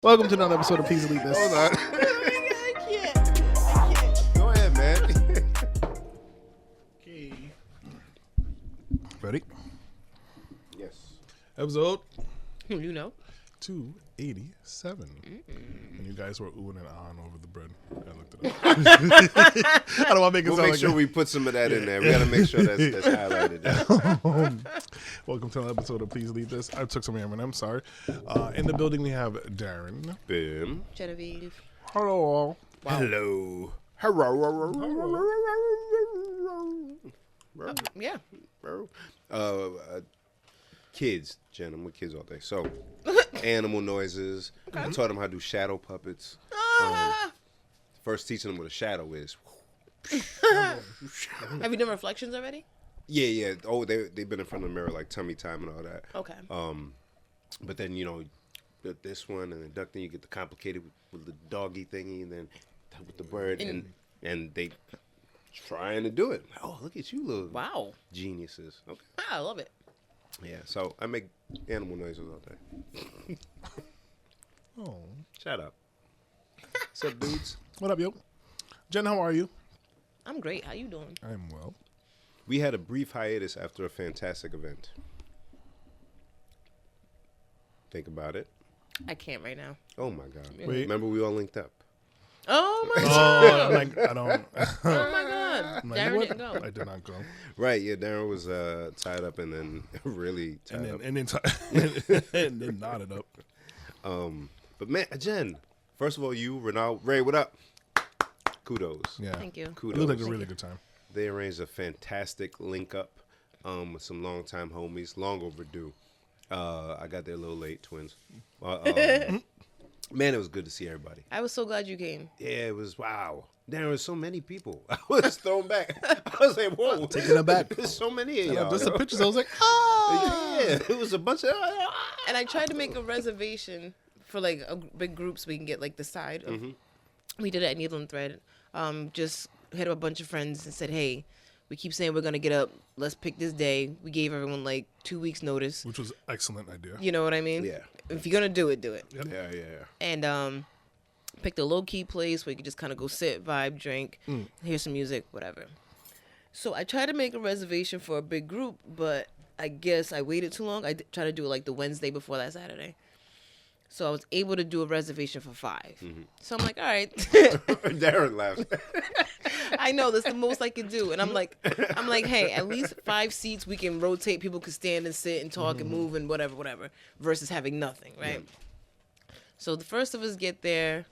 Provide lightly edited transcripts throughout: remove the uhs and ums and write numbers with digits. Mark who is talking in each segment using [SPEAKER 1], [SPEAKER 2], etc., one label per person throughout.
[SPEAKER 1] Welcome to another episode of Please Delete This.
[SPEAKER 2] Hold on.
[SPEAKER 3] I can't.
[SPEAKER 2] Go ahead, man.
[SPEAKER 1] Okay. Ready?
[SPEAKER 2] Yes.
[SPEAKER 1] Episode
[SPEAKER 3] You know.
[SPEAKER 1] 287. And you guys were oohing and ahhing over the bread. I looked it up. I don't want to make it
[SPEAKER 2] We'll
[SPEAKER 1] sound
[SPEAKER 2] make
[SPEAKER 1] like
[SPEAKER 2] sure we put some of that in there. We got to make sure that's highlighted.
[SPEAKER 1] Welcome to another episode of Please Delete This. I took some M&M, sorry. In the building we have Darren.
[SPEAKER 2] Bim.
[SPEAKER 3] Genevieve.
[SPEAKER 1] Hello.
[SPEAKER 2] Hello.
[SPEAKER 3] Yeah.
[SPEAKER 2] Kids, Jen. I'm with kids all day. So, animal noises. I taught them how to do shadow puppets. First teaching them what a shadow is.
[SPEAKER 3] Have you done reflections already?
[SPEAKER 2] Yeah. Oh, they've been in front of the mirror like tummy time and all that.
[SPEAKER 3] Okay.
[SPEAKER 2] But then, this one and the duck thing, you get the complicated with the doggy thingy and then with the bird. And they trying to do it. Oh, look at you little
[SPEAKER 3] Wow.
[SPEAKER 2] geniuses. Okay.
[SPEAKER 3] I love it.
[SPEAKER 2] Yeah, so I make animal noises all day.
[SPEAKER 1] Oh.
[SPEAKER 2] Shut up. What's up, dudes?
[SPEAKER 1] What up, yo? Jen, how are you?
[SPEAKER 3] I'm great. How you doing?
[SPEAKER 1] I'm well.
[SPEAKER 2] We had a brief hiatus after a fantastic event. Think about it.
[SPEAKER 3] I can't right now.
[SPEAKER 2] Oh, my God.
[SPEAKER 1] Wait.
[SPEAKER 2] Remember we all linked up?
[SPEAKER 3] Oh my
[SPEAKER 1] Oh,
[SPEAKER 3] god.
[SPEAKER 1] I don't.
[SPEAKER 3] Oh my god.
[SPEAKER 1] I'm like,
[SPEAKER 3] Darren
[SPEAKER 1] what?
[SPEAKER 3] didn't go.
[SPEAKER 1] I did not go.
[SPEAKER 2] Right, yeah, Darren was tied up and then really tied up.
[SPEAKER 1] And then nodded up.
[SPEAKER 2] But, man, Jen, first of all, you, Renal, Ray, what up? Kudos.
[SPEAKER 1] Yeah.
[SPEAKER 3] Thank you.
[SPEAKER 1] It
[SPEAKER 2] Kudos.
[SPEAKER 1] looked like a really good time.
[SPEAKER 2] They arranged a fantastic link up with some longtime homies, long overdue. I got there a little late, twins. Man, it was good to see everybody.
[SPEAKER 3] I was so glad you came.
[SPEAKER 2] Yeah, it was, wow. There were so many people. I was thrown back. I was like, whoa.
[SPEAKER 1] Taking it back.
[SPEAKER 2] There's so many of y'all.
[SPEAKER 1] Just the pictures, I was like,
[SPEAKER 2] Yeah, it was a bunch of...
[SPEAKER 3] And I tried to make a reservation for like a big group so we can get like the side of we did it at Needle and Thread. Just hit up a bunch of friends and said, hey, we keep saying we're gonna get up, let's pick this day. We gave everyone like 2 weeks notice.
[SPEAKER 1] which was an excellent idea.
[SPEAKER 3] You know what I mean?
[SPEAKER 2] Yeah.
[SPEAKER 3] If you're gonna do it, do it.
[SPEAKER 2] Yeah.
[SPEAKER 3] And picked a low key place where you could just kind of go sit, vibe, drink, hear some music, whatever. So I tried to make a reservation for a big group, but I guess I waited too long. I tried to do it like the Wednesday before that Saturday. So I was able to do a reservation for 5. So I'm like, all right.
[SPEAKER 2] Darren laughed.
[SPEAKER 3] I know that's the most I can do. And I'm like, hey, at least 5 seats we can rotate. People can stand and sit and talk and move and whatever, versus having nothing, right? Yeah. So the first of us get there,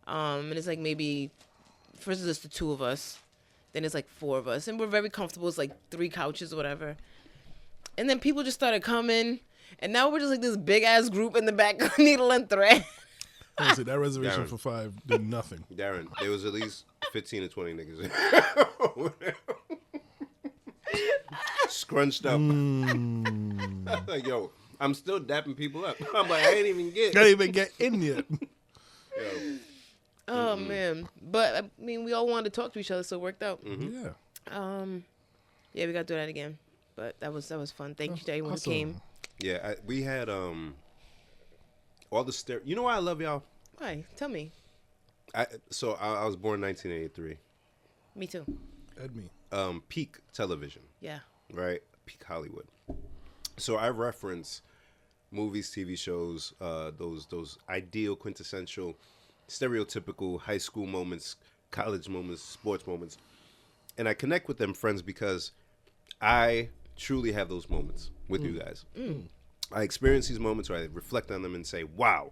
[SPEAKER 3] and it's like maybe first it's just the 2 of us, then it's like 4 of us, and we're very comfortable. It's like 3 couches or whatever. And then people just started coming, and now we're just like this big ass group in the back of Needle and Thread.
[SPEAKER 1] Honestly, that reservation
[SPEAKER 2] Darren.
[SPEAKER 1] for 5 did nothing.
[SPEAKER 2] Darren, there was at least 15 to 20 niggas scrunched up. Like, yo, I'm still dapping people up. I'm like, I ain't even get.
[SPEAKER 1] Can't even get in yet.
[SPEAKER 2] Yo.
[SPEAKER 3] Oh man, but I mean, we all wanted to talk to each other, so it worked out.
[SPEAKER 1] Yeah.
[SPEAKER 3] Yeah, we got to do that again. But that was fun. Thank you to everyone
[SPEAKER 1] Awesome.
[SPEAKER 3] who came.
[SPEAKER 2] Yeah, we had all the You know why I love y'all?
[SPEAKER 3] Why? Tell me.
[SPEAKER 2] I was born in 1983.
[SPEAKER 3] Me too.
[SPEAKER 1] Ed me.
[SPEAKER 2] Peak television,
[SPEAKER 3] Yeah.
[SPEAKER 2] right? Peak Hollywood. So I reference movies, TV shows, those ideal, quintessential, stereotypical high school moments, college moments, sports moments, and I connect with them friends because I truly have those moments with you guys. I experience these moments where I reflect on them and say, wow,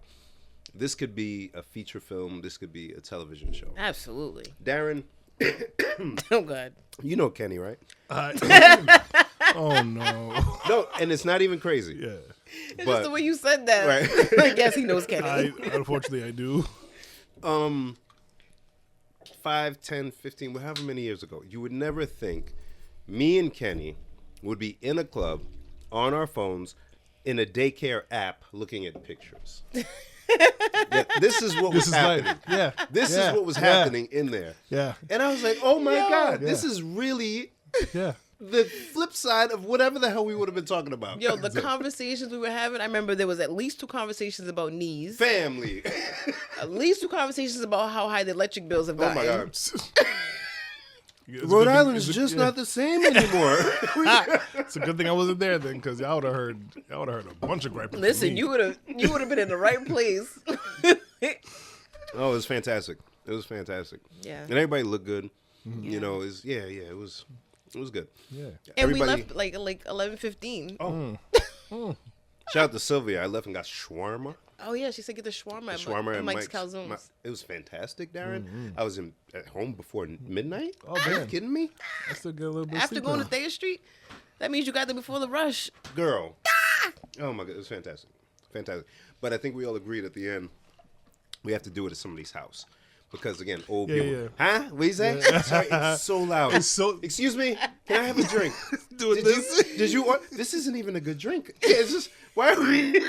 [SPEAKER 2] this could be a feature film. This could be a television show.
[SPEAKER 3] Absolutely.
[SPEAKER 2] Darren,
[SPEAKER 3] Oh God.
[SPEAKER 2] you know Kenny, right?
[SPEAKER 1] Oh, no.
[SPEAKER 2] No, and it's not even crazy.
[SPEAKER 1] Yeah.
[SPEAKER 3] It's
[SPEAKER 2] But-
[SPEAKER 3] just the way you said that.
[SPEAKER 2] Right.
[SPEAKER 3] I guess he knows Kenny.
[SPEAKER 1] Unfortunately, I do.
[SPEAKER 2] 5, 10, 15, however many years ago, you would never think me and Kenny would be in a club on our phones in a daycare app looking at pictures. Yeah, this is what was happening.
[SPEAKER 1] Like, yeah.
[SPEAKER 2] This
[SPEAKER 1] yeah,
[SPEAKER 2] is what was
[SPEAKER 1] yeah,
[SPEAKER 2] happening in there.
[SPEAKER 1] Yeah.
[SPEAKER 2] And I was like, oh my God, this
[SPEAKER 1] Yeah.
[SPEAKER 2] is really,
[SPEAKER 1] Yeah.
[SPEAKER 2] the flip side of whatever the hell we would have been talking about.
[SPEAKER 3] Yo, the conversations we were having, I remember there was at least 2 conversations about knees.
[SPEAKER 2] Family.
[SPEAKER 3] At least 2 conversations about how high the electric bills have gotten.
[SPEAKER 2] Oh my God.
[SPEAKER 1] It's
[SPEAKER 2] Rhode
[SPEAKER 1] a good thing-
[SPEAKER 2] Island is
[SPEAKER 1] it's a-
[SPEAKER 2] just
[SPEAKER 1] yeah.
[SPEAKER 2] not the same anymore.
[SPEAKER 1] It's a good thing I wasn't there then, because y'all would have heard a bunch of griping. from
[SPEAKER 3] Listen,
[SPEAKER 1] me.
[SPEAKER 3] you would have been in the right place.
[SPEAKER 2] Oh, it was fantastic. It was fantastic.
[SPEAKER 3] Yeah.
[SPEAKER 2] And everybody looked good. You know, it was good.
[SPEAKER 1] Yeah.
[SPEAKER 3] And we
[SPEAKER 2] Everybody-
[SPEAKER 3] left like 11:15.
[SPEAKER 2] Shout out to Sylvia. I left and got shawarma.
[SPEAKER 3] Oh yeah, she said get the shawarma. at
[SPEAKER 2] Shawarma at
[SPEAKER 3] Mike's Calzones.
[SPEAKER 2] It was fantastic, Darren. I was at home before midnight.
[SPEAKER 1] Oh,
[SPEAKER 2] Are you
[SPEAKER 1] damn.
[SPEAKER 2] kidding me?
[SPEAKER 1] I still get a little bit of
[SPEAKER 3] After
[SPEAKER 1] sleep
[SPEAKER 3] going
[SPEAKER 1] now.
[SPEAKER 3] to Thayer Street, that means you got there before the rush.
[SPEAKER 2] Girl. Oh my God, it was fantastic. Fantastic. But I think we all agreed at the end we have to do it at somebody's house. Because again, old
[SPEAKER 1] Yeah,
[SPEAKER 2] people.
[SPEAKER 1] yeah.
[SPEAKER 2] Huh? What you say? Sorry, it's so loud.
[SPEAKER 1] It's so-
[SPEAKER 2] Excuse me, can I have a drink?
[SPEAKER 1] Doing
[SPEAKER 2] Did you want this isn't even a good drink. Yeah, it's just why are we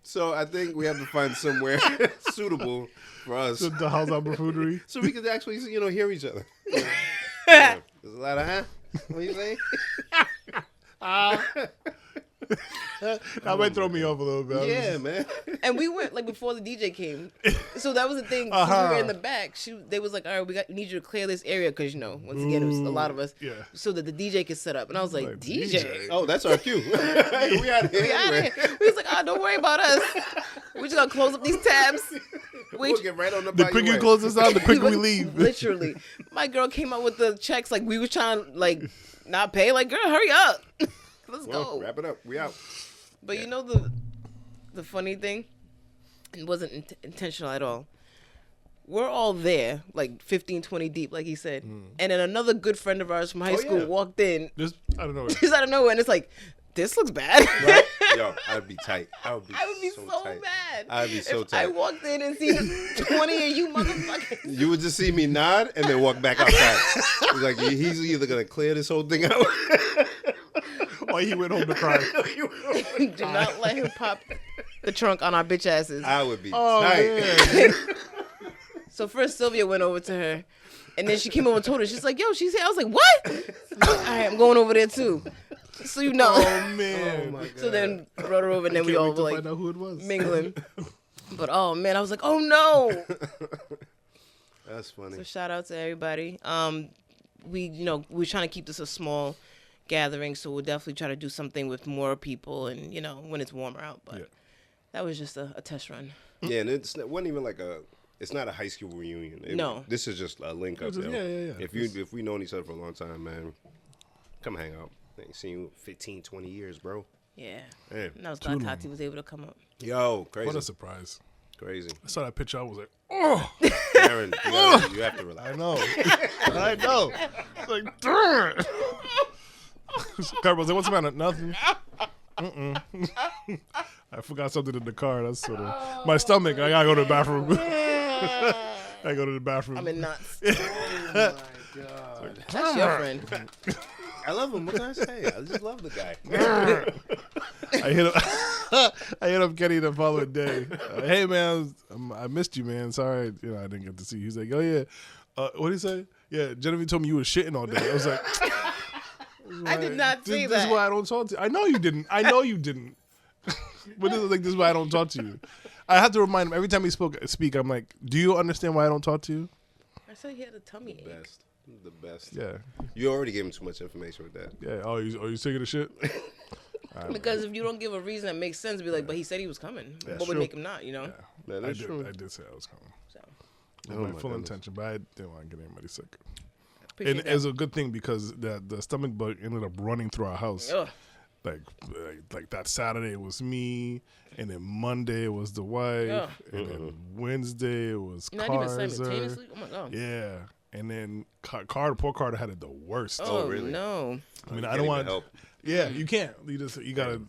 [SPEAKER 2] So I think we have to find somewhere suitable for us.
[SPEAKER 1] the house on buffoonery.
[SPEAKER 2] So we could actually, hear each other. Yeah. There's a lot of huh? What you say?
[SPEAKER 1] That might throw me off a little bit.
[SPEAKER 2] Yeah, man.
[SPEAKER 3] And we went like before the DJ came, so that was the thing. Since we were in the back, they was like, "All right, we need you to clear this area because once again, it was a lot of us,
[SPEAKER 1] Yeah.
[SPEAKER 3] so that the DJ could set up." And I was like, "DJ,
[SPEAKER 2] Oh, that's our cue. We out of here.
[SPEAKER 3] we out of
[SPEAKER 2] Anyway.
[SPEAKER 3] here." We was like, "Oh, don't worry about us. We just gonna close up these tabs."
[SPEAKER 2] We'll get right on the
[SPEAKER 1] The
[SPEAKER 2] by
[SPEAKER 1] quicker
[SPEAKER 2] your
[SPEAKER 1] you
[SPEAKER 2] way.
[SPEAKER 1] close this out, the quicker we leave.
[SPEAKER 3] Literally, my girl came out with the checks like we was trying to like not pay. Like, girl, hurry up, let's
[SPEAKER 2] Well,
[SPEAKER 3] go.
[SPEAKER 2] wrap it up. We out.
[SPEAKER 3] But you know the funny thing, it wasn't intentional at all. We're all there, like 15, 20 deep, like he said. And then another good friend of ours from high school
[SPEAKER 2] yeah.
[SPEAKER 3] walked in,
[SPEAKER 1] Just I don't know.
[SPEAKER 3] just out of nowhere, and it's like, this looks bad.
[SPEAKER 2] Right? Yo, I'd be tight. I would be
[SPEAKER 3] so
[SPEAKER 2] tight.
[SPEAKER 3] mad.
[SPEAKER 2] I'd be so
[SPEAKER 3] if I
[SPEAKER 2] tight.
[SPEAKER 3] walked in and seen 20 of you motherfuckers.
[SPEAKER 2] You would just see me nod and then walk back outside. It's like he's either gonna clear this whole thing out.
[SPEAKER 1] Why he went home to cry?
[SPEAKER 3] Do not let him pop the trunk on our bitch asses.
[SPEAKER 2] I would be
[SPEAKER 1] Oh
[SPEAKER 2] tight.
[SPEAKER 1] man.
[SPEAKER 3] So first Sylvia went over to her, and then she came over and told her, she's like, yo, she's here. I was like, what? All right, I'm going over there too. So you know.
[SPEAKER 1] Oh man.
[SPEAKER 2] my God.
[SPEAKER 3] So then brought her over, and then we
[SPEAKER 1] Can't
[SPEAKER 3] all
[SPEAKER 1] wait to
[SPEAKER 3] were like
[SPEAKER 1] find out who it was.
[SPEAKER 3] mingling. But oh man, I was like, oh no.
[SPEAKER 2] That's funny.
[SPEAKER 3] So shout out to everybody. We're trying to keep this a small gathering, so we'll definitely try to do something with more people, and when it's warmer out. But
[SPEAKER 1] Yeah.
[SPEAKER 3] that was just a test run.
[SPEAKER 2] Yeah, and it wasn't even like it's not a high school reunion.
[SPEAKER 3] No.
[SPEAKER 2] This is just a link up.
[SPEAKER 1] It's just-
[SPEAKER 2] yo.
[SPEAKER 1] yeah.
[SPEAKER 2] If we known each other for a long time, man, come hang out. I ain't seen you 15, 20 years, bro.
[SPEAKER 3] Yeah.
[SPEAKER 2] Man.
[SPEAKER 3] And I was
[SPEAKER 1] Too
[SPEAKER 3] glad
[SPEAKER 1] long.
[SPEAKER 3] Tati was able to come up.
[SPEAKER 2] Yo, crazy.
[SPEAKER 1] What a surprise.
[SPEAKER 2] Crazy.
[SPEAKER 1] I saw that picture. I was like, oh,
[SPEAKER 2] Aaron, you have to relax.
[SPEAKER 1] I know. I know. It's like, darn. Carl was like, what's the matter? Nothing. I forgot something in the car. That's sort of my stomach. I gotta go to the bathroom. I go to the bathroom.
[SPEAKER 3] I'm in knots.
[SPEAKER 2] Oh my God.
[SPEAKER 3] That's your friend.
[SPEAKER 2] I love him. What can I say? I just love the guy.
[SPEAKER 1] I hit up Kenny the following day. Hey man, I missed you, man. Sorry, I didn't get to see you. He's like, oh yeah. What did he say? Yeah, Genevieve told me you were shitting all day. I was like,
[SPEAKER 3] I did not say
[SPEAKER 1] This is
[SPEAKER 3] that.
[SPEAKER 1] why I don't talk to you. I know you didn't. But this is why I don't talk to you. I have to remind him every time he speak. I'm like, do you understand why I don't talk to you?
[SPEAKER 3] I said he had a tummy ache.
[SPEAKER 2] Best. The best.
[SPEAKER 1] Yeah,
[SPEAKER 2] You already gave him too much information with that.
[SPEAKER 1] yeah. Oh, you taking the shit?
[SPEAKER 3] Because if you don't give a reason that makes sense, be like, but he said he was coming. What would
[SPEAKER 2] true.
[SPEAKER 3] make him not,
[SPEAKER 2] Man,
[SPEAKER 1] I
[SPEAKER 2] that's
[SPEAKER 1] did.
[SPEAKER 2] true.
[SPEAKER 1] I did say I was coming.
[SPEAKER 3] So,
[SPEAKER 1] With
[SPEAKER 2] Oh
[SPEAKER 1] my
[SPEAKER 2] my
[SPEAKER 1] full
[SPEAKER 2] goodness.
[SPEAKER 1] intention, but I didn't want to get anybody sick.
[SPEAKER 3] appreciate
[SPEAKER 1] And
[SPEAKER 3] that.
[SPEAKER 1] it's a good thing because the stomach bug ended up running through our house.
[SPEAKER 3] Ugh.
[SPEAKER 1] Like that Saturday it was me, and then Monday it was the wife,
[SPEAKER 3] Ugh.
[SPEAKER 1] and then Wednesday it was
[SPEAKER 3] Not even
[SPEAKER 1] Carter.
[SPEAKER 3] simultaneously? Oh my God.
[SPEAKER 1] Yeah, and then poor Carter had it the worst.
[SPEAKER 3] Oh,
[SPEAKER 2] really?
[SPEAKER 3] no.
[SPEAKER 1] I mean,
[SPEAKER 2] You
[SPEAKER 1] I
[SPEAKER 2] can't
[SPEAKER 1] don't
[SPEAKER 2] even
[SPEAKER 1] want.
[SPEAKER 2] help.
[SPEAKER 1] Yeah, you can't. You gotta.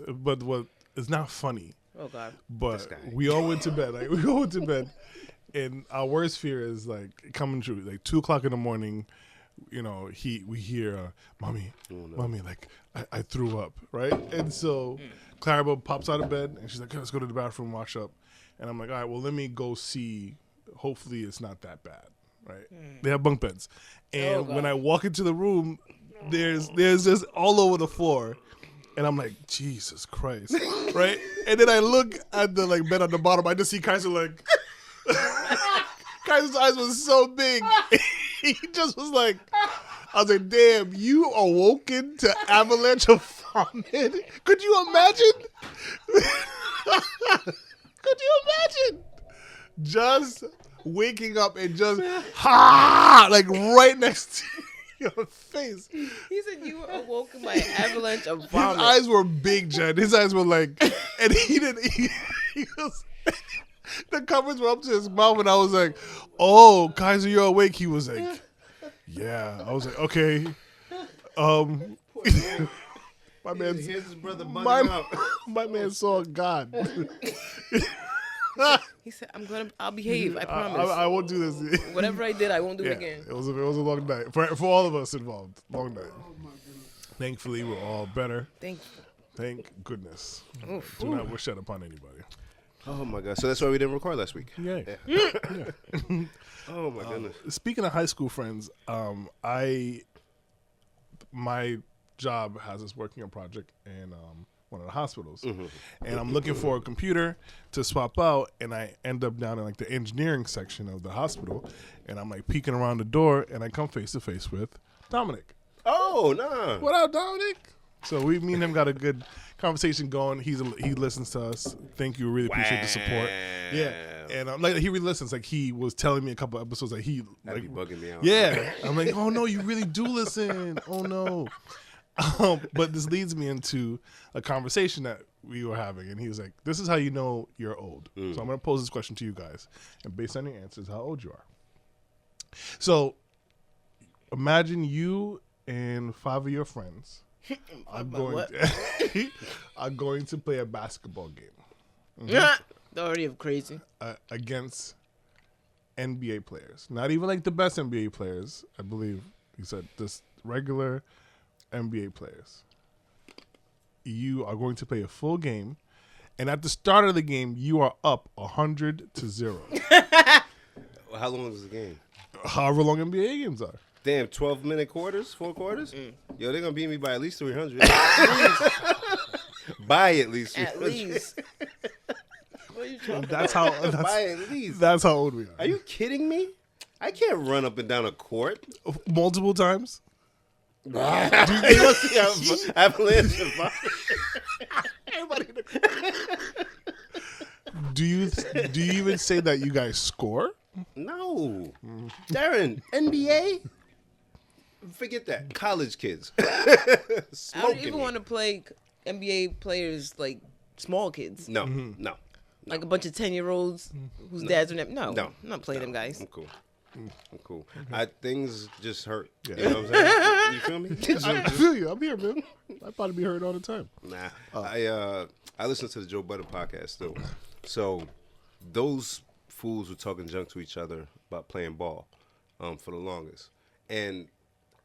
[SPEAKER 1] But what? It's not funny.
[SPEAKER 3] Oh, God.
[SPEAKER 1] But
[SPEAKER 2] guy.
[SPEAKER 1] we all went to bed. Like we all went to bed, and our worst fear is like coming true. Like 2:00 in the morning, we hear, "Mommy, mommy, like I threw up," right? And so Clarabelle pops out of bed and she's like, "Let's go to the bathroom, wash up." And I'm like, "All right, well, let me go see. Hopefully, it's not that bad." right? They have bunk beds. And
[SPEAKER 3] God.
[SPEAKER 1] when I walk into the room, there's just all over the floor. And I'm like, Jesus Christ, right? And then I look at the like bed on the bottom. I just see Kaiser like, Kaiser's eyes was so big. He just was like, I was like, damn, you awoken to avalanche of vomit. Could you imagine? Could you imagine? Just waking up and just like right next to your face.
[SPEAKER 3] He said you were awoken by an avalanche of
[SPEAKER 1] His
[SPEAKER 3] vomit.
[SPEAKER 1] eyes were big, Jen. His eyes were like, and he didn't. He was. The covers were up to his mouth, and I was like, "Oh, Kaiser, you're awake." He was like, "Yeah." I was like, "Okay." My man,
[SPEAKER 2] Here's his brother bugging out.
[SPEAKER 1] my man saw God.
[SPEAKER 3] He said, I'll behave, I promise.
[SPEAKER 1] I won't do this.
[SPEAKER 3] Whatever I did, I won't do it again.
[SPEAKER 1] It was a long night for all of us involved. Long night. Thankfully, we're all better.
[SPEAKER 3] Thank you.
[SPEAKER 1] Thank goodness.
[SPEAKER 3] Oof.
[SPEAKER 1] Do not wish that upon anybody.
[SPEAKER 2] Oh my god! So that's why we didn't record last week.
[SPEAKER 1] Yeah.
[SPEAKER 2] Oh my goodness.
[SPEAKER 1] Speaking of high school friends, my job has us working a project in one of the hospitals, and I'm looking for a computer to swap out, and I end up down in like the engineering section of the hospital, and I'm like peeking around the door, and I come face to face with Dominic.
[SPEAKER 2] Oh nah.
[SPEAKER 1] What up, Dominic? So me and him got a good conversation going. He listens to us. Thank you. Really appreciate the support. Yeah, and like he really listens. Like he was telling me a couple episodes that he
[SPEAKER 2] That'd
[SPEAKER 1] like
[SPEAKER 2] be bugging me out.
[SPEAKER 1] Yeah, I'm like, oh no, you really do listen. Oh no. But this leads me into a conversation that we were having, and he was like, "This is how you know you're old." So I'm going to pose this question to you guys, and based on your answers, how old you are. So imagine you and 5 of your friends are going to play a basketball game
[SPEAKER 3] Already crazy.
[SPEAKER 1] against NBA players. Not even like the best NBA players, I believe. He said just regular NBA players. You are going to play a full game, and at the start of the game, you are up 100-0.
[SPEAKER 2] How long is the game?
[SPEAKER 1] However long NBA games are.
[SPEAKER 2] Damn, 12-minute quarters, 4 quarters. Yo, they're gonna beat me by at least 300. By at least 300.
[SPEAKER 3] At least. What are you talking about?
[SPEAKER 2] By at least.
[SPEAKER 1] That's how old we are.
[SPEAKER 2] Are you kidding me? I can't run up and down a court.
[SPEAKER 1] Multiple times?
[SPEAKER 2] Avalanche of vomit.
[SPEAKER 1] Do you even say that you guys score?
[SPEAKER 2] No. Darren, NBA? Forget that. College kids.
[SPEAKER 3] I don't
[SPEAKER 2] Smoking
[SPEAKER 3] even
[SPEAKER 2] me.
[SPEAKER 3] want to play NBA players like small kids.
[SPEAKER 2] No, no.
[SPEAKER 3] Like a bunch of 10-year-olds whose dads are no.
[SPEAKER 2] No.
[SPEAKER 3] I'm not playing them guys.
[SPEAKER 2] I'm cool. I'm cool. Things just hurt. You know what I'm saying? You feel me?
[SPEAKER 1] I feel you. I'm here, man. I probably be hurt all the time.
[SPEAKER 2] Nah. I listen to the Joe Budden podcast still. So those fools were talking junk to each other about playing ball for the longest. And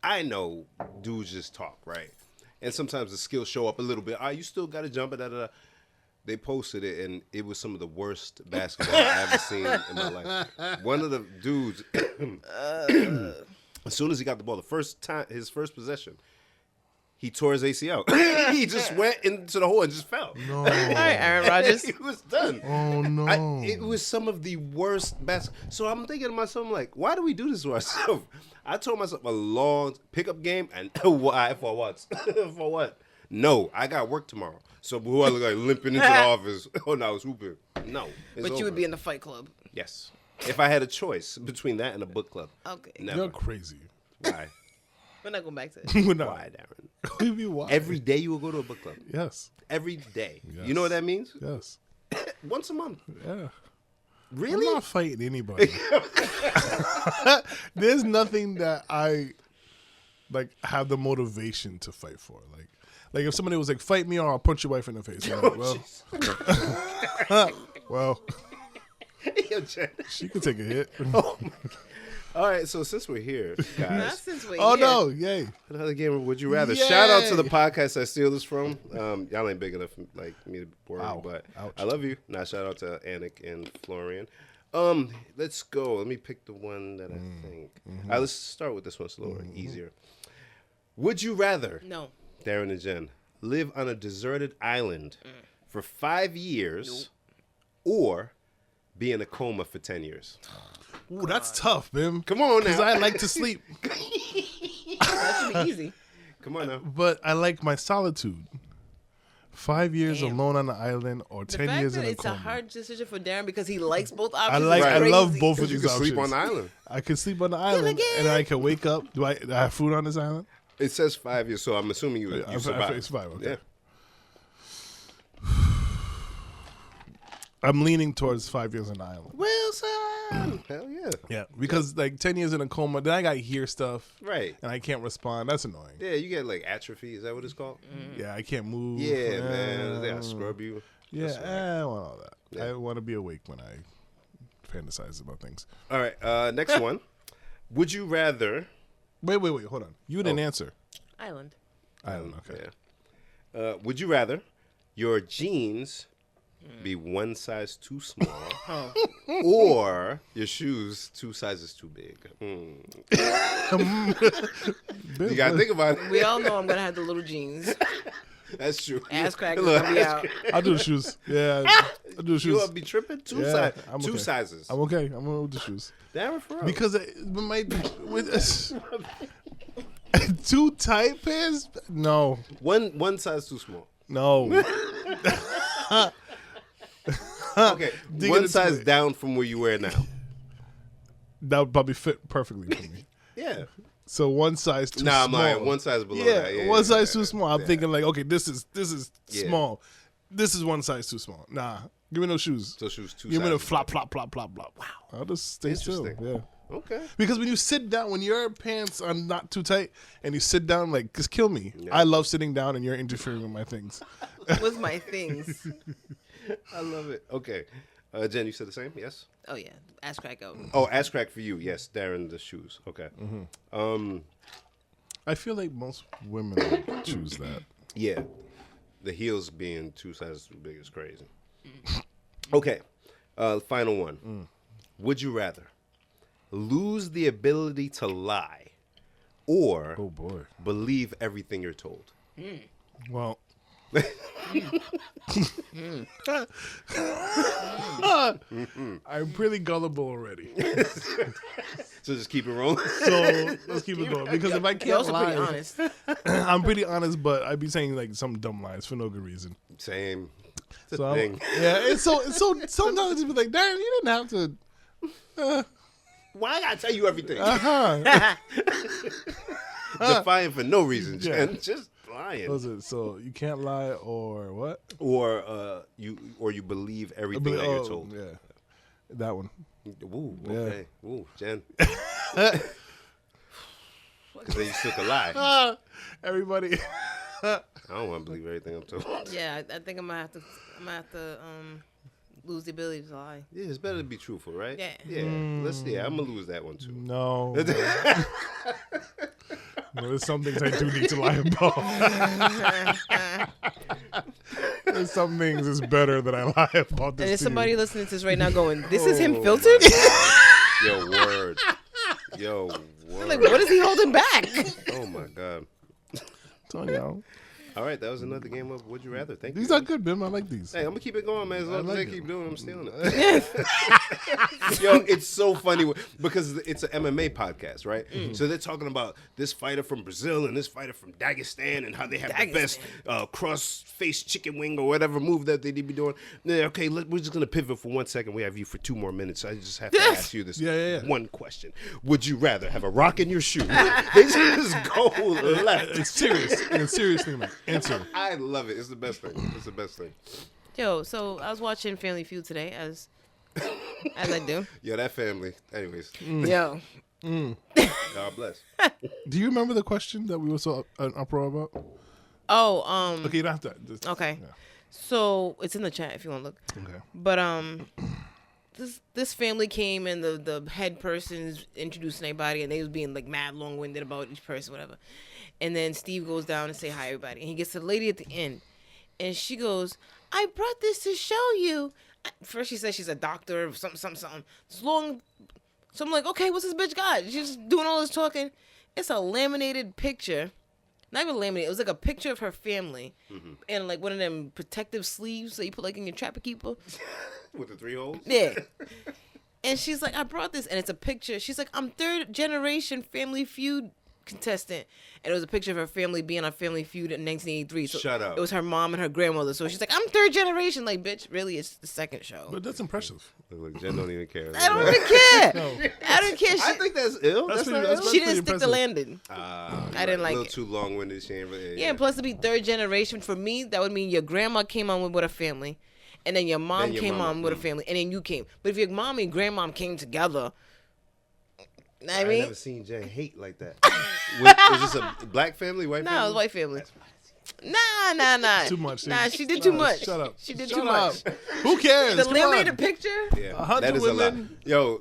[SPEAKER 2] I know dudes just talk, right? And sometimes the skills show up a little bit. You still got to jump it. They posted it, and it was some of the worst basketball I've ever seen in my life. One of the dudes, as soon as he got the ball, his first possession, he tore his ACL. He just went into the hole and just fell.
[SPEAKER 1] No.
[SPEAKER 3] All right, Aaron Rodgers.
[SPEAKER 2] He was done.
[SPEAKER 1] Oh, no.
[SPEAKER 2] It was some of the worst basketball. So I'm thinking to myself, I'm like, why do we do this to ourselves? I told myself a long pickup game, and why? For what? For what? No, I got work tomorrow. So who I look like limping into the office? Oh, no, I was hooping. No.
[SPEAKER 3] But you would be in the fight club.
[SPEAKER 2] Yes. If I had a choice between that and a book club.
[SPEAKER 3] Okay.
[SPEAKER 2] Never.
[SPEAKER 1] You're crazy.
[SPEAKER 2] Why?
[SPEAKER 3] We're not going back to it.
[SPEAKER 1] We're not.
[SPEAKER 2] Why, Darren?
[SPEAKER 1] What do you mean, why?
[SPEAKER 2] Every day you will go to a book club.
[SPEAKER 1] Yes.
[SPEAKER 2] Every day.
[SPEAKER 1] Yes.
[SPEAKER 2] You know what that means?
[SPEAKER 1] Yes.
[SPEAKER 2] Once a month.
[SPEAKER 1] Yeah.
[SPEAKER 2] Really?
[SPEAKER 1] I'm not fighting anybody. There's nothing that I have the motivation to fight for. Like if somebody was like, "Fight me or I'll punch your wife in the face." I'm like, well,
[SPEAKER 2] Yo, Jen.
[SPEAKER 1] she could take a hit.
[SPEAKER 2] Oh my God. All right, so since we're here,
[SPEAKER 3] Not
[SPEAKER 2] guys,
[SPEAKER 3] since we're
[SPEAKER 1] Oh
[SPEAKER 3] here.
[SPEAKER 1] no, yay!
[SPEAKER 2] another game of Would You Rather.
[SPEAKER 1] Yay.
[SPEAKER 2] Shout out to the podcast I steal this from. Y'all ain't big enough like me to worry,
[SPEAKER 1] Wow.
[SPEAKER 2] but
[SPEAKER 1] Ouch.
[SPEAKER 2] I love you. Now shout out to Anik and Florian. Let's go. Let me pick the one that I think. All right, let's start with this one slower, easier. Would you rather,
[SPEAKER 3] No.
[SPEAKER 2] Darren and Jen, live on a deserted island for 5 years or be in a coma for 10 years?
[SPEAKER 1] Ooh, that's tough, Bim.
[SPEAKER 2] Come on
[SPEAKER 1] Because
[SPEAKER 2] now.
[SPEAKER 1] I like to sleep,
[SPEAKER 3] That should be easy.
[SPEAKER 2] Come on now.
[SPEAKER 1] but I like my solitude. 5 years
[SPEAKER 3] Damn.
[SPEAKER 1] alone on the island or
[SPEAKER 3] The
[SPEAKER 1] 10
[SPEAKER 3] fact
[SPEAKER 1] years
[SPEAKER 3] that
[SPEAKER 1] in a
[SPEAKER 3] it's
[SPEAKER 1] coma.
[SPEAKER 3] a hard decision for Darren because he likes both
[SPEAKER 1] I
[SPEAKER 3] options.
[SPEAKER 1] like.
[SPEAKER 3] is
[SPEAKER 1] I
[SPEAKER 3] crazy.
[SPEAKER 1] love both of
[SPEAKER 2] You
[SPEAKER 1] these
[SPEAKER 2] can
[SPEAKER 1] options.
[SPEAKER 2] sleep on the island.
[SPEAKER 1] I can sleep on the island, and I can wake up. Do I have food on this island?
[SPEAKER 2] It says 5 years, so I'm assuming you
[SPEAKER 1] I
[SPEAKER 2] survive.
[SPEAKER 1] it's 5. Okay.
[SPEAKER 2] Yeah.
[SPEAKER 1] I'm leaning towards 5 years on the island.
[SPEAKER 2] Wilson! Hell yeah.
[SPEAKER 1] Yeah, because like 10 years in a coma, then I got to hear stuff,
[SPEAKER 2] Right.
[SPEAKER 1] and I can't respond. That's annoying.
[SPEAKER 2] Yeah, you get like atrophy. Is that what it's called?
[SPEAKER 1] Yeah, I can't move.
[SPEAKER 2] Yeah, man. They gotta scrub you.
[SPEAKER 1] Yeah,
[SPEAKER 2] That's right.
[SPEAKER 1] I want all that.
[SPEAKER 2] Yeah.
[SPEAKER 1] I want to be awake when I fantasize about things.
[SPEAKER 2] All right, next one. Would you rather...
[SPEAKER 1] Wait, hold on. You didn't answer.
[SPEAKER 3] Island.
[SPEAKER 1] Island, okay.
[SPEAKER 2] Yeah. Would you rather your jeans be one size too small or your shoes 2 sizes too big? You gotta think about it.
[SPEAKER 3] We all know I'm gonna have the little jeans.
[SPEAKER 2] That's true.
[SPEAKER 3] Ass crack is
[SPEAKER 2] Look,
[SPEAKER 3] gonna be out.
[SPEAKER 1] I'll do the shoes. Yeah, I'll do the
[SPEAKER 2] You
[SPEAKER 1] shoes.
[SPEAKER 2] will be tripping? Two
[SPEAKER 1] Yeah, I'm
[SPEAKER 2] two
[SPEAKER 1] okay.
[SPEAKER 2] sizes.
[SPEAKER 1] I'm okay. I'm going with the shoes.
[SPEAKER 2] Damn it, for real.
[SPEAKER 1] Because it might with too tight pants. No,
[SPEAKER 2] one size too small.
[SPEAKER 1] no.
[SPEAKER 2] Okay,
[SPEAKER 1] Dig
[SPEAKER 2] one
[SPEAKER 1] into
[SPEAKER 2] size
[SPEAKER 1] it.
[SPEAKER 2] down from where you wear now.
[SPEAKER 1] That would probably fit perfectly for me.
[SPEAKER 2] Yeah.
[SPEAKER 1] So one size too
[SPEAKER 2] Nah,
[SPEAKER 1] small.
[SPEAKER 2] I'm lying. One size below
[SPEAKER 1] Yeah,
[SPEAKER 2] that. Yeah,
[SPEAKER 1] one
[SPEAKER 2] yeah,
[SPEAKER 1] size
[SPEAKER 2] yeah.
[SPEAKER 1] too small. I'm
[SPEAKER 2] Yeah.
[SPEAKER 1] thinking like, okay, this is
[SPEAKER 2] Yeah.
[SPEAKER 1] small. This is one size too small. Nah, give me no shoes.
[SPEAKER 2] So shoes 2
[SPEAKER 1] Give me the
[SPEAKER 2] sizes.
[SPEAKER 1] flop, flop, flop, flop, flop. Wow, I'll just stay still.
[SPEAKER 2] Interesting.
[SPEAKER 1] Yeah.
[SPEAKER 2] Okay.
[SPEAKER 1] Because when you sit down, when your pants are not too tight, and you sit down, like, just kill me.
[SPEAKER 2] Yeah.
[SPEAKER 1] I love sitting down, and you're interfering with my things.
[SPEAKER 3] With my things.
[SPEAKER 2] I love it. Okay. Jen, you said the same? Yes?
[SPEAKER 3] Oh yeah, ass crack out.
[SPEAKER 2] Oh, ass crack for you. Yes, Darren, the shoes. Okay.
[SPEAKER 1] I feel like most women would choose that.
[SPEAKER 2] Yeah. The heels being 2 sizes too big is crazy. Okay. Final one. Would you rather lose the ability to lie or
[SPEAKER 1] Oh boy.
[SPEAKER 2] believe everything you're told?
[SPEAKER 1] Well. I'm pretty gullible already.
[SPEAKER 2] So just keep it rolling.
[SPEAKER 1] So let's keep it going. Because if I
[SPEAKER 3] You're
[SPEAKER 1] can't
[SPEAKER 3] also
[SPEAKER 1] lie,
[SPEAKER 3] pretty honest.
[SPEAKER 1] I'm pretty honest, but I'd be saying like some dumb lies for no good reason.
[SPEAKER 2] Same. It's a
[SPEAKER 1] So
[SPEAKER 2] thing.
[SPEAKER 1] yeah, it's so sometimes it's be like, Darren, you didn't have to.
[SPEAKER 2] Why I gotta tell you everything?
[SPEAKER 1] Uh-huh.
[SPEAKER 2] Defying for no reason,
[SPEAKER 1] Yeah.
[SPEAKER 2] Jen. Just lying.
[SPEAKER 1] What was it? So you can't lie or what?
[SPEAKER 2] Or you believe everything that you're told.
[SPEAKER 1] Yeah, that one.
[SPEAKER 2] Ooh,
[SPEAKER 1] Yeah.
[SPEAKER 2] okay. Ooh, Jen. Because then you still can lie.
[SPEAKER 1] Everybody.
[SPEAKER 2] I don't want to believe everything I'm told.
[SPEAKER 3] Yeah, I think I'm gonna have to lose the ability to lie.
[SPEAKER 2] Yeah, it's better to be truthful, right?
[SPEAKER 3] Yeah.
[SPEAKER 2] Yeah. I'm gonna lose that one too.
[SPEAKER 1] No. No, there's some things I do need to lie about. There's some things it's better that I lie about this.
[SPEAKER 3] And there's
[SPEAKER 1] to
[SPEAKER 3] somebody
[SPEAKER 1] you.
[SPEAKER 3] listening to this right now going, "This is him filtered."
[SPEAKER 2] Yo, word. Yo, word.
[SPEAKER 3] Like, what is he holding back?
[SPEAKER 2] Oh my god.
[SPEAKER 1] Tell y'all.
[SPEAKER 2] All right, that was another game of Would You Rather. Thank
[SPEAKER 1] These
[SPEAKER 2] you.
[SPEAKER 1] are good, Bim. I like these.
[SPEAKER 2] Hey, I'm gonna keep it going, man. As long as
[SPEAKER 1] like
[SPEAKER 2] they
[SPEAKER 1] it.
[SPEAKER 2] keep doing it, I'm stealing it. Yo, it's so funny because it's an MMA podcast, right? So they're talking about this fighter from Brazil and this fighter from Dagestan and how they have the best cross-face chicken wing or whatever move that they be doing. Yeah, okay, we're just gonna pivot for 1 second. We have you for 2 more minutes. I just have to ask you this one question: would you rather have a rock in your shoe? They just go left.
[SPEAKER 1] It's serious. And it's serious thing, man. Answer.
[SPEAKER 2] I love it. It's the best thing. It's the best thing.
[SPEAKER 3] Yo, so I was watching Family Feud today, as I do.
[SPEAKER 2] Yo, that family. Anyways,
[SPEAKER 3] Yo,
[SPEAKER 2] God bless.
[SPEAKER 1] Do you remember the question that we were so uproar about?
[SPEAKER 3] oh,
[SPEAKER 1] Okay, you don't have to. Just,
[SPEAKER 3] okay.
[SPEAKER 1] Yeah.
[SPEAKER 3] So it's in the chat if you want to look.
[SPEAKER 1] Okay.
[SPEAKER 3] But this family came and the head person's introducing everybody and they was being like mad long winded about each person, whatever. And then Steve goes down and say hi everybody. And he gets to the lady at the end. And she goes, "I brought this to show you First she says she's a doctor or something. It's long. So I'm like, okay, what's this bitch got? She's just doing all this talking. It's a laminated picture. Not even laminated. It was like a picture of her family. And like one of them protective sleeves that you put like in your Trapper Keeper.
[SPEAKER 2] With the 3 holes?
[SPEAKER 3] Yeah. And she's like, I brought this. And it's a picture. She's like, I'm 3rd generation Family Feud contestant. And it was a picture of her family being on Family Feud in 1983. So
[SPEAKER 2] Shut up.
[SPEAKER 3] It was her mom and her grandmother. So she's like, I'm 3rd generation. Like, bitch, really, it's the 2nd show.
[SPEAKER 1] But that's impressive.
[SPEAKER 2] Look, Jen don't even care.
[SPEAKER 3] I don't even care.
[SPEAKER 1] No.
[SPEAKER 3] I don't care.
[SPEAKER 2] I think that's ill.
[SPEAKER 1] That's
[SPEAKER 2] That's
[SPEAKER 1] pretty-
[SPEAKER 2] not
[SPEAKER 1] that's
[SPEAKER 2] ill.
[SPEAKER 3] She
[SPEAKER 1] pretty
[SPEAKER 3] didn't stick the
[SPEAKER 1] impressive.
[SPEAKER 3] landing. I didn't like
[SPEAKER 2] a little
[SPEAKER 3] it.
[SPEAKER 2] too long-winded. She ain't really,
[SPEAKER 3] Yeah, and plus to be 3rd generation, for me, that would mean your grandma came on with a family. And then your mom
[SPEAKER 2] Then your
[SPEAKER 3] came
[SPEAKER 2] mama,
[SPEAKER 3] on with a family. And then you came. But if your mom and grandmom came together, I
[SPEAKER 2] I
[SPEAKER 3] mean,
[SPEAKER 2] never seen Jen hate like that. Was this a black family, white
[SPEAKER 3] no,
[SPEAKER 2] family?
[SPEAKER 3] it was white family. Nah.
[SPEAKER 1] Too much.
[SPEAKER 3] Nah, she did too much.
[SPEAKER 1] Shut up.
[SPEAKER 3] She did
[SPEAKER 1] Shut
[SPEAKER 3] too
[SPEAKER 1] up.
[SPEAKER 3] much.
[SPEAKER 1] Who cares?
[SPEAKER 3] The
[SPEAKER 1] Come
[SPEAKER 3] laminated
[SPEAKER 1] on.
[SPEAKER 3] picture?
[SPEAKER 2] Yeah,
[SPEAKER 1] 100
[SPEAKER 2] that is a lot.
[SPEAKER 1] women.
[SPEAKER 2] Yo,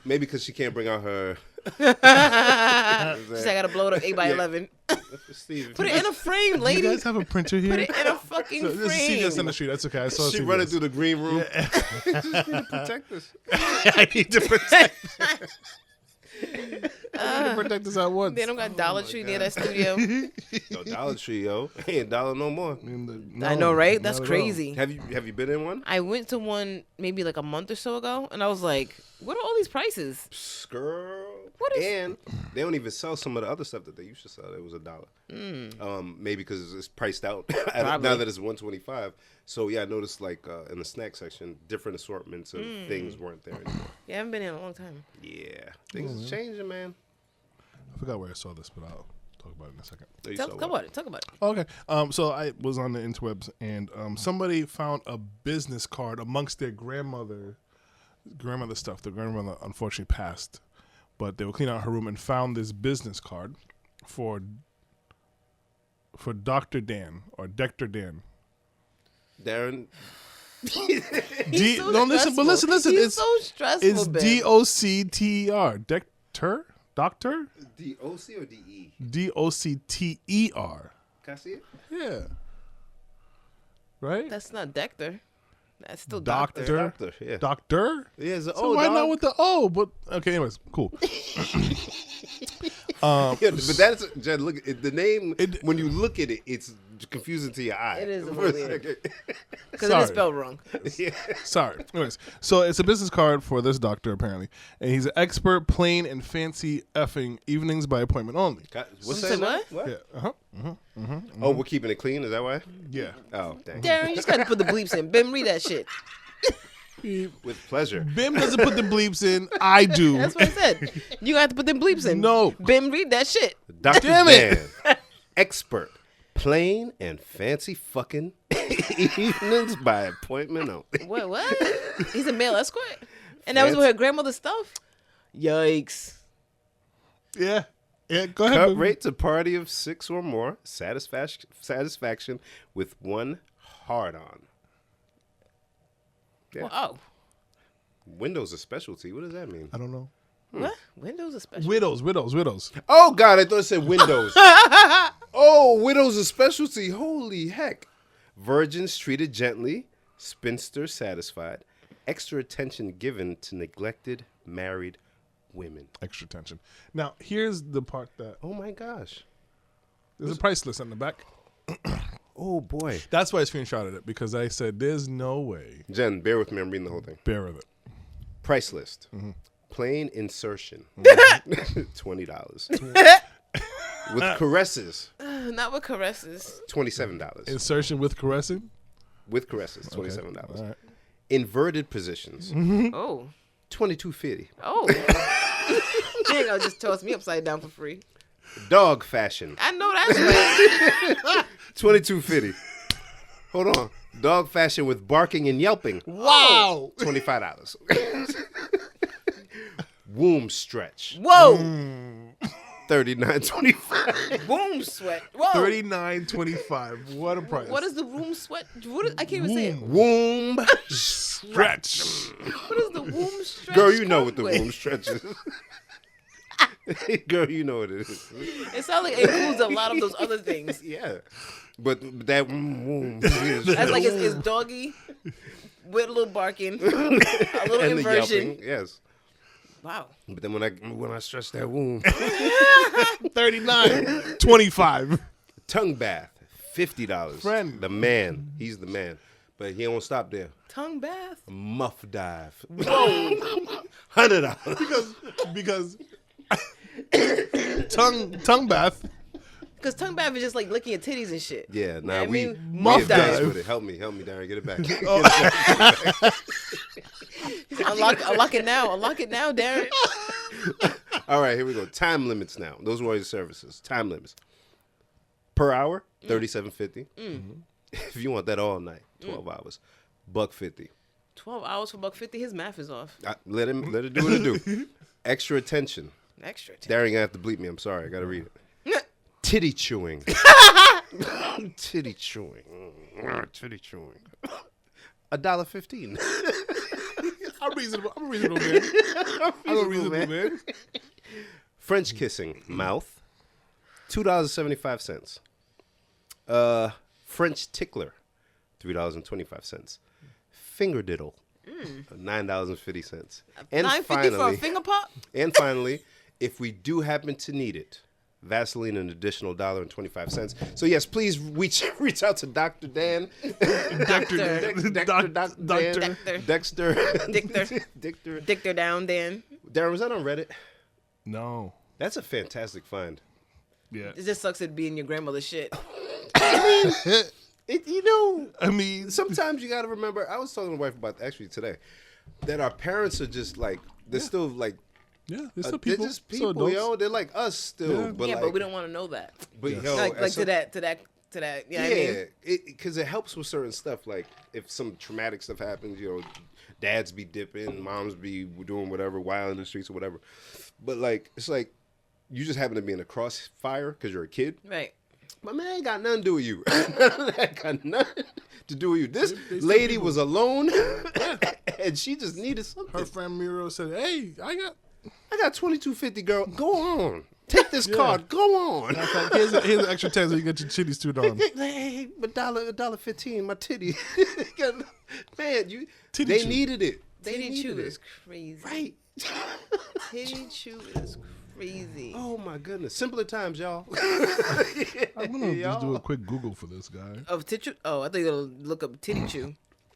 [SPEAKER 2] maybe because she can't bring out her.
[SPEAKER 3] She said, I gotta blow it up 8x11.
[SPEAKER 2] Steve,
[SPEAKER 3] Put it in a frame,
[SPEAKER 1] Do you
[SPEAKER 3] lady.
[SPEAKER 1] guys have a printer here?
[SPEAKER 3] Put it in a fucking
[SPEAKER 1] So, this is CVS on
[SPEAKER 3] frame.
[SPEAKER 1] the street. That's okay. I saw
[SPEAKER 2] she
[SPEAKER 1] CVS.
[SPEAKER 2] running through the green room. Just need to protect us.
[SPEAKER 1] I need to protect. I need to protect this at once.
[SPEAKER 3] They don't got Dollar Tree near that studio.
[SPEAKER 2] Yo, Dollar Tree, yo, ain't dollar no more.
[SPEAKER 3] I know, right? That's
[SPEAKER 1] not at all.
[SPEAKER 3] crazy.
[SPEAKER 2] Have you been in one?
[SPEAKER 3] I went to one maybe like a month or so ago, and I was like, what are all these prices?
[SPEAKER 2] Girl.
[SPEAKER 3] What is-
[SPEAKER 2] And they don't even sell some of the other stuff that they used to sell. It was $1. Maybe because it's priced out now
[SPEAKER 3] Probably.
[SPEAKER 2] that it's $1.25. So yeah, I noticed like in the snack section, different assortments of things weren't there anymore.
[SPEAKER 3] Yeah, I haven't been in a long time.
[SPEAKER 2] Yeah, things are changing, man.
[SPEAKER 1] I forgot where I saw this, but I'll talk about it in a second.
[SPEAKER 2] Oh, you
[SPEAKER 3] Talk
[SPEAKER 2] saw
[SPEAKER 3] about
[SPEAKER 2] what?
[SPEAKER 3] it. Talk about it.
[SPEAKER 1] Okay. So I was on the interwebs, and somebody found a business card amongst their grandmother stuff. The grandmother unfortunately passed, but they were cleaning out her room and found this business card for Dr. Dan or Dr. Dan.
[SPEAKER 2] Darren.
[SPEAKER 1] D-
[SPEAKER 3] So
[SPEAKER 1] don't listen, but listen.
[SPEAKER 3] stressful. He's
[SPEAKER 1] It's
[SPEAKER 3] so stressful,
[SPEAKER 1] it's
[SPEAKER 3] Ben.
[SPEAKER 1] DOCTER. Doctor.
[SPEAKER 2] D-O-C or D-E?
[SPEAKER 1] DOCTER.
[SPEAKER 2] Can I see it?
[SPEAKER 1] Yeah. Right.
[SPEAKER 3] That's not Dector. That's still
[SPEAKER 1] Doctor.
[SPEAKER 3] Doctor.
[SPEAKER 2] Doctor, yeah.
[SPEAKER 1] Doctor.
[SPEAKER 2] Yeah, it's a
[SPEAKER 1] So why not with the O? But okay, anyways, cool.
[SPEAKER 2] Yeah, but that's Jen. Look, the name
[SPEAKER 1] It-
[SPEAKER 2] when you look at it, it's confusing to your eye.
[SPEAKER 3] It is a
[SPEAKER 2] for
[SPEAKER 3] little weird.
[SPEAKER 2] second.
[SPEAKER 3] Because it is spelled wrong.
[SPEAKER 2] Yeah.
[SPEAKER 1] Sorry. Anyways, so it's a business card for this doctor apparently, and he's an expert plain and fancy effing evenings by appointment only.
[SPEAKER 2] What's
[SPEAKER 3] Say
[SPEAKER 2] that?
[SPEAKER 3] what?
[SPEAKER 1] Yeah.
[SPEAKER 2] Oh, we're keeping it clean. Is that why?
[SPEAKER 1] Yeah.
[SPEAKER 2] Oh, dang.
[SPEAKER 3] Darren, you just got to put the bleeps in. Ben, read that shit.
[SPEAKER 2] With pleasure.
[SPEAKER 1] Bim doesn't put the bleeps in. I do.
[SPEAKER 3] That's what I said. You got to put them bleeps in.
[SPEAKER 1] No.
[SPEAKER 3] Ben, read that shit.
[SPEAKER 2] Dr.
[SPEAKER 1] Damn it.
[SPEAKER 2] Dan, expert, plain and fancy fucking evenings by appointment only.
[SPEAKER 3] What? He's a male escort? And that was with her grandmother's stuff? Yikes.
[SPEAKER 1] Yeah. Yeah. Go ahead.
[SPEAKER 2] Cut
[SPEAKER 1] Bim.
[SPEAKER 2] rate to party of 6 or more. Satisfaction with one hard-on. Yeah.
[SPEAKER 3] Well, oh.
[SPEAKER 2] Windows a specialty. What does that mean?
[SPEAKER 1] I don't know.
[SPEAKER 3] What? Windows are special.
[SPEAKER 1] Widows.
[SPEAKER 2] Oh, God, I thought it said windows. Oh, widows a specialty. Holy heck. Virgins treated gently. Spinsters satisfied. Extra attention given to neglected married women.
[SPEAKER 1] Extra tension. Now, here's the part that
[SPEAKER 2] Oh, my gosh.
[SPEAKER 1] there's a price list on the back.
[SPEAKER 2] Oh, boy.
[SPEAKER 1] That's why I screenshotted it, because I said there's no way.
[SPEAKER 2] Jen, bear with me. I'm reading the whole thing.
[SPEAKER 1] Bear with it.
[SPEAKER 2] Price list. Plain insertion. $20. With caresses.
[SPEAKER 3] Not with caresses.
[SPEAKER 2] $27.
[SPEAKER 1] Insertion with caressing.
[SPEAKER 2] With caresses. $27.
[SPEAKER 1] All right.
[SPEAKER 2] Inverted positions.
[SPEAKER 3] Oh.
[SPEAKER 2] $22.50.
[SPEAKER 3] Oh. You ain't gonna just toss me upside down for free.
[SPEAKER 2] Dog fashion.
[SPEAKER 3] I know that's right.
[SPEAKER 2] $22.50. Hold on. Dog fashion with barking and yelping.
[SPEAKER 1] Wow.
[SPEAKER 2] $25. Womb stretch.
[SPEAKER 3] Whoa.
[SPEAKER 2] $39.25.
[SPEAKER 3] Womb sweat. Whoa.
[SPEAKER 1] $39.25. What a price.
[SPEAKER 3] What is the womb sweat? What is, I can't even say it.
[SPEAKER 2] Womb
[SPEAKER 1] stretch?
[SPEAKER 3] What is the womb stretch?
[SPEAKER 2] Girl, you know
[SPEAKER 3] come
[SPEAKER 2] what the
[SPEAKER 3] with?
[SPEAKER 2] womb stretch is. Girl, you know what it is.
[SPEAKER 3] It sounds like it includes a lot of those other things.
[SPEAKER 2] Yeah. But that womb is
[SPEAKER 3] That's like it's doggy. with a little barking, a little
[SPEAKER 2] and
[SPEAKER 3] inversion.
[SPEAKER 2] the yelping, yes.
[SPEAKER 3] Wow.
[SPEAKER 2] But then when I stretch that womb,
[SPEAKER 1] 39, 25.
[SPEAKER 2] tongue bath, $50.
[SPEAKER 1] Friend.
[SPEAKER 2] The man, he's the man. But he don't stop there.
[SPEAKER 3] Tongue bath.
[SPEAKER 2] Muff dive. Whoa. $100.
[SPEAKER 1] Because tongue bath.
[SPEAKER 3] Because tongue bath is just like licking your titties and shit.
[SPEAKER 2] Yeah, nah,
[SPEAKER 3] I
[SPEAKER 2] we
[SPEAKER 3] mean,
[SPEAKER 1] muff
[SPEAKER 2] advanced
[SPEAKER 1] dive.
[SPEAKER 2] with it. Help me, Darren, get it back.
[SPEAKER 3] Unlock it now, Darren.
[SPEAKER 2] All right, here we go. Time limits now. Those were all your services. Time limits. Per hour, $37.50. If you want that all night, 12 hours, $1.50.
[SPEAKER 3] 12 hours for $1.50. His math is off.
[SPEAKER 2] Let it do what it do. Extra attention.
[SPEAKER 3] Extra.
[SPEAKER 2] Darren gonna have to bleep me. I'm sorry. I gotta read it. Titty chewing. Titty chewing. Titty chewing. $1.15.
[SPEAKER 1] I'm reasonable. I'm a reasonable man. I'm a reasonable man.
[SPEAKER 2] French kissing, mouth, $2.75. French tickler, $3.25. Finger diddle, $9.50. And
[SPEAKER 3] $9.50 for a finger pop?
[SPEAKER 2] And finally, if we do happen to need it, Vaseline an additional $1.25. So yes, please reach out to Dr. Dan,
[SPEAKER 3] Doctor.
[SPEAKER 2] Dexter,
[SPEAKER 3] Dictor down, Dan.
[SPEAKER 2] Darren, was that on Reddit?
[SPEAKER 1] No.
[SPEAKER 2] That's a fantastic find.
[SPEAKER 1] Yeah.
[SPEAKER 3] It just sucks it being your grandmother's shit.
[SPEAKER 2] I mean,
[SPEAKER 1] I
[SPEAKER 2] sometimes you got to remember. I was talking to my wife about actually today that our parents are just like they're still like
[SPEAKER 1] yeah, they're still people.
[SPEAKER 2] They're just people,
[SPEAKER 1] adults.
[SPEAKER 2] yo. They're like us still.
[SPEAKER 1] Yeah.
[SPEAKER 2] But
[SPEAKER 3] Yeah,
[SPEAKER 2] like,
[SPEAKER 3] but we don't want to know that.
[SPEAKER 2] But
[SPEAKER 1] Yes.
[SPEAKER 2] yo,
[SPEAKER 3] Like
[SPEAKER 2] at some-
[SPEAKER 3] to that. You know what I mean?
[SPEAKER 2] because it helps with certain stuff. Like if some traumatic stuff happens, you know, dads be dipping, moms be doing whatever, wild in the streets or whatever. But like it's like you just happen to be in a crossfire because you're a kid.
[SPEAKER 3] Right.
[SPEAKER 2] My man ain't got nothing to do with you. That got nothing to do with you. This lady was alone, and she just needed something.
[SPEAKER 1] Her friend Miro said, "Hey, I
[SPEAKER 2] got $22.50, girl. Go on, take this card. Go on.
[SPEAKER 1] here's an extra 10 so you get your chitties tuned on."
[SPEAKER 2] Hey, $1.15, my titty. Man,
[SPEAKER 1] Titty
[SPEAKER 2] they
[SPEAKER 1] chew.
[SPEAKER 2] needed it. They
[SPEAKER 3] Titty
[SPEAKER 2] needed
[SPEAKER 3] chew
[SPEAKER 2] it.
[SPEAKER 3] is crazy.
[SPEAKER 2] Right.
[SPEAKER 3] Titty chew is crazy.
[SPEAKER 2] Oh my goodness. Simpler times, y'all.
[SPEAKER 1] I'm gonna just do a quick Google for this guy.
[SPEAKER 3] Of titty? Oh, I thought you were gonna look up titty chew.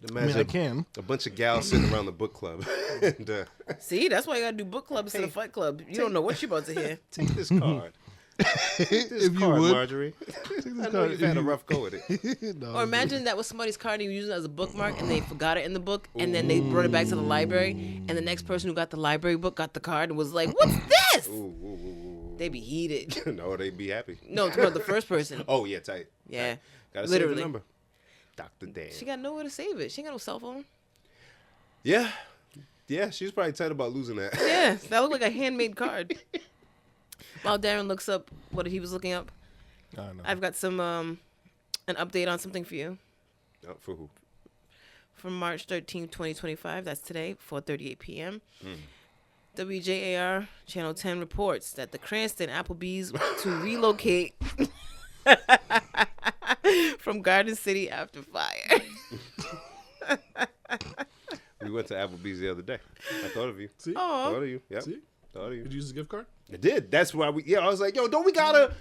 [SPEAKER 2] Imagine
[SPEAKER 1] I can.
[SPEAKER 2] a bunch of gals sitting around the book club. And,
[SPEAKER 3] See, that's why you gotta do book club instead of fight club. You don't know what you're about to hear.
[SPEAKER 2] take this card. Take this
[SPEAKER 1] If you
[SPEAKER 2] card,
[SPEAKER 1] would.
[SPEAKER 2] Marjorie. I know
[SPEAKER 1] card.
[SPEAKER 2] you've had a rough go with it.
[SPEAKER 1] No,
[SPEAKER 3] Or imagine that was somebody's card and you were using it as a bookmark and they forgot it in the book and then they brought it back to the library and the next person who got the library book got the card and was like, "What's this?"
[SPEAKER 2] Ooh.
[SPEAKER 3] They be heated.
[SPEAKER 2] No, they'd be happy.
[SPEAKER 3] No, it's about the first person.
[SPEAKER 2] Oh, yeah, tight.
[SPEAKER 3] Yeah.
[SPEAKER 2] Gotta save
[SPEAKER 3] Literally.
[SPEAKER 2] the number. Dr. Dan.
[SPEAKER 3] She got nowhere to save it. She ain't got no cell phone.
[SPEAKER 2] Yeah. Yeah, she was probably tight about losing that.
[SPEAKER 3] Yeah, that looked like a handmade card. While Darren looks up what he was looking up,
[SPEAKER 1] I don't know.
[SPEAKER 3] I've got some an update on something for you.
[SPEAKER 2] Oh, for who?
[SPEAKER 3] From March 13th, 2025, that's today, 4:38 p.m. WJAR Channel 10 reports that the Cranston Applebee's to relocate from Garden City after fire.
[SPEAKER 2] We went to Applebee's the other day. I thought of you.
[SPEAKER 1] See?
[SPEAKER 3] Oh,
[SPEAKER 2] Thought of you. Yep.
[SPEAKER 1] See?
[SPEAKER 2] Thought of you.
[SPEAKER 1] Did you use a gift card?
[SPEAKER 2] I did. That's why we. Yeah, I was like, yo, don't we got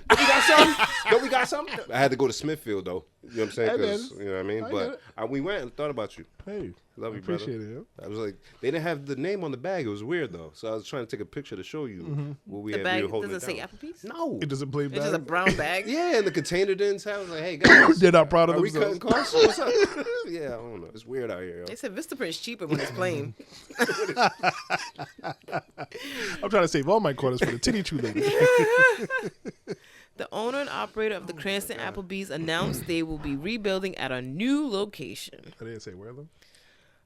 [SPEAKER 2] something? I had to go to Smithfield though. You know what I'm saying?
[SPEAKER 1] Hey,
[SPEAKER 2] 'Cause,
[SPEAKER 1] man.
[SPEAKER 2] you know what I mean.
[SPEAKER 1] I get
[SPEAKER 2] But
[SPEAKER 1] it.
[SPEAKER 2] we went and thought about you.
[SPEAKER 1] Hey,
[SPEAKER 2] Love you,
[SPEAKER 1] I appreciate
[SPEAKER 2] brother.
[SPEAKER 1] it.
[SPEAKER 2] I was like, they didn't have the name on the bag. It was weird though. So I was trying to take a picture to show you what we
[SPEAKER 3] the
[SPEAKER 2] had.
[SPEAKER 3] bag
[SPEAKER 2] we were holding
[SPEAKER 3] doesn't
[SPEAKER 2] it
[SPEAKER 3] say
[SPEAKER 2] down.
[SPEAKER 3] Applebee's?
[SPEAKER 2] No.
[SPEAKER 1] It doesn't play
[SPEAKER 3] It's just a
[SPEAKER 1] back.
[SPEAKER 3] brown bag.
[SPEAKER 2] Yeah, and the container didn't have. I was like, hey guys,
[SPEAKER 1] They're not proud of
[SPEAKER 2] are we
[SPEAKER 1] themselves.
[SPEAKER 2] cutting costs? What's up? Yeah, I don't know. It's weird out here, yo.
[SPEAKER 3] They said Vistaprint's cheaper when it's plain.
[SPEAKER 1] I'm trying to save all my quarters for the titty chew lady.
[SPEAKER 3] The owner and operator of the Cranston Applebee's announced they will be rebuilding at a new location.
[SPEAKER 1] I didn't say where though.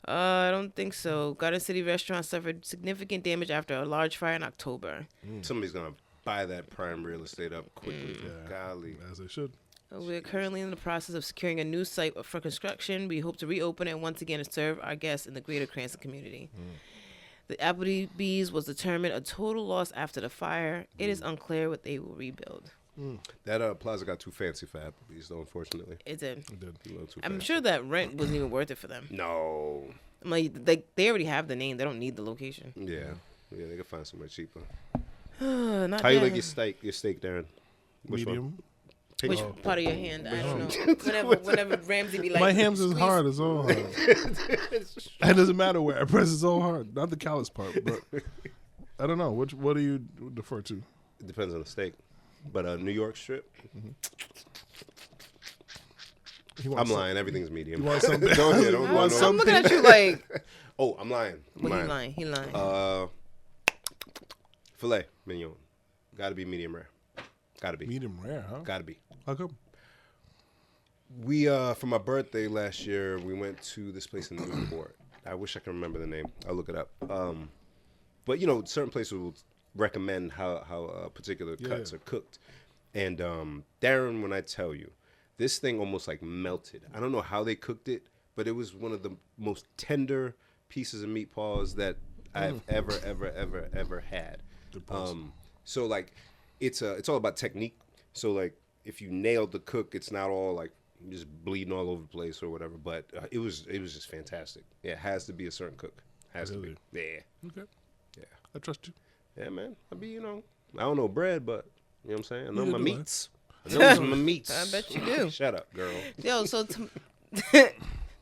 [SPEAKER 3] I don't think so. Garden City restaurant suffered significant damage after a large fire in October.
[SPEAKER 2] Somebody's gonna buy that prime real estate up quickly.
[SPEAKER 1] Yeah.
[SPEAKER 2] Golly.
[SPEAKER 1] As they should.
[SPEAKER 3] We're currently in the process of securing a new site for construction. We hope to reopen it once again to serve our guests in the greater Cranston community. The Applebee's was determined a total loss after the fire. It is unclear what they will rebuild.
[SPEAKER 2] That plaza got too fancy for Applebee's, though. Unfortunately,
[SPEAKER 3] It did.
[SPEAKER 1] It did.
[SPEAKER 2] a little too
[SPEAKER 3] I'm
[SPEAKER 2] fancy.
[SPEAKER 3] sure that rent wasn't even worth it for them.
[SPEAKER 2] No.
[SPEAKER 3] I'm like, they already have the name. They don't need the location.
[SPEAKER 2] Yeah, they can find somewhere cheaper.
[SPEAKER 3] Not
[SPEAKER 2] How you
[SPEAKER 3] that.
[SPEAKER 2] like your steak, Darren? Which one?
[SPEAKER 1] Medium.
[SPEAKER 2] Pick-
[SPEAKER 3] Which part of your hand? I don't know. Whenever Ramsey be like,
[SPEAKER 1] My hands is
[SPEAKER 3] squeeze-
[SPEAKER 1] hard. It's all hard. It doesn't matter where I press. It's all hard. Not the callous part, but I don't know. What do you defer to?
[SPEAKER 2] It depends on the steak, but New York strip.
[SPEAKER 1] He
[SPEAKER 2] I'm
[SPEAKER 1] wants
[SPEAKER 2] lying. Everything's medium.
[SPEAKER 1] You want something?
[SPEAKER 2] don't
[SPEAKER 1] You want
[SPEAKER 2] no.
[SPEAKER 3] I'm looking at you like,
[SPEAKER 2] Oh, I'm lying. I'm
[SPEAKER 3] well, he lying.
[SPEAKER 2] Filet mignon. Got to be medium rare. Got to be.
[SPEAKER 1] medium rare, huh?
[SPEAKER 2] Got to be.
[SPEAKER 1] How come?
[SPEAKER 2] We for my birthday last year, we went to this place in Newport. I wish I could remember the name. I'll look it up. But you know, certain places will recommend how particular cuts are cooked. And Darren, when I tell you, this thing almost like melted. I don't know how they cooked it, but it was one of the most tender pieces of meat paws that I've ever had. So like, it's all about technique. So like, if you nailed the cook, it's not all like just bleeding all over the place or whatever. But it was just fantastic. Yeah, it has to be a certain cook. Has to be. Yeah.
[SPEAKER 1] Okay.
[SPEAKER 2] Yeah.
[SPEAKER 1] I trust you.
[SPEAKER 2] Yeah, man. I don't know bread, but you know what I'm saying? I know
[SPEAKER 1] Neither
[SPEAKER 2] my
[SPEAKER 1] do I.
[SPEAKER 2] meats. I know my meats.
[SPEAKER 3] I bet you do.
[SPEAKER 2] Shut up, girl.
[SPEAKER 3] Yo, so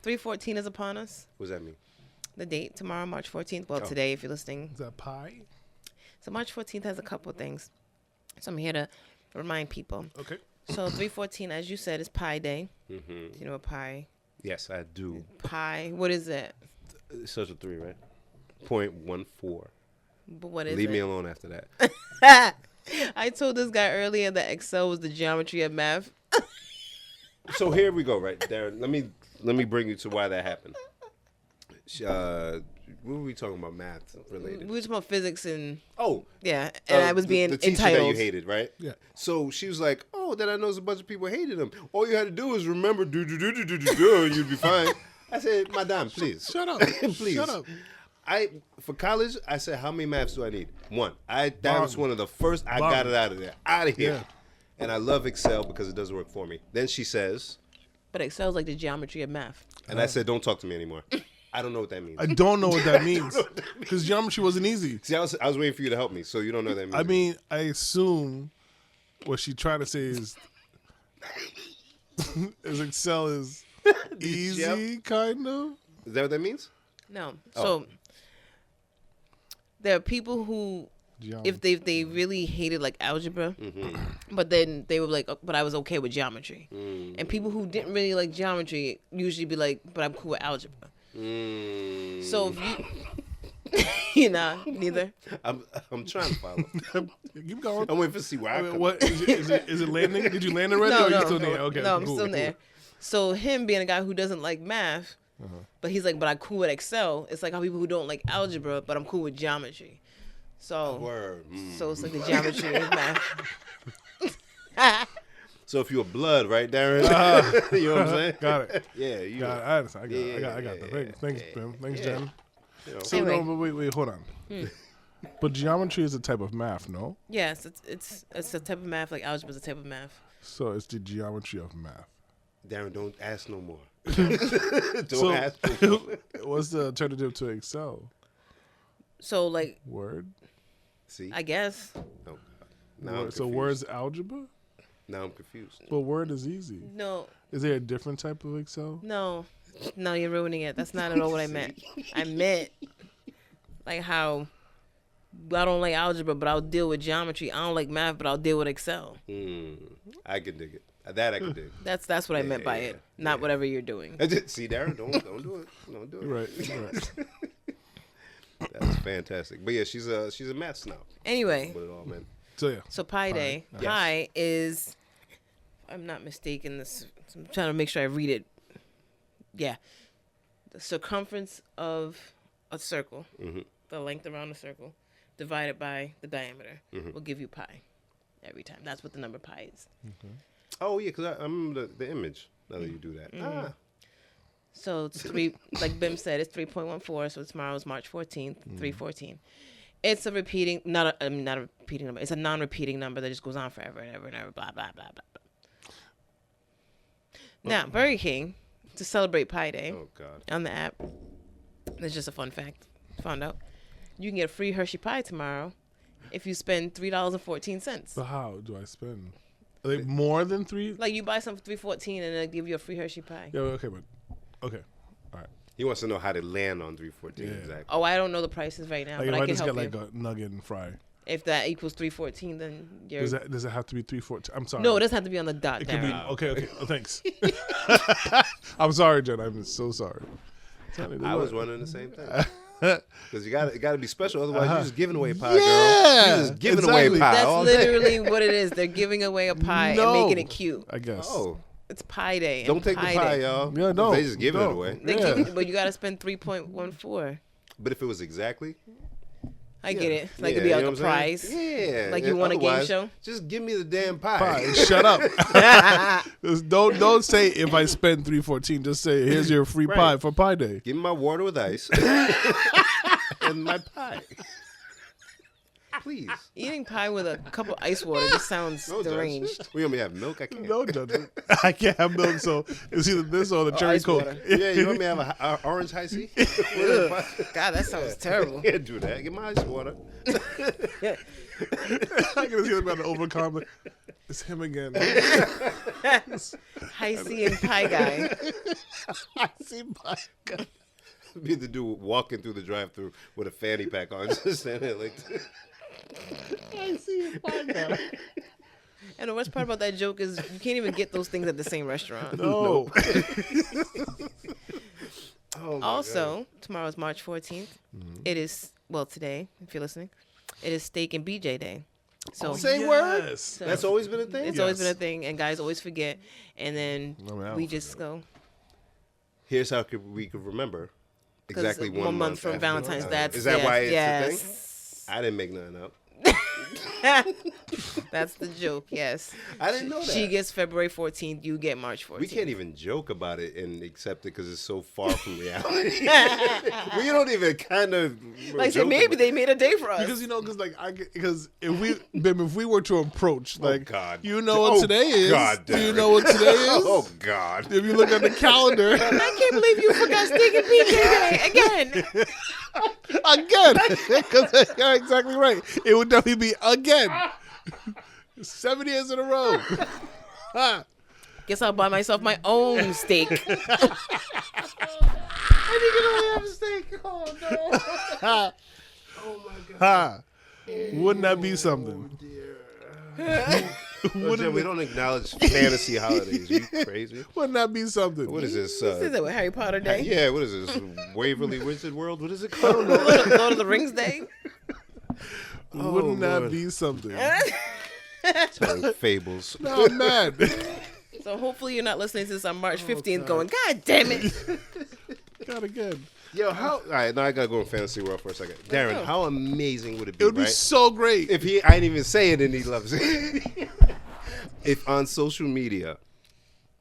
[SPEAKER 3] 3/14 is upon us.
[SPEAKER 2] What does that mean?
[SPEAKER 3] The date tomorrow, March 14th. Well, today, if you're listening.
[SPEAKER 1] Is that pie?
[SPEAKER 3] So March 14th has a couple of things. So I'm here to remind people.
[SPEAKER 1] Okay.
[SPEAKER 3] So 3/14, as you said, is Pie Day.
[SPEAKER 2] Mm-hmm.
[SPEAKER 3] You know what pie?
[SPEAKER 2] Yes, I do.
[SPEAKER 3] Pie. What is it?
[SPEAKER 2] It's such a 3, right? 0.14.
[SPEAKER 3] But what is
[SPEAKER 2] Leave
[SPEAKER 3] it?
[SPEAKER 2] me alone after that.
[SPEAKER 3] I told this guy earlier that Excel was the geometry of math.
[SPEAKER 2] So here we go, right, Darren. Let me bring you to why that happened. What were we talking about? Math related.
[SPEAKER 3] We were talking about physics and
[SPEAKER 2] Oh,
[SPEAKER 3] yeah, and I was being
[SPEAKER 2] the teacher
[SPEAKER 3] entitled.
[SPEAKER 2] that you hated, right?
[SPEAKER 1] Yeah.
[SPEAKER 2] So she was like, "Oh, then I know a bunch of people hated him. All you had to do was remember do, and you'd be fine." I said, "Madame, please,
[SPEAKER 1] Shut up.
[SPEAKER 2] please."
[SPEAKER 1] Shut up.
[SPEAKER 2] For college, I said, "How many maths do I need?" 1. That was one of the first. I
[SPEAKER 1] Bomb.
[SPEAKER 2] got it out of there, out of here.
[SPEAKER 1] Yeah.
[SPEAKER 2] And I love Excel because it doesn't work for me. Then she says,
[SPEAKER 3] But Excel is like the geometry of math.
[SPEAKER 2] and I said, "Don't talk to me anymore." I don't know what that means.
[SPEAKER 1] I don't know what that means because geometry wasn't easy.
[SPEAKER 2] See, I was waiting for you to help me, so you don't know what that means.
[SPEAKER 1] I mean, I assume what she tried to say is Excel is easy, kind of.
[SPEAKER 2] Is that what that means?
[SPEAKER 3] No.
[SPEAKER 2] Oh.
[SPEAKER 3] So there are people who,
[SPEAKER 1] Geometry.
[SPEAKER 3] if they really hated like algebra,
[SPEAKER 2] Mm-hmm.
[SPEAKER 3] but then they were like, "Oh, but I was okay with geometry. And people who didn't really like geometry usually be like, but I'm cool with algebra. So if you, neither.
[SPEAKER 2] I'm trying to follow.
[SPEAKER 1] Keep going.
[SPEAKER 2] I'm waiting to see where I come.
[SPEAKER 1] What is it landing? Did you land already?
[SPEAKER 3] No,
[SPEAKER 1] or
[SPEAKER 3] no,
[SPEAKER 1] you still there? Okay,
[SPEAKER 3] no, I'm
[SPEAKER 1] cool,
[SPEAKER 3] still
[SPEAKER 1] cool.
[SPEAKER 3] there. So him being a guy who doesn't like math, but he's like, but I'm cool with Excel. It's like how people who don't like algebra, but I'm cool with geometry. So,
[SPEAKER 2] Word.
[SPEAKER 3] so it's like the geometry of math.
[SPEAKER 2] So if you're blood, right, Darren? You know what I'm saying?
[SPEAKER 1] Got it.
[SPEAKER 2] Yeah, you.
[SPEAKER 1] Got it. I understand. I got
[SPEAKER 2] Yeah,
[SPEAKER 1] that. Thanks, Ben. Thanks, Jen.
[SPEAKER 2] You know.
[SPEAKER 1] So
[SPEAKER 3] Anyway.
[SPEAKER 1] no, but wait, hold on. But geometry is a type of math, no?
[SPEAKER 3] Yes, it's a type of math. Like algebra is a type of math.
[SPEAKER 1] So it's the geometry of math.
[SPEAKER 2] Darren, don't ask no more. Don't ask no more.
[SPEAKER 1] What's the alternative to Excel?
[SPEAKER 3] So like,
[SPEAKER 1] Word.
[SPEAKER 2] See?
[SPEAKER 3] I guess
[SPEAKER 2] Oh, God. Now I'm
[SPEAKER 1] Word. So
[SPEAKER 2] confused.
[SPEAKER 1] word's algebra,
[SPEAKER 2] Now I'm confused.
[SPEAKER 1] but word is easy.
[SPEAKER 3] no,
[SPEAKER 1] Is there a different type of Excel?
[SPEAKER 3] no, you're ruining it. That's not at all what I meant. I meant like how I don't like algebra, but I'll deal with geometry. I don't like math, but I'll deal with Excel.
[SPEAKER 2] I can dig it. That I can dig.
[SPEAKER 3] That's what I meant by it, not whatever you're doing.
[SPEAKER 2] See, Darren, don't do it. Don't do it.
[SPEAKER 1] Right. Right.
[SPEAKER 2] That's fantastic. But yeah, she's a math snob.
[SPEAKER 3] Anyway,
[SPEAKER 2] What it all meant.
[SPEAKER 1] So yeah.
[SPEAKER 3] so Pi Day.
[SPEAKER 2] Yes.
[SPEAKER 3] Pi is, if I'm not mistaken, this. I'm trying to make sure I read it. Yeah, the circumference of a circle, the length around a circle, divided by the diameter, will give you pi every time. That's what the number pi is.
[SPEAKER 2] Oh yeah, because I remember the image. Now that you do that. Ah.
[SPEAKER 3] So it's 3, like Bim said, it's 3.14. So tomorrow is March 14th, 3/14. It's a repeating, not a repeating number. It's a non-repeating number that just goes on forever and ever and ever. Blah blah blah blah blah. Now, Burger King, to celebrate Pi Day on the app, that's just a fun fact. Found out you can get a free Hershey pie tomorrow if you spend $3.14.
[SPEAKER 1] But how do I spend? Like more than $3?
[SPEAKER 3] Like you buy something for $3.14 and they'll give you a free Hershey pie.
[SPEAKER 1] Yeah, okay, but okay, all right.
[SPEAKER 2] He wants to know how to land on 314 exactly.
[SPEAKER 3] Oh, I don't know the prices right now,
[SPEAKER 1] Like
[SPEAKER 3] but
[SPEAKER 1] if
[SPEAKER 3] I
[SPEAKER 1] I
[SPEAKER 3] can
[SPEAKER 1] just
[SPEAKER 3] help
[SPEAKER 1] get
[SPEAKER 3] you.
[SPEAKER 1] like a nugget and fry,
[SPEAKER 3] If that equals 314, then you're.
[SPEAKER 1] does it have to be 314? I'm sorry.
[SPEAKER 3] No, it doesn't have to be on the dot.
[SPEAKER 1] It could be
[SPEAKER 3] Darren.
[SPEAKER 1] okay. Oh, thanks. I'm sorry, Jen. I'm so sorry.
[SPEAKER 2] I was wondering the same thing. Because you got to be special, otherwise you're just giving away pie,
[SPEAKER 1] Yeah,
[SPEAKER 2] girl. You're just giving away
[SPEAKER 1] exactly.
[SPEAKER 2] pie.
[SPEAKER 3] That's
[SPEAKER 2] all day.
[SPEAKER 3] literally what it is. They're giving away a pie and making it cute.
[SPEAKER 1] I guess.
[SPEAKER 2] Oh,
[SPEAKER 3] It's Pie Day.
[SPEAKER 2] don't take the pie,
[SPEAKER 3] Day.
[SPEAKER 2] y'all.
[SPEAKER 1] Yeah, no.
[SPEAKER 2] They just giving it
[SPEAKER 1] No.
[SPEAKER 2] away.
[SPEAKER 3] They
[SPEAKER 1] Yeah.
[SPEAKER 3] give you, but you got to spend 3.14.
[SPEAKER 2] But if it was exactly,
[SPEAKER 3] I get it. Like
[SPEAKER 2] yeah,
[SPEAKER 3] it'd be
[SPEAKER 2] you
[SPEAKER 3] like
[SPEAKER 2] know
[SPEAKER 3] a
[SPEAKER 2] what I'm
[SPEAKER 3] prize.
[SPEAKER 2] saying? Yeah.
[SPEAKER 3] Like you want a game
[SPEAKER 2] Otherwise,
[SPEAKER 3] show?
[SPEAKER 2] Just give me the damn pie.
[SPEAKER 1] Pie. Shut up. Just don't say if I spend $3.14. Just say here's your free
[SPEAKER 2] Right.
[SPEAKER 1] pie for Pie Day.
[SPEAKER 2] Give me my water with ice and my pie. Please.
[SPEAKER 3] Eating pie with a cup of ice water just sounds
[SPEAKER 2] No, Judge.
[SPEAKER 3] deranged.
[SPEAKER 2] We only have milk. I can't.
[SPEAKER 1] No, judgment. I can't have milk, so it's either this or the cherry
[SPEAKER 3] ice
[SPEAKER 1] coke.
[SPEAKER 3] water.
[SPEAKER 2] Yeah, you want me to have a orange high C?
[SPEAKER 3] God, that sounds terrible.
[SPEAKER 2] Can't do that. Get my ice water.
[SPEAKER 1] I can see them about to overcome. Like, it's him again.
[SPEAKER 3] High C and pie guy.
[SPEAKER 1] I see pie.
[SPEAKER 2] Be the dude walking through the drive-through with a fanny pack on, just standing there like.
[SPEAKER 1] I see pie guy.
[SPEAKER 3] And the worst part about that joke is you can't even get those things at the same restaurant.
[SPEAKER 1] No.
[SPEAKER 2] Oh my
[SPEAKER 3] Also, tomorrow's March 14th. It is, well, today, if you're listening, it is Steak and BJ Day. So
[SPEAKER 2] Say word.
[SPEAKER 1] Yes.
[SPEAKER 3] So-
[SPEAKER 2] That's always been a thing.
[SPEAKER 3] it's always been a thing, and guys always forget. And then
[SPEAKER 1] I mean, I
[SPEAKER 3] we
[SPEAKER 1] don't
[SPEAKER 3] just go.
[SPEAKER 2] Here's how we could remember
[SPEAKER 3] 'Cause
[SPEAKER 2] exactly
[SPEAKER 3] it's
[SPEAKER 2] 1 month
[SPEAKER 3] from
[SPEAKER 2] after
[SPEAKER 3] Valentine's.
[SPEAKER 2] Valentine's.
[SPEAKER 3] That's
[SPEAKER 2] Is that
[SPEAKER 3] yes,
[SPEAKER 2] why it's a
[SPEAKER 3] yes.
[SPEAKER 2] thing? I didn't make nothing up.
[SPEAKER 3] That's the joke. Yes.
[SPEAKER 2] I didn't know that.
[SPEAKER 3] She gets February 14th. You get March 14th.
[SPEAKER 2] We can't even joke about it and accept it because it's so far from reality. We don't even kind of
[SPEAKER 3] Like, say maybe they made a day for us.
[SPEAKER 1] Because because if we were to approach like
[SPEAKER 2] God.
[SPEAKER 1] you know what today is.
[SPEAKER 2] God,
[SPEAKER 1] do you
[SPEAKER 2] Darren.
[SPEAKER 1] know what today is?
[SPEAKER 2] Oh God.
[SPEAKER 1] If you look at the calendar
[SPEAKER 3] I can't believe you forgot Steak and BJ Day again.
[SPEAKER 1] again, because you're exactly right. It would definitely be again. 7 years in a row.
[SPEAKER 3] Guess I'll buy myself my own steak.
[SPEAKER 2] I think you only have a steak. Oh no. Oh my God.
[SPEAKER 1] Ha. Wouldn't that be something?
[SPEAKER 2] Wouldn't we don't acknowledge fantasy holidays. You crazy?
[SPEAKER 1] Wouldn't that be something?
[SPEAKER 2] What is this?
[SPEAKER 3] Is it with Harry Potter Day?
[SPEAKER 2] Yeah, what is this? Waverly Wizard World? What is it called?
[SPEAKER 3] Lord of the Rings Day?
[SPEAKER 1] Wouldn't that
[SPEAKER 2] Lord.
[SPEAKER 1] be something?
[SPEAKER 2] Telling fables.
[SPEAKER 1] No, I'm mad.
[SPEAKER 3] So hopefully you're not listening to this on March 15th going, God damn it.
[SPEAKER 1] God again.
[SPEAKER 2] Yo, how? All right, now I gotta go in fantasy world for a second. Darren,
[SPEAKER 3] go.
[SPEAKER 2] how amazing would it be?
[SPEAKER 1] It would be
[SPEAKER 2] right?
[SPEAKER 1] so great.
[SPEAKER 2] If I didn't even say it and he loves it. If on social media,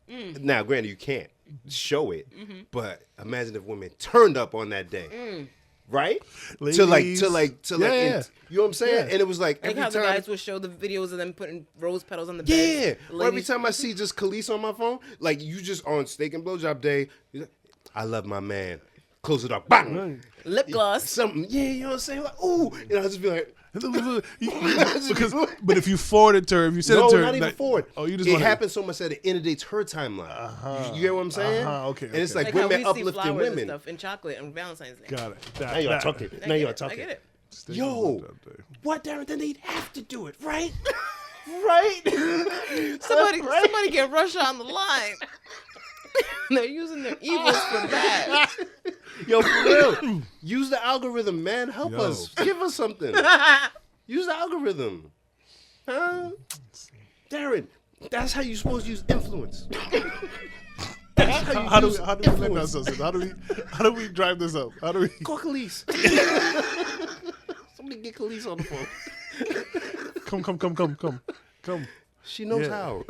[SPEAKER 2] now granted you can't show it, but imagine if women turned up on that day, right? To like,
[SPEAKER 1] Ladies.
[SPEAKER 2] you
[SPEAKER 1] Yeah.
[SPEAKER 2] know what I'm saying?
[SPEAKER 1] Yeah.
[SPEAKER 2] And it was like
[SPEAKER 3] Like
[SPEAKER 2] every
[SPEAKER 3] how the
[SPEAKER 2] time,
[SPEAKER 3] guys would show the videos of them putting rose petals on the
[SPEAKER 2] yeah.
[SPEAKER 3] bed.
[SPEAKER 2] Or every time I see just Khalees on my phone, like you just on steak and blowjob day, you're like, I love my man. Close it up, bang.
[SPEAKER 3] Lip gloss.
[SPEAKER 2] Something, yeah, you know what I'm saying? Like, ooh, and I'll just be like,
[SPEAKER 1] because, but if you forward it to her, if you send
[SPEAKER 2] no,
[SPEAKER 1] it to her,
[SPEAKER 2] not even
[SPEAKER 1] like-
[SPEAKER 2] forward.
[SPEAKER 1] Oh, you just
[SPEAKER 2] it
[SPEAKER 1] want
[SPEAKER 2] happens so much that it inundates her timeline. You get what I'm saying?
[SPEAKER 1] Okay,
[SPEAKER 2] And it's
[SPEAKER 1] okay.
[SPEAKER 2] like
[SPEAKER 3] Like how
[SPEAKER 2] women
[SPEAKER 3] we see
[SPEAKER 2] uplifting
[SPEAKER 3] flowers and
[SPEAKER 2] women.
[SPEAKER 3] stuff in chocolate on Valentine's Day.
[SPEAKER 1] Got it.
[SPEAKER 2] Now you are talking. Now you are
[SPEAKER 3] I
[SPEAKER 2] talking.
[SPEAKER 3] get it.
[SPEAKER 2] Yo, what, Darren? Then they'd have to do it, right? Right?
[SPEAKER 3] Somebody get Russia on the line. They're using their evils for bad.
[SPEAKER 2] Yo, for real. Use the algorithm, man. Help
[SPEAKER 1] Yo.
[SPEAKER 2] us. Give us something. Use the algorithm. Huh? Darren, that's how you're supposed to use influence. That's how you
[SPEAKER 1] How do
[SPEAKER 2] use
[SPEAKER 1] we let
[SPEAKER 2] influence.
[SPEAKER 1] that how do we drive this up? How do we?
[SPEAKER 2] Call Khalees. Somebody get Khalees on the phone.
[SPEAKER 1] Come.
[SPEAKER 2] She knows
[SPEAKER 1] Yeah.
[SPEAKER 2] how.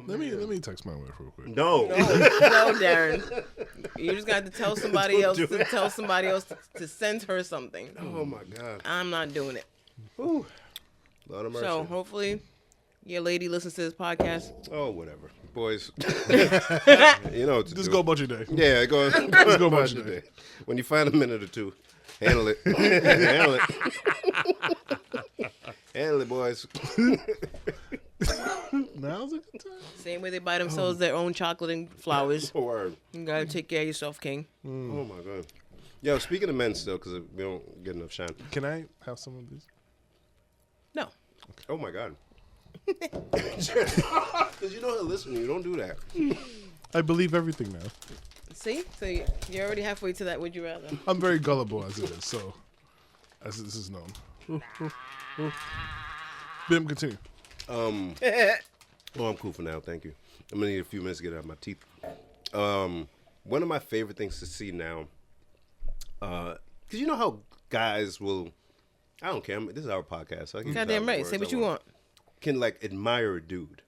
[SPEAKER 1] Let me text my wife real quick.
[SPEAKER 2] No.
[SPEAKER 3] No, Darren. You just got to tell somebody else to send her something.
[SPEAKER 2] Oh my God.
[SPEAKER 3] I'm not doing it.
[SPEAKER 2] Ooh. Lord of mercy.
[SPEAKER 3] So hopefully your lady listens to this podcast.
[SPEAKER 2] Oh, whatever. Boys. You know what to
[SPEAKER 1] Just
[SPEAKER 2] do.
[SPEAKER 1] go about your day.
[SPEAKER 2] Yeah, go about your day. When you find a minute or two, handle it. Handle it. Handle it, boys.
[SPEAKER 1] Now's a good time.
[SPEAKER 3] Same way they buy themselves their own chocolate and flowers.
[SPEAKER 2] Word.
[SPEAKER 3] You gotta take care of yourself, King.
[SPEAKER 2] Oh my God. Yo, speaking of men still, because we don't get enough shine.
[SPEAKER 1] Can I have some of these?
[SPEAKER 3] No.
[SPEAKER 2] Oh my God. Because you know how to listen. You don't do that.
[SPEAKER 1] I believe everything now.
[SPEAKER 3] See? So you're already halfway to that. Would you rather?
[SPEAKER 1] I'm very gullible as it is, so as this is known. Bim, continue.
[SPEAKER 2] Oh, I'm cool for now. Thank you. I'm gonna need a few minutes to get it out of my teeth. One of my favorite things to see now, because you know how guys will, I don't care. This is our podcast. So I can
[SPEAKER 3] Goddamn right. Say what you want.
[SPEAKER 2] Can like admire a dude,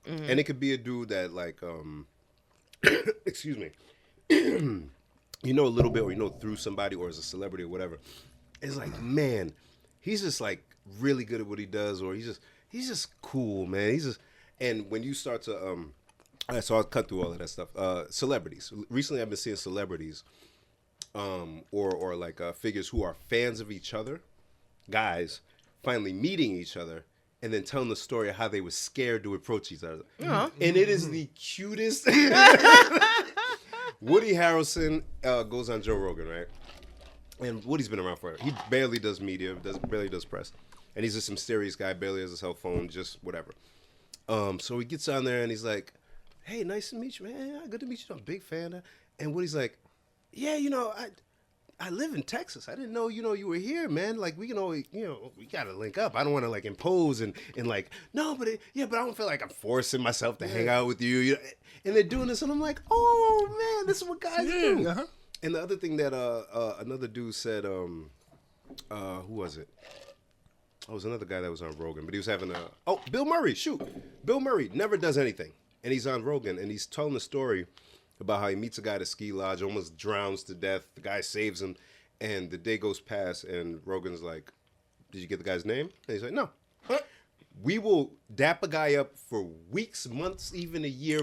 [SPEAKER 2] and it could be a dude that like, excuse me, you know a little bit, or you know through somebody, or as a celebrity or whatever. It's like, man, he's just like really good at what he does, or he's just cool, man. He's just, and when you start to so I'll cut through all of that stuff. Celebrities. Recently, I've been seeing celebrities, or like figures who are fans of each other, guys, finally meeting each other, and then telling the story of how they were scared to approach each other.
[SPEAKER 3] Uh-huh.
[SPEAKER 2] And it is the cutest. Woody Harrelson goes on Joe Rogan, right? And Woody's been around forever. He barely does media, barely does press. And he's just a mysterious guy, barely has a cell phone, just whatever. So he gets on there and he's like, hey, nice to meet you, man. Good to meet you. I'm a big fan. And Woody's like, yeah, you know, I live in Texas. I didn't know, you were here, man. Like, we can always, we got to link up. I don't want to, like, impose and like, no, but I don't feel like I'm forcing myself to hang out with you. And they're doing this, and I'm like, oh, man, this is what guys do.
[SPEAKER 1] Uh-huh.
[SPEAKER 2] And the other thing that another dude said, who was it? Oh, it was another guy that was on Rogan, but he was having Bill Murray, shoot. Bill Murray never does anything. And he's on Rogan, and he's telling the story about how he meets a guy at a ski lodge, almost drowns to death. The guy saves him, and the day goes past, and Rogan's like, did you get the guy's name? And he's like, no. We will dap a guy up for weeks, months, even a year,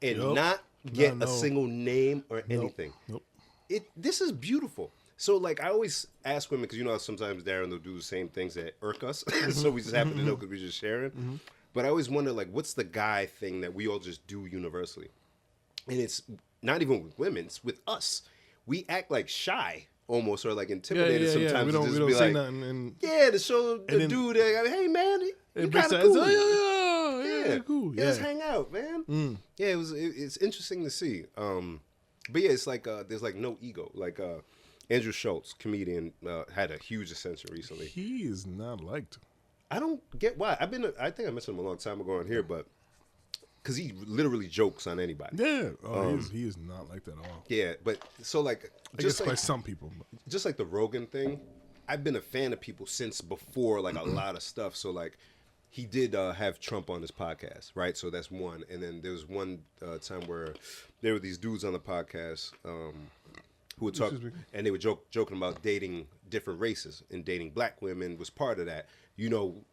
[SPEAKER 2] and not get a single name or anything.
[SPEAKER 1] Nope.
[SPEAKER 2] This is beautiful. So, like, I always ask women, because you know sometimes Darren will do the same things that irk us, so we just happen to know because we're just sharing. Mm-hmm. But I always wonder, like, what's the guy thing that we all just do universally? And it's not even with women, it's with us. We act like shy almost, or like intimidated sometimes.
[SPEAKER 1] Yeah. We don't
[SPEAKER 2] be
[SPEAKER 1] say
[SPEAKER 2] like,
[SPEAKER 1] nothing. And
[SPEAKER 2] to show the dude, hey, man, you kind of cool.
[SPEAKER 1] Yeah, cool.
[SPEAKER 2] Yeah, let's hang out, man. Yeah, it's interesting to see. But yeah, it's like there's like no ego. Like Andrew Schultz, comedian, had a huge ascension recently.
[SPEAKER 1] He is not liked.
[SPEAKER 2] I don't get why. I think I mentioned him a long time ago on here, but because he literally jokes on anybody.
[SPEAKER 1] Yeah, he is not like that at all.
[SPEAKER 2] Yeah, but so like
[SPEAKER 1] I guess by some people,
[SPEAKER 2] just like the Rogan thing, I've been a fan of people since before like a lot of stuff. So like he did have Trump on his podcast, right? So that's one. And then there was one time where there were these dudes on the podcast who would talk, and they were joking about dating different races, and dating black women was part of that.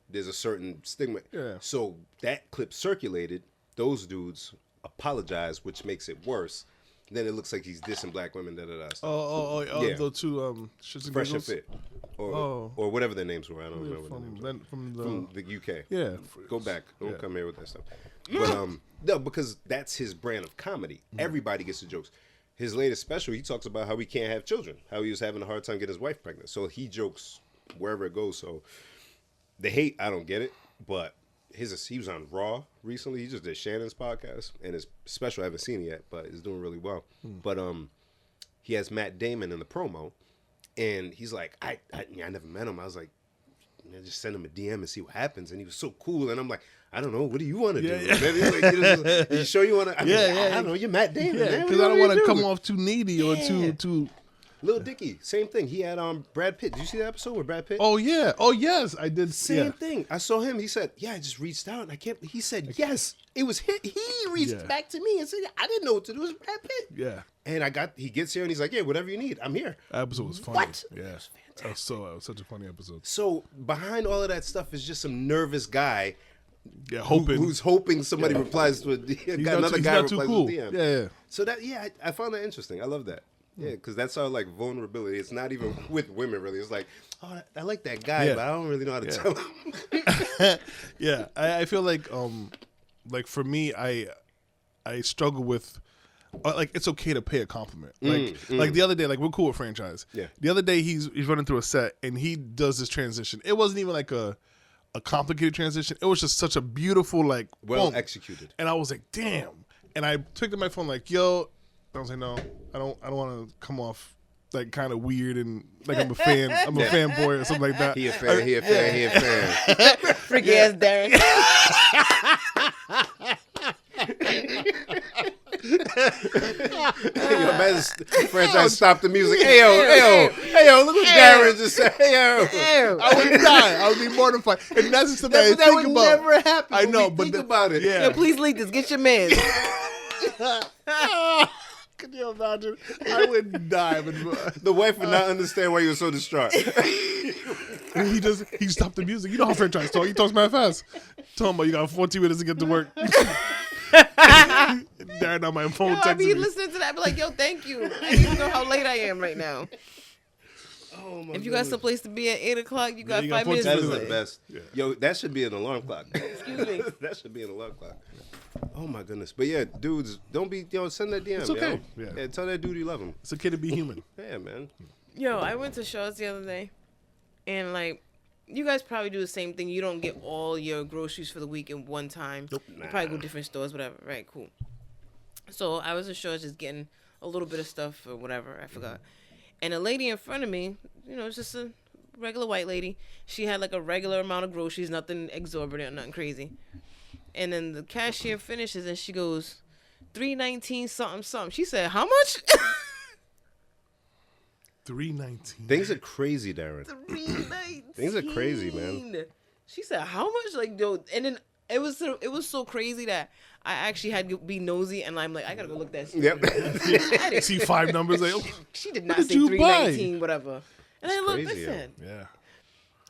[SPEAKER 2] There's a certain stigma.
[SPEAKER 1] Yeah.
[SPEAKER 2] So that clip circulated. Those dudes apologized, which makes it worse. Then it looks like he's dissing black women. Yeah.
[SPEAKER 1] The two shits and
[SPEAKER 2] Fresh and
[SPEAKER 1] giggles?
[SPEAKER 2] Fit, or whatever their names were. I don't remember
[SPEAKER 1] from
[SPEAKER 2] the UK.
[SPEAKER 1] Yeah,
[SPEAKER 2] Go back. Don't come here with that stuff. But no, because that's his brand of comedy. Everybody gets the jokes. His latest special, he talks about how he can't have children, how he was having a hard time getting his wife pregnant. So he jokes wherever it goes. So the hate, I don't get it, but he was on Raw recently. He just did Shannon's podcast, and his special, I haven't seen it yet, but it's doing really well. But he has Matt Damon in the promo, and he's like, I never met him. I was like, just send him a DM and see what happens. And he was so cool, and I'm like, I don't know, what do you want to do? Like, you sure you want to? I don't know, you're Matt Damon, man.
[SPEAKER 1] Because I don't want to come off too needy or too.
[SPEAKER 2] Lil Dicky, same thing. He had Brad Pitt. Did you see that episode with Brad Pitt?
[SPEAKER 1] Oh yeah. Oh yes, I did.
[SPEAKER 2] Same thing. I saw him. He said, "Yeah, I just reached out. And I can't." He said, "Yes, it was him." He reached back to me and said, "I didn't know what to do. It was Brad Pitt."
[SPEAKER 1] Yeah.
[SPEAKER 2] And he gets here and he's like, "Yeah, whatever you need, I'm here."
[SPEAKER 1] That episode was funny.
[SPEAKER 2] What?
[SPEAKER 1] Yeah. That was such a funny episode.
[SPEAKER 2] So behind all of that stuff is just some nervous guy.
[SPEAKER 1] Yeah, who's
[SPEAKER 2] hoping somebody replies to a DM. Another guy replies to a DM.
[SPEAKER 1] Yeah.
[SPEAKER 2] So I found that interesting. I love that. Yeah, because that's our like vulnerability. It's not even with women really. It's like, oh, I like that guy, but I don't really know how to tell him.
[SPEAKER 1] Yeah, I feel like for me, I struggle with like it's okay to pay a compliment. Like the other day, like we're cool with franchise.
[SPEAKER 2] Yeah.
[SPEAKER 1] The other day he's running through a set and he does this transition. It wasn't even like a complicated transition. It was just such a beautiful like
[SPEAKER 2] well
[SPEAKER 1] boom.
[SPEAKER 2] executed.
[SPEAKER 1] And I was like, damn. And I took to my phone like, yo. I was like, no, I don't want to come off like kind of weird and like I'm a fan. I'm a fanboy or something like that.
[SPEAKER 2] He a fan.
[SPEAKER 3] Freaky ass Darren.
[SPEAKER 2] Yo, man, franchise stopped the music. Hey yo, look what Darren just said. Hey yo.
[SPEAKER 1] I would die. I would be mortified. And that's just something I
[SPEAKER 2] That
[SPEAKER 1] think
[SPEAKER 2] would
[SPEAKER 1] about.
[SPEAKER 2] never happen.
[SPEAKER 1] I know, but
[SPEAKER 2] think about it.
[SPEAKER 1] Yeah.
[SPEAKER 3] Yo, please leak this. Get your man.
[SPEAKER 1] Could you imagine? I would die.
[SPEAKER 2] The wife would not understand why you were so distraught.
[SPEAKER 1] And he stopped the music. You know how franchise talk. He talks mad fast. Tell him about you got 14 minutes to get to work. Darren on my phone
[SPEAKER 3] Yo, I
[SPEAKER 1] texting
[SPEAKER 3] be
[SPEAKER 1] me.
[SPEAKER 3] listening to that. I be like, yo, thank you. I need to know how late I am right now.
[SPEAKER 2] Oh my
[SPEAKER 3] If you got someplace to be at 8 o'clock, you got
[SPEAKER 1] you
[SPEAKER 3] 5
[SPEAKER 1] got
[SPEAKER 3] minutes.
[SPEAKER 1] 14
[SPEAKER 2] That is
[SPEAKER 3] to
[SPEAKER 2] the
[SPEAKER 3] wait.
[SPEAKER 2] best.
[SPEAKER 1] Yeah.
[SPEAKER 2] Yo, that should be an alarm clock.
[SPEAKER 3] Excuse me.
[SPEAKER 2] That should be an alarm clock. Oh my goodness. But yeah, dudes, don't be send that DM.
[SPEAKER 1] It's okay.
[SPEAKER 2] Yo.
[SPEAKER 1] Yeah.
[SPEAKER 2] Tell that dude you love him.
[SPEAKER 1] It's okay to be human.
[SPEAKER 2] Yeah, man.
[SPEAKER 3] Yo, I went to Shaw's the other day, and like, you guys probably do the same thing. You don't get all your groceries for the week in one time.
[SPEAKER 1] Nope.
[SPEAKER 3] You probably go different stores, whatever. Right, cool. So I was at Shaw's just getting a little bit of stuff or whatever. I forgot. And a lady in front of me, it's just a regular white lady. She had like a regular amount of groceries, nothing exorbitant, nothing crazy. And then the cashier finishes and she goes, $3.19 something. She said, how much?
[SPEAKER 1] $3.19.
[SPEAKER 2] Things are crazy, Darren.
[SPEAKER 3] $3.19.
[SPEAKER 2] Things are crazy, man.
[SPEAKER 3] She said, how much? Like, yo, and then it was so crazy that I actually had to be nosy, and I'm like, I gotta go look that shit.
[SPEAKER 2] Yep.
[SPEAKER 1] See 5 numbers. Like,
[SPEAKER 3] She did not
[SPEAKER 1] What
[SPEAKER 3] say
[SPEAKER 1] did you buy?
[SPEAKER 3] $3.19, whatever. And I looked, I
[SPEAKER 2] crazy, yo.
[SPEAKER 3] said,
[SPEAKER 1] yeah.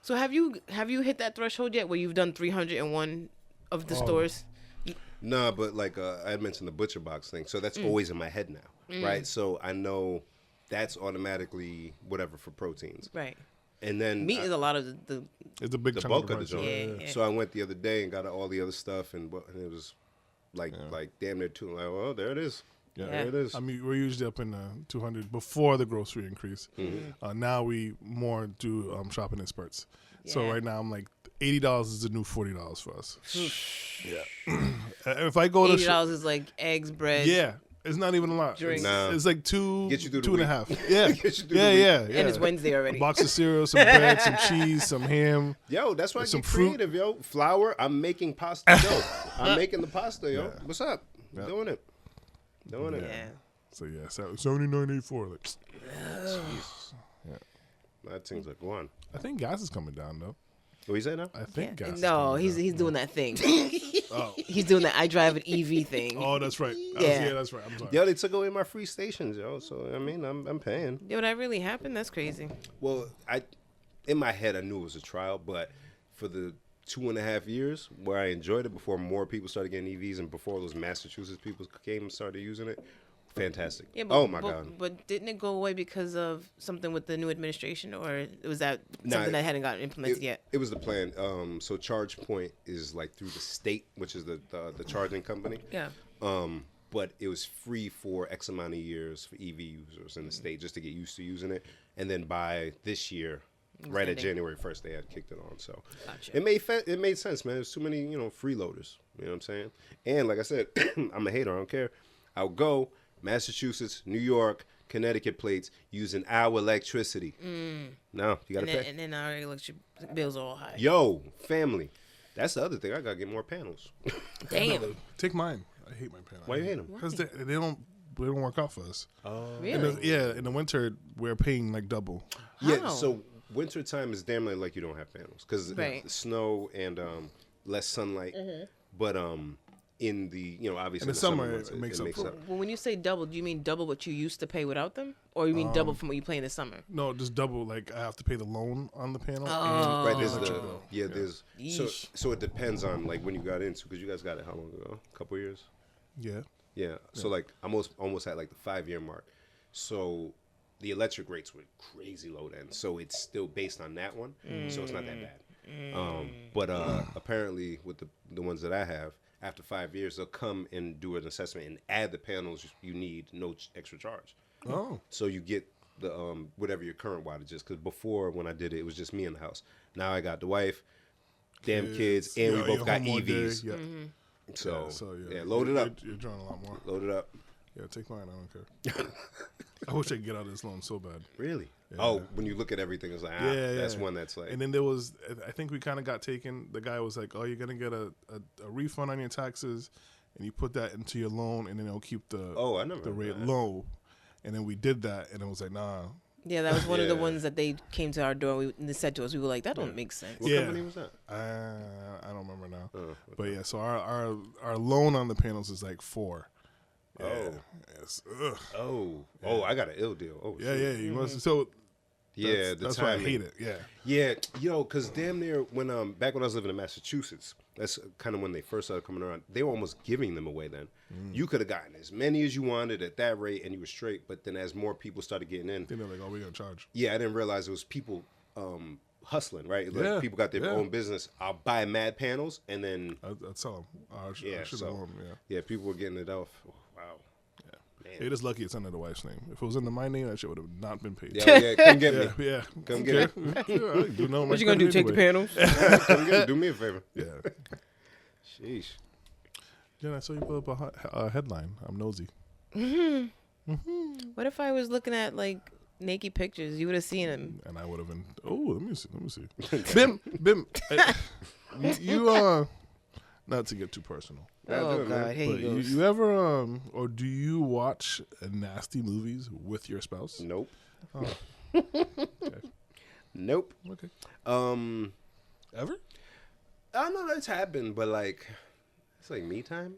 [SPEAKER 3] so have you hit that threshold yet where you've done 301 of the stores?
[SPEAKER 2] Nah, but like I had mentioned the butcher box thing, so that's always in my head now, right? So I know that's automatically whatever for proteins,
[SPEAKER 3] Right.
[SPEAKER 2] and then
[SPEAKER 3] Meat is a lot of the
[SPEAKER 1] It's a big
[SPEAKER 2] the
[SPEAKER 1] chunk
[SPEAKER 2] bulk
[SPEAKER 1] of
[SPEAKER 2] of the
[SPEAKER 1] the price.
[SPEAKER 2] joint.
[SPEAKER 3] Yeah.
[SPEAKER 2] So I went the other day and got all the other stuff, and it was like damn near two. Like, well, there it is.
[SPEAKER 1] Yeah.
[SPEAKER 2] There it is.
[SPEAKER 1] I mean, we're usually up in 200 before the grocery increase. Now we more do shopping in spurts. So
[SPEAKER 3] Yeah.
[SPEAKER 1] right now I'm like $80 is the new $40 for us. Yeah. If I go to
[SPEAKER 3] $80 is like eggs, bread.
[SPEAKER 1] yeah, it's not even a lot.
[SPEAKER 3] Drinks.
[SPEAKER 2] Nah.
[SPEAKER 1] It's like two,
[SPEAKER 2] Get you through the
[SPEAKER 1] two and a
[SPEAKER 2] week.
[SPEAKER 1] half. Yeah,
[SPEAKER 2] Get you through the
[SPEAKER 1] yeah.
[SPEAKER 2] week.
[SPEAKER 3] And it's Wednesday already.
[SPEAKER 1] A box of cereal, some bread, some cheese, some ham.
[SPEAKER 2] Yo, that's why I
[SPEAKER 1] Some
[SPEAKER 2] get
[SPEAKER 1] fruit.
[SPEAKER 2] creative, yo. Flour, I'm making pasta dough. I'm making the pasta, yo.
[SPEAKER 1] Yeah.
[SPEAKER 2] What's up?
[SPEAKER 1] Yeah.
[SPEAKER 2] Doing it.
[SPEAKER 3] Yeah.
[SPEAKER 1] So yeah, $79.84. Like,
[SPEAKER 2] That thing's like, go on.
[SPEAKER 1] I think gas is coming down though.
[SPEAKER 2] What you say now?
[SPEAKER 1] I think gas. is
[SPEAKER 3] No,
[SPEAKER 1] coming
[SPEAKER 3] he's
[SPEAKER 1] down.
[SPEAKER 3] doing that thing.
[SPEAKER 1] Oh.
[SPEAKER 3] He's doing that I drive an EV thing.
[SPEAKER 1] Oh, that's right.
[SPEAKER 3] Yeah.
[SPEAKER 1] That's right. I'm sorry.
[SPEAKER 2] Yo, they took away my free stations, yo. So I mean, I'm paying.
[SPEAKER 3] Yo, that really happened? That's crazy.
[SPEAKER 2] Well, in my head I knew it was a trial, but for the 2.5 years where I enjoyed it before more people started getting EVs and before those Massachusetts people came and started using it, fantastic.
[SPEAKER 3] Yeah, but,
[SPEAKER 2] oh my god.
[SPEAKER 3] But didn't it go away because of something with the new administration, or was that
[SPEAKER 2] Nah,
[SPEAKER 3] something that hadn't gotten implemented yet?
[SPEAKER 2] It was the plan. So Charge Point is like through the state, which is the charging company.
[SPEAKER 3] Yeah.
[SPEAKER 2] But it was free for X amount of years for EV users in the state just to get used to using it. And then by this year, right at
[SPEAKER 3] Ending.
[SPEAKER 2] January 1st, they had kicked it on. So
[SPEAKER 3] Gotcha.
[SPEAKER 2] it made sense, man. There's too many, freeloaders. You know what I'm saying? And like I said, I'm a hater. I don't care. I'll go Massachusetts, New York, Connecticut plates using our electricity. No, you got to pay.
[SPEAKER 3] And then our electric bills are all high.
[SPEAKER 2] Yo, family. That's the other thing. I got to get more panels.
[SPEAKER 3] Damn.
[SPEAKER 1] Take mine. I hate my panel.
[SPEAKER 2] Why you hate them?
[SPEAKER 1] Because they don't don't work out for us.
[SPEAKER 3] Really?
[SPEAKER 1] In the winter we're paying like double.
[SPEAKER 2] Yeah,
[SPEAKER 3] How?
[SPEAKER 2] so winter time is damn like you don't have panels because
[SPEAKER 3] Right.
[SPEAKER 2] snow and less sunlight. But in the obviously
[SPEAKER 1] In the summer,
[SPEAKER 2] months,
[SPEAKER 1] it makes up for it.
[SPEAKER 3] Well, when you say double, do you mean double what you used to pay without them, or you mean double from what you pay in the summer?
[SPEAKER 1] No, just double. Like I have to pay the loan on the panel.
[SPEAKER 3] Oh.
[SPEAKER 2] Right, there's
[SPEAKER 1] electric bill.
[SPEAKER 2] there's
[SPEAKER 3] Yeesh.
[SPEAKER 2] so it depends on like when you got into because you guys got it how long ago? A couple years.
[SPEAKER 1] Yeah.
[SPEAKER 2] So like almost at like the 5-year mark. So the electric rates were crazy low then. So it's still based on that one. So it's not that bad. But apparently with the ones that I have, after 5 years, they'll come and do an assessment and add the panels you need, no extra charge.
[SPEAKER 1] Oh.
[SPEAKER 2] So you get the whatever your current wattage is. Because before when I did it, it was just me in the house. Now I got the wife, damn kids, and we both got EVs.
[SPEAKER 1] Yeah.
[SPEAKER 2] So
[SPEAKER 1] yeah,
[SPEAKER 2] load it up.
[SPEAKER 1] You're drawing a lot more.
[SPEAKER 2] Load it up.
[SPEAKER 1] Yeah, take mine. I don't care. I wish I could get out of this loan so bad.
[SPEAKER 2] Really?
[SPEAKER 1] Yeah.
[SPEAKER 2] Oh, when you look at everything, it's like, that's one that's like.
[SPEAKER 1] And then there was, I think we kind of got taken. The guy was like, "Oh, you're gonna get a refund on your taxes, and you put that into your loan, and then it'll keep the
[SPEAKER 2] I never
[SPEAKER 1] the
[SPEAKER 2] heard
[SPEAKER 1] rate
[SPEAKER 2] that.
[SPEAKER 1] low." And then we did that, and it was like, "Nah."
[SPEAKER 3] Yeah, that was one of the
[SPEAKER 2] Yeah.
[SPEAKER 3] ones that they came to our door. And they said to us, we were like, "That don't make sense."
[SPEAKER 2] What
[SPEAKER 1] Yeah.
[SPEAKER 2] company was that?
[SPEAKER 1] I don't remember now.
[SPEAKER 2] Oh,
[SPEAKER 1] But yeah, so our loan on the panels is like 4.
[SPEAKER 2] Oh.
[SPEAKER 1] Yeah. Yes. Ugh.
[SPEAKER 2] Oh, I got an ill deal. Oh,
[SPEAKER 1] Yeah,
[SPEAKER 2] shit.
[SPEAKER 1] yeah. You must. So
[SPEAKER 2] Yeah,
[SPEAKER 1] that's why I hate it. Yeah.
[SPEAKER 2] Yeah, because damn near when back when I was living in Massachusetts, that's kind of when they first started coming around. They were almost giving them away then. You could have gotten as many as you wanted at that rate, and you were straight. But then as more people started getting in,
[SPEAKER 1] Then they're like, "Oh, we're gonna charge."
[SPEAKER 2] yeah, I didn't realize it was people hustling, right? Like
[SPEAKER 1] Yeah,
[SPEAKER 2] people got their
[SPEAKER 1] yeah.
[SPEAKER 2] own business. I'll buy mad panels, and then
[SPEAKER 1] I'd tell them. I should
[SPEAKER 2] Yeah,
[SPEAKER 1] have
[SPEAKER 2] so-
[SPEAKER 1] known. Yeah.
[SPEAKER 2] yeah, people were getting it off. Oh, wow.
[SPEAKER 1] It is lucky it's under the wife's name. If it was under my name, that shit would have not been paid.
[SPEAKER 2] Yeah, come get me.
[SPEAKER 1] Yeah.
[SPEAKER 2] Come get me.
[SPEAKER 1] You know
[SPEAKER 3] What you gonna do? Take the panels?
[SPEAKER 2] Come get me. Do me a favor.
[SPEAKER 1] Yeah.
[SPEAKER 2] Sheesh.
[SPEAKER 1] Jen, I saw you put up a headline. I'm nosy.
[SPEAKER 3] What if I was looking at like naked pictures? You would have seen them.
[SPEAKER 1] And I would have been. Oh, let me see. Bim. You not to get too personal,
[SPEAKER 3] Oh
[SPEAKER 2] do it, man.
[SPEAKER 3] God, here
[SPEAKER 1] but
[SPEAKER 3] he goes.
[SPEAKER 1] you ever or do you watch nasty movies with your spouse?
[SPEAKER 2] Nope.
[SPEAKER 1] Oh.
[SPEAKER 2] Nope.
[SPEAKER 1] Okay.
[SPEAKER 2] Ever? I know that's happened, but like, it's like me time.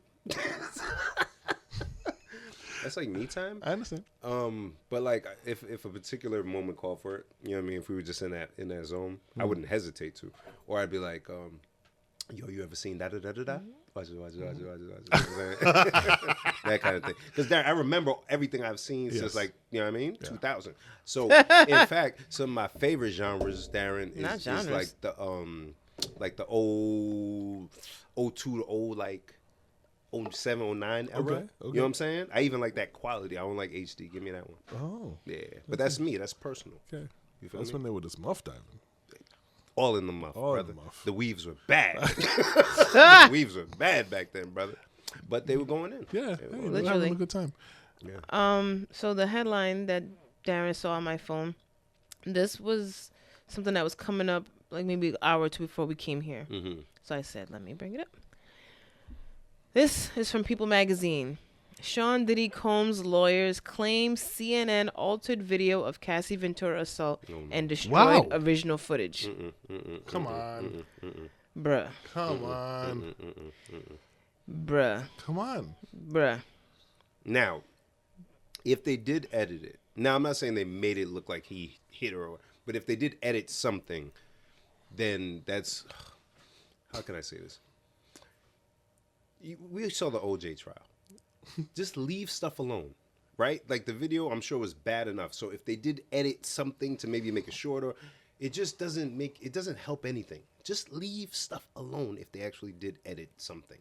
[SPEAKER 2] That's like me time.
[SPEAKER 1] I understand.
[SPEAKER 2] But like, if a particular moment called for it, you know what I mean. If we were just in that zone, I wouldn't hesitate to, or I'd be like, yo, you ever seen da da da da da? Watch it. That kind of thing. Because I remember everything I've seen since
[SPEAKER 1] Yes.
[SPEAKER 2] like, you know what I mean, 2000. So in fact, some of my favorite genres, Darren,
[SPEAKER 3] Not
[SPEAKER 2] is
[SPEAKER 3] genres.
[SPEAKER 2] like the old 02 to old like 07, 09 era.
[SPEAKER 1] Okay,
[SPEAKER 2] You know what I'm saying? I even like that quality. I don't like HD. Give me that one.
[SPEAKER 1] Oh,
[SPEAKER 2] Yeah, but that's me. That's personal.
[SPEAKER 1] okay.
[SPEAKER 2] You feel
[SPEAKER 1] That's
[SPEAKER 2] me?
[SPEAKER 1] when they were just muff diving.
[SPEAKER 2] All in the muff,
[SPEAKER 1] All in
[SPEAKER 2] brother.
[SPEAKER 1] the muff.
[SPEAKER 2] The weaves were bad. The weaves were bad back then, brother. But they were going in.
[SPEAKER 1] Yeah,
[SPEAKER 2] They were
[SPEAKER 1] hey,
[SPEAKER 2] going
[SPEAKER 1] we're
[SPEAKER 2] in.
[SPEAKER 1] having
[SPEAKER 3] Literally.
[SPEAKER 1] a good time.
[SPEAKER 3] So the headline that Darren saw on my phone, this was something that was coming up like maybe an hour or two before we came here.
[SPEAKER 2] Mhm.
[SPEAKER 3] So I said, let me bring it up. This is from People Magazine. Sean Diddy Combs' lawyers claim CNN altered video of Cassie Ventura assault and destroyed
[SPEAKER 1] Wow.
[SPEAKER 3] original footage.
[SPEAKER 1] Come on.
[SPEAKER 3] Bruh.
[SPEAKER 1] Come on.
[SPEAKER 3] Bruh.
[SPEAKER 1] Come on.
[SPEAKER 3] Bruh.
[SPEAKER 2] Now, if they did edit it, now I'm not saying they made it look like he hit her, but if they did edit something, then that's, how can I say this? We saw the OJ trial. Just leave stuff alone, right? Like the video, I'm sure was bad enough. So if they did edit something to maybe make it shorter, it just doesn't help anything. Just leave stuff alone if they actually did edit something.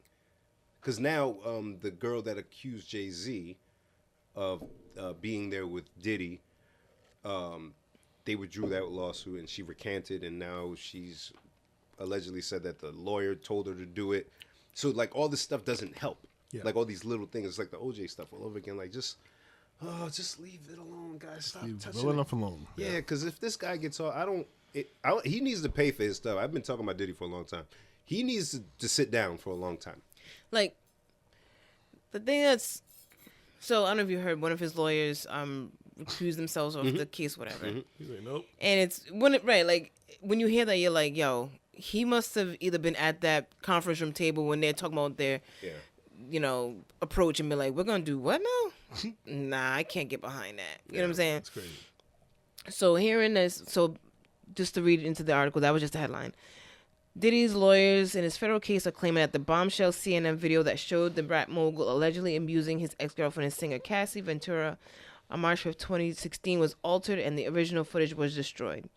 [SPEAKER 2] Because now the girl that accused Jay-Z of being there with Diddy, they withdrew that lawsuit and she recanted, and now she's allegedly said that the lawyer told her to do it. So like all this stuff doesn't help.
[SPEAKER 1] Yeah.
[SPEAKER 2] Like all these little things, it's like the OJ stuff all over again. Like just leave it alone, guys. Stop
[SPEAKER 1] Leave
[SPEAKER 2] touching
[SPEAKER 1] well
[SPEAKER 2] it.
[SPEAKER 1] enough alone.
[SPEAKER 2] Yeah, because if this guy gets off, he needs to pay for his stuff. I've been talking about Diddy for a long time. He needs to sit down for a long time.
[SPEAKER 3] Like, the thing that's So I don't know if you heard, one of his lawyers recused themselves of the case, whatever.
[SPEAKER 1] He's like, nope.
[SPEAKER 3] And it's like when you hear that, you're like, yo, he must have either been at that conference room table when they're talking about their, approach and be like, we're gonna do what now? Nah, I can't get behind that. You know what I'm saying?
[SPEAKER 1] That's crazy.
[SPEAKER 3] So hearing this, just to read into the article, that was just a headline. Diddy's lawyers in his federal case are claiming that the bombshell CNN video that showed the rap mogul allegedly abusing his ex-girlfriend and singer Cassie Ventura on March 5th, 2016 was altered and the original footage was destroyed.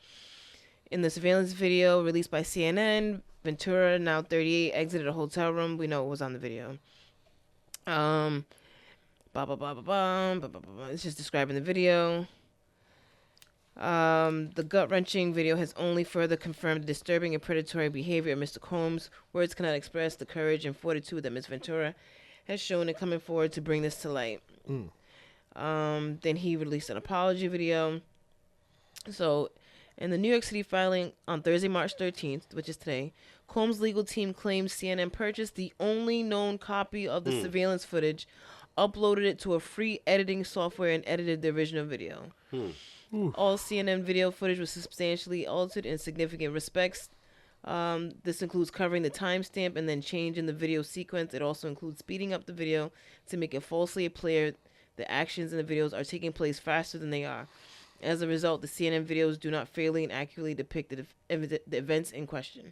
[SPEAKER 3] In the surveillance video released by CNN, Ventura, now 38, exited a hotel room. We know it was on the video. It's just describing the video. The gut-wrenching video has only further confirmed the disturbing and predatory behavior of Mr. Combs. Words cannot express the courage and fortitude that Ms. Ventura has shown in coming forward to bring this to light. Then he released an apology video. So, in the New York City filing on Thursday, March 13th, which is today, Combs' legal team claims CNN purchased the only known copy of the surveillance footage, uploaded it to a free editing software, and edited the original video. All CNN video footage was substantially altered in significant respects. This includes covering the timestamp and then changing the video sequence. It also includes speeding up the video to make it falsely appear the actions in the videos are taking place faster than they are. As a result, the CNN videos do not fairly and accurately depict the events in question.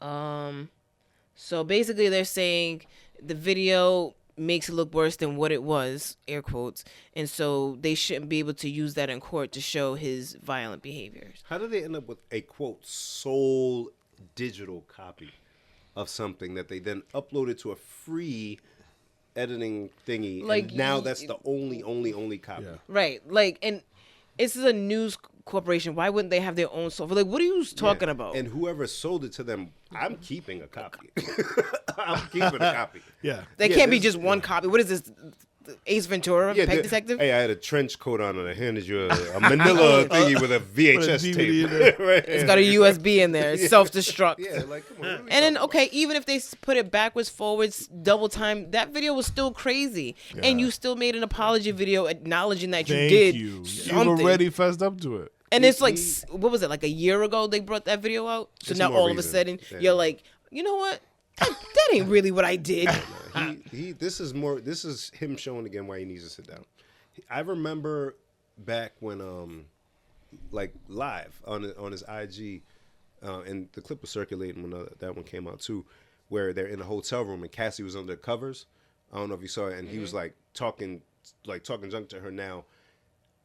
[SPEAKER 3] So basically they're saying the video makes it look worse than what it was, air quotes, and so they shouldn't be able to use that in court to show his violent behaviors.
[SPEAKER 2] How did they end up with a, quote, sole digital copy of something that they then uploaded to a free editing thingy,
[SPEAKER 3] Like,
[SPEAKER 2] and now that's the only copy?
[SPEAKER 1] Yeah.
[SPEAKER 3] Right, like, and this is a news corporation. Why wouldn't they have their own software? Like, what are you talking about?
[SPEAKER 2] And whoever sold it to them, I'm keeping a copy. I'm keeping a copy.
[SPEAKER 1] Yeah.
[SPEAKER 3] There can't be just one copy. What is this? Ace Ventura, Pet Detective?
[SPEAKER 2] Hey, I had a trench coat on and I handed you a manila thingy with a VHS
[SPEAKER 1] DVD
[SPEAKER 2] tape. Right?
[SPEAKER 3] It's got a USB in there. It's self-destruct.
[SPEAKER 2] Yeah, like, come on.
[SPEAKER 3] And then, okay, even if they put it backwards, forwards, double time, that video was still crazy.
[SPEAKER 1] Yeah.
[SPEAKER 3] And you still made an apology video acknowledging that you
[SPEAKER 1] Thank
[SPEAKER 3] did
[SPEAKER 1] you.
[SPEAKER 3] something.
[SPEAKER 1] You've already fessed up to it.
[SPEAKER 3] And it's like, what was it, like a year ago they brought that video out? So
[SPEAKER 2] It's
[SPEAKER 3] now
[SPEAKER 2] more
[SPEAKER 3] all of a
[SPEAKER 2] reason.
[SPEAKER 3] sudden,
[SPEAKER 2] Yeah.
[SPEAKER 3] you're like, you know what? That ain't really what I did.
[SPEAKER 2] This is him showing again why he needs to sit down. I remember back when like live on his IG, and the clip was circulating when that one came out too, where they're in a hotel room and Cassie was under covers. I don't know if you saw it, and he was like talking junk to her. Now,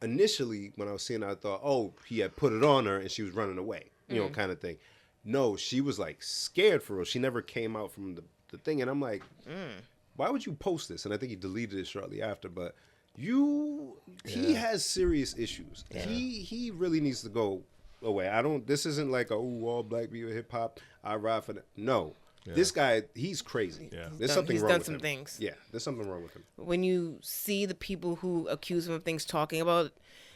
[SPEAKER 2] initially when I was seeing it, I thought, oh, he had put it on her and she was running away, you know, kind of thing. No, she was like scared for real. She never came out from the thing, and I'm like, why would you post this? And I think he deleted it shortly after. But he has serious issues. Yeah. He really needs to go away. This isn't like all black people hip hop. I ride for that. No, this guy, he's crazy. Yeah. There's something wrong with him.
[SPEAKER 3] He's done some things.
[SPEAKER 2] Yeah, there's something wrong with him.
[SPEAKER 3] When you see the people who accuse him of things talking about,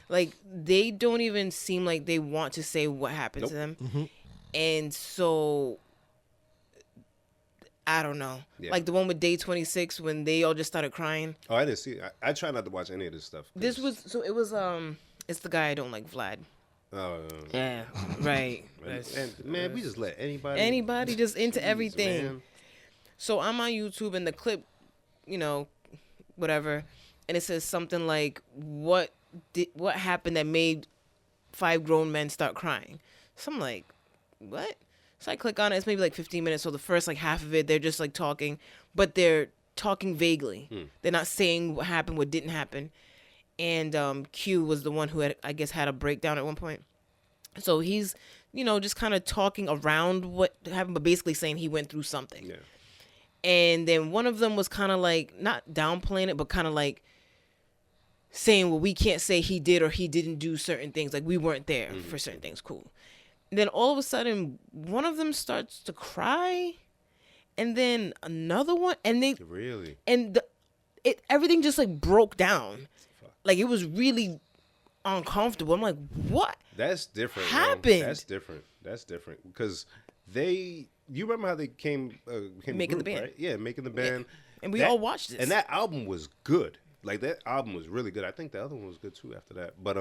[SPEAKER 3] like, they don't even seem like they want to say what happened to them. Mm-hmm. And so, I don't know. Yeah. Like the one with Day 26 when they all just started crying.
[SPEAKER 2] Oh, I didn't see it. I try not to watch any of this stuff.
[SPEAKER 3] It's the guy I don't like, Vlad. Yeah, right.
[SPEAKER 2] Man, we just let anybody
[SPEAKER 3] just into everything.
[SPEAKER 2] Man.
[SPEAKER 3] So I'm on YouTube and the clip, whatever, and it says something like, what happened that made 5 grown men start crying? So I'm like, what? So I click on it. It's maybe like 15 minutes. So the first like half of it, they're just like talking, but they're talking vaguely. They're not saying what happened, what didn't happen. And Q was the one who had a breakdown at one point. So he's, just kind of talking around what happened, but basically saying he went through something. Yeah. And then one of them was kind of like, not downplaying it, but kind of like saying, well, we can't say he did or he didn't do certain things. Like, we weren't there for certain things. Cool. And then all of a sudden, one of them starts to cry. And then another one. And they
[SPEAKER 2] really,
[SPEAKER 3] and everything just like broke down. Like, it was really uncomfortable. I'm like, what?
[SPEAKER 2] That's different.
[SPEAKER 3] Happened?
[SPEAKER 2] Bro. That's different because you remember how they became
[SPEAKER 3] making
[SPEAKER 2] group,
[SPEAKER 3] the band,
[SPEAKER 2] right? Yeah, making the band.
[SPEAKER 3] And we all watched this.
[SPEAKER 2] And that album was good. Like, that album was really good. I think the other one was good, too, after that. But,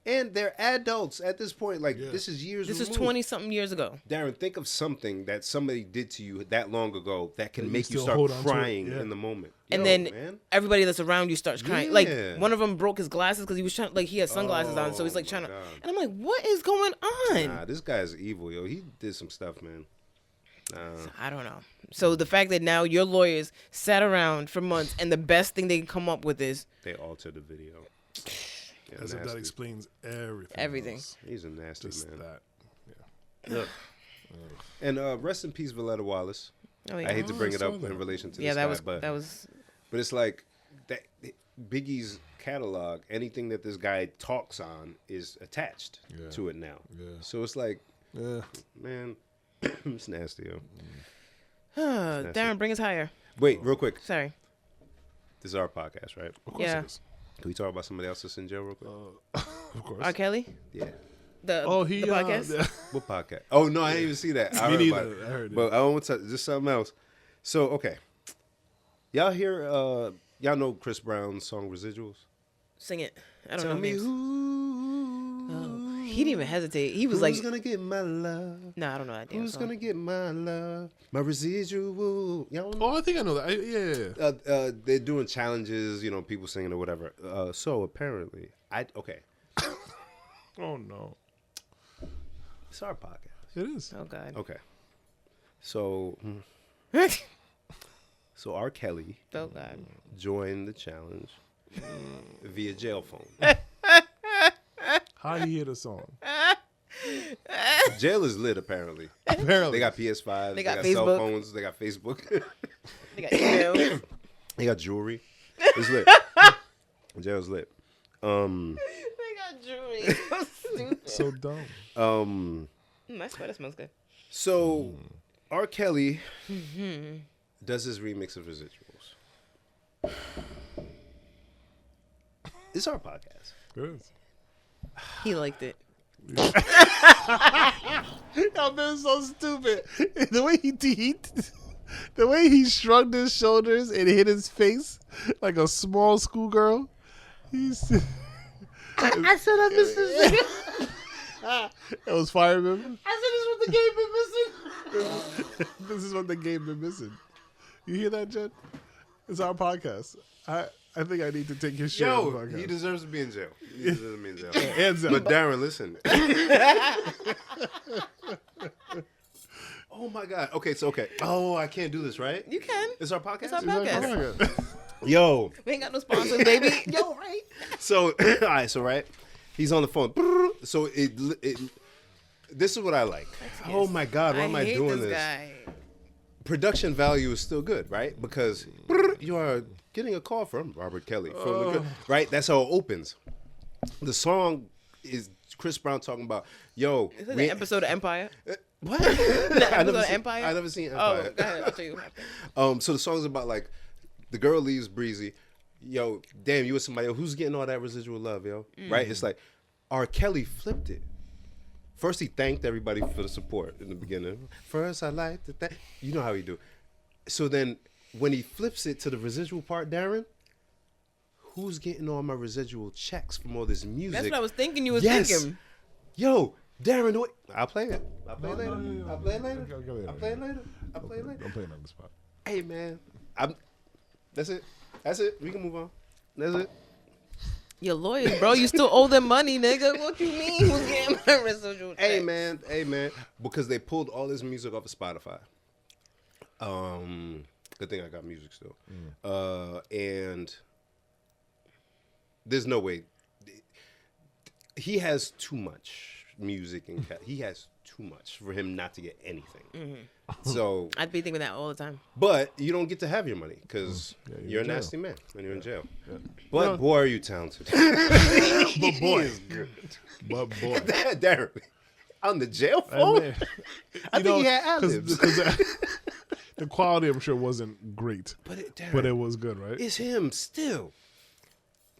[SPEAKER 2] and they're adults at this point. Like, this is years
[SPEAKER 3] This
[SPEAKER 2] removed.
[SPEAKER 3] is 20-something years ago.
[SPEAKER 2] Darren, think of something that somebody did to you that long ago that can make you
[SPEAKER 1] still
[SPEAKER 2] start
[SPEAKER 1] hold on to it.
[SPEAKER 2] crying
[SPEAKER 1] Yeah.
[SPEAKER 2] in the moment.
[SPEAKER 3] And
[SPEAKER 2] Yo,
[SPEAKER 3] then
[SPEAKER 2] man.
[SPEAKER 3] everybody that's around you starts crying.
[SPEAKER 2] Yeah.
[SPEAKER 3] Like, one of them broke his glasses because he was trying, like, he had sunglasses on, so he's like
[SPEAKER 2] my
[SPEAKER 3] trying to.
[SPEAKER 2] God.
[SPEAKER 3] And I'm like, what is going on?
[SPEAKER 2] Nah, this guy's evil, yo. He did some stuff, man.
[SPEAKER 3] I don't know. So the fact that now your lawyers sat around for months and the best thing they can come up with is
[SPEAKER 2] They altered the video. Yeah,
[SPEAKER 1] As if that
[SPEAKER 2] nasty.
[SPEAKER 1] explains everything.
[SPEAKER 3] Everything.
[SPEAKER 1] else.
[SPEAKER 2] He's a nasty
[SPEAKER 1] Just
[SPEAKER 2] man.
[SPEAKER 1] that. Yeah.
[SPEAKER 2] Ugh. And rest in peace, Valletta Wallace.
[SPEAKER 3] oh yeah,
[SPEAKER 2] I hate to bring
[SPEAKER 1] I
[SPEAKER 2] it
[SPEAKER 1] saw
[SPEAKER 2] up
[SPEAKER 1] that.
[SPEAKER 2] in relation to
[SPEAKER 3] yeah,
[SPEAKER 2] this
[SPEAKER 3] that
[SPEAKER 2] guy,
[SPEAKER 3] was
[SPEAKER 2] but
[SPEAKER 3] that was
[SPEAKER 2] it's like that Biggie's catalog. Anything that this guy talks on is attached
[SPEAKER 1] Yeah.
[SPEAKER 2] to it now.
[SPEAKER 1] Yeah.
[SPEAKER 2] So it's like,
[SPEAKER 1] Yeah.
[SPEAKER 2] man, it's nasty, yo.
[SPEAKER 3] Darren, bring us higher.
[SPEAKER 2] Wait, real quick.
[SPEAKER 3] Sorry.
[SPEAKER 2] This is our podcast, right?
[SPEAKER 1] Of course
[SPEAKER 3] Yeah.
[SPEAKER 1] it is.
[SPEAKER 2] Can we talk about somebody else that's in jail real quick?
[SPEAKER 1] Of course.
[SPEAKER 3] R. Kelly,
[SPEAKER 2] Yeah.
[SPEAKER 3] the
[SPEAKER 1] He
[SPEAKER 3] the podcast.
[SPEAKER 1] yeah.
[SPEAKER 2] What podcast? Oh no, I didn't even see that. I
[SPEAKER 1] Me
[SPEAKER 2] heard about
[SPEAKER 1] neither.
[SPEAKER 2] it.
[SPEAKER 1] I heard it.
[SPEAKER 2] But I want to just something else. So okay, y'all hear? Y'all know Chris Brown's song "Residuals"?
[SPEAKER 3] Sing it. I don't
[SPEAKER 2] Tell
[SPEAKER 3] know
[SPEAKER 2] me
[SPEAKER 3] names.
[SPEAKER 2] who.
[SPEAKER 3] He didn't even hesitate. He was
[SPEAKER 2] Who's
[SPEAKER 3] like,
[SPEAKER 2] gonna get my love?
[SPEAKER 3] "Nah, I don't know that damn
[SPEAKER 2] Who's
[SPEAKER 3] song."
[SPEAKER 2] gonna get my love? My residual. Y'all know?
[SPEAKER 1] Oh, I think I know that. Yeah.
[SPEAKER 2] They're doing challenges, you know, people singing or whatever. So apparently, okay,
[SPEAKER 1] Oh no.
[SPEAKER 2] it's our podcast.
[SPEAKER 1] It is.
[SPEAKER 3] Oh God.
[SPEAKER 2] Okay, so R. Kelly
[SPEAKER 3] Oh God.
[SPEAKER 2] joined the challenge via jail phone.
[SPEAKER 1] How do you hear the song?
[SPEAKER 2] Jail is lit, apparently.
[SPEAKER 1] Apparently.
[SPEAKER 2] They got PS5.
[SPEAKER 3] They got
[SPEAKER 2] cell
[SPEAKER 3] Facebook.
[SPEAKER 2] phones. They got Facebook.
[SPEAKER 3] They got emails.
[SPEAKER 2] They got jewelry. It's lit. Jail's lit.
[SPEAKER 3] They got jewelry. So stupid.
[SPEAKER 1] so dumb.
[SPEAKER 3] That's why that smells good.
[SPEAKER 2] So R. Kelly does his remix of Residuals. It's our podcast.
[SPEAKER 1] It is.
[SPEAKER 3] He liked it.
[SPEAKER 1] Yo, this is so stupid. The way the way he shrugged his shoulders and hit his face like a small schoolgirl. He's.
[SPEAKER 3] I said I missed this.
[SPEAKER 1] It was fire, remember?
[SPEAKER 3] I said this was the game been missing.
[SPEAKER 1] This is what the game been missing. You hear that, Jen? It's our podcast. I think I need to take his share of the
[SPEAKER 2] Yo,
[SPEAKER 1] podcast.
[SPEAKER 2] he deserves to be in jail. He deserves to be in jail.
[SPEAKER 1] Hands up.
[SPEAKER 2] But Darren, listen. Oh my God. Okay, so okay. Oh, I can't do this, right?
[SPEAKER 3] You can.
[SPEAKER 2] It's our podcast.
[SPEAKER 3] It's our
[SPEAKER 1] He's like,
[SPEAKER 3] podcast.
[SPEAKER 1] oh my God.
[SPEAKER 2] Yo.
[SPEAKER 3] We ain't got no sponsors, baby. Yo, right?
[SPEAKER 2] So all right, so right. He's on the phone. So it this is what I like. Oh my God, why am I
[SPEAKER 3] hate
[SPEAKER 2] doing
[SPEAKER 3] this
[SPEAKER 2] this?
[SPEAKER 3] guy.
[SPEAKER 2] Production value is still good, right? Because you are getting a call from Robert Kelly. Right? That's how it opens. The song is Chris Brown talking about, yo.
[SPEAKER 3] Is it an episode of Empire?
[SPEAKER 2] What?
[SPEAKER 3] The
[SPEAKER 2] I
[SPEAKER 3] episode
[SPEAKER 2] never
[SPEAKER 3] of
[SPEAKER 2] seen,
[SPEAKER 3] Empire?
[SPEAKER 2] I never seen
[SPEAKER 3] Oh,
[SPEAKER 2] Empire.
[SPEAKER 3] go ahead. I'll tell you what happened.
[SPEAKER 2] So the song's about like the girl leaves Breezy. Yo, damn, you with somebody else. Who's getting all that residual love, yo? Right? It's like R. Kelly flipped it. First, he thanked everybody for the support in the beginning. First, I like to thank. You know how he do. So then, when he flips it to the residual part, Darren, who's getting all my residual checks from all this music?
[SPEAKER 3] That's what I was thinking you was
[SPEAKER 2] Yes.
[SPEAKER 3] thinking.
[SPEAKER 2] Yo, Darren, wait. I'll play it. I'll play it later.
[SPEAKER 1] no.
[SPEAKER 2] I'll play it later.
[SPEAKER 1] Okay,
[SPEAKER 2] I'll play it later. I'll play it later.
[SPEAKER 1] Don't play it on the spot.
[SPEAKER 2] Hey, man. That's it. That's it. We can move on. That's it.
[SPEAKER 3] Your lawyers, bro. You still owe them money, nigga. What you mean? Who's getting my residual
[SPEAKER 2] Hey,
[SPEAKER 3] check?
[SPEAKER 2] man. Hey, man. Because they pulled all this music off of Spotify. Good thing I got music still. And there's no way. He has too much music and he has too much for him not to get anything. So,
[SPEAKER 3] I'd be thinking that all the time.
[SPEAKER 2] but you don't get to have your money because
[SPEAKER 1] Yeah, you're
[SPEAKER 2] you're a
[SPEAKER 1] in jail.
[SPEAKER 2] nasty man and you're in jail.
[SPEAKER 1] Yeah.
[SPEAKER 2] But boy, are you talented.
[SPEAKER 1] But boy,
[SPEAKER 2] good.
[SPEAKER 1] but boy.
[SPEAKER 2] Darren, on the jail phone? I think he had ad-libs.
[SPEAKER 1] because the quality, I'm sure, wasn't great,
[SPEAKER 2] Darren,
[SPEAKER 1] but it was good, right?
[SPEAKER 2] it's him still.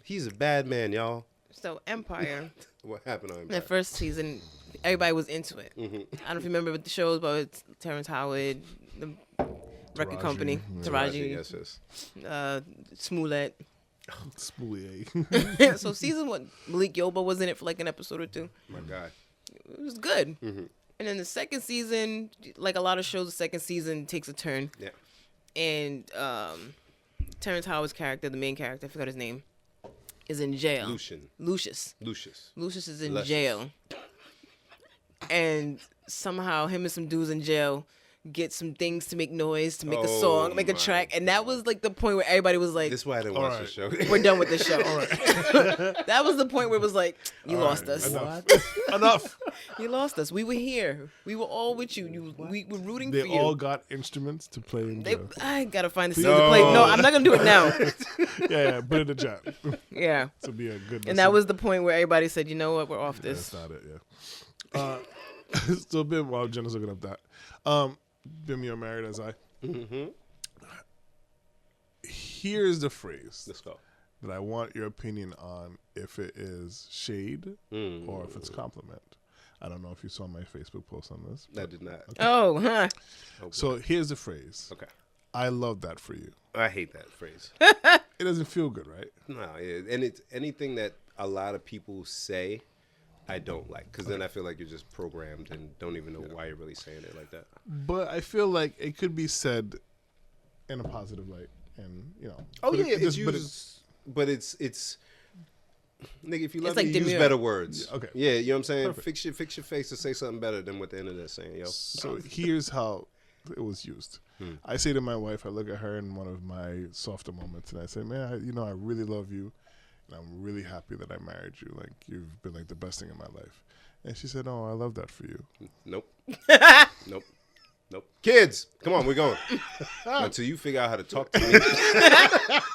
[SPEAKER 2] He's a bad man, y'all.
[SPEAKER 3] So Empire,
[SPEAKER 2] What happened on him?
[SPEAKER 3] that first season, everybody was into it. I don't know if you remember what the show was, but it's Terrence Howard, record
[SPEAKER 1] Taraji,
[SPEAKER 3] company,
[SPEAKER 1] yeah.
[SPEAKER 3] Taraji,
[SPEAKER 2] Yes, yes.
[SPEAKER 3] Smollett.
[SPEAKER 1] Spoolie.
[SPEAKER 3] So season 1, Malik Yoba was in it for like an episode or 2.
[SPEAKER 2] My guy.
[SPEAKER 3] It was good.
[SPEAKER 2] Mm-hmm.
[SPEAKER 3] And then the second season, like a lot of shows, the second season takes a turn.
[SPEAKER 2] Yeah.
[SPEAKER 3] And Terrence Howard's character, the main character, I forgot his name, is in jail. Lucius is in jail. And somehow him and some dudes in jail get some things to make noise, to make a song, make a track. And that was like the point where everybody was like,
[SPEAKER 2] This is why I didn't watch the show.
[SPEAKER 3] we're done with this show. That was the point where it was like, you lost us.
[SPEAKER 1] Enough.
[SPEAKER 3] You lost us. We were here. We were all with you. We were rooting
[SPEAKER 1] They
[SPEAKER 3] for you.
[SPEAKER 1] all got instruments to play in jail.
[SPEAKER 3] I gotta find the scene to play. No, I'm not gonna do it now.
[SPEAKER 1] Yeah, put it in the chat.
[SPEAKER 3] Yeah.
[SPEAKER 1] To be a good.
[SPEAKER 3] And that was the point where everybody said, you know what, we're off this.
[SPEAKER 1] That's not it. Yeah. So Bim, while Jenna's looking up that, Bim, you're married as I.
[SPEAKER 2] Mm-hmm.
[SPEAKER 1] Here's the phrase
[SPEAKER 2] Let's go.
[SPEAKER 1] that I want your opinion on: if it is shade or if it's compliment. I don't know if you saw my Facebook post on this.
[SPEAKER 2] I did not.
[SPEAKER 1] Okay.
[SPEAKER 3] Oh, huh.
[SPEAKER 1] So here's the phrase.
[SPEAKER 2] Okay.
[SPEAKER 1] I love that for you.
[SPEAKER 2] I hate that phrase.
[SPEAKER 1] It doesn't feel good, right?
[SPEAKER 2] No, and it's anything that a lot of people say, I don't like, because then I feel like you're just programmed and don't even know why you're really saying it like that.
[SPEAKER 1] But I feel like it could be said in a positive light, and you know.
[SPEAKER 2] Oh
[SPEAKER 1] but
[SPEAKER 2] yeah, it's
[SPEAKER 1] just-
[SPEAKER 2] used, but it's nigga. If you love
[SPEAKER 3] like
[SPEAKER 2] me, use
[SPEAKER 3] demure.
[SPEAKER 2] better words.
[SPEAKER 1] Yeah, okay.
[SPEAKER 2] Yeah, you know what I'm saying.
[SPEAKER 1] Perfect.
[SPEAKER 2] Fix your face to say something better than what the internet's saying, yo.
[SPEAKER 1] So here's how it was used. I say to my wife, I look at her in one of my softer moments, and I say, "Man, I really love you, and I'm really happy that I married you. Like you've been like the best thing in my life." And she said, "Oh, I love that for you."
[SPEAKER 2] Nope. Nope. Nope. Kids, come on, we're going. Until you figure out how to talk to me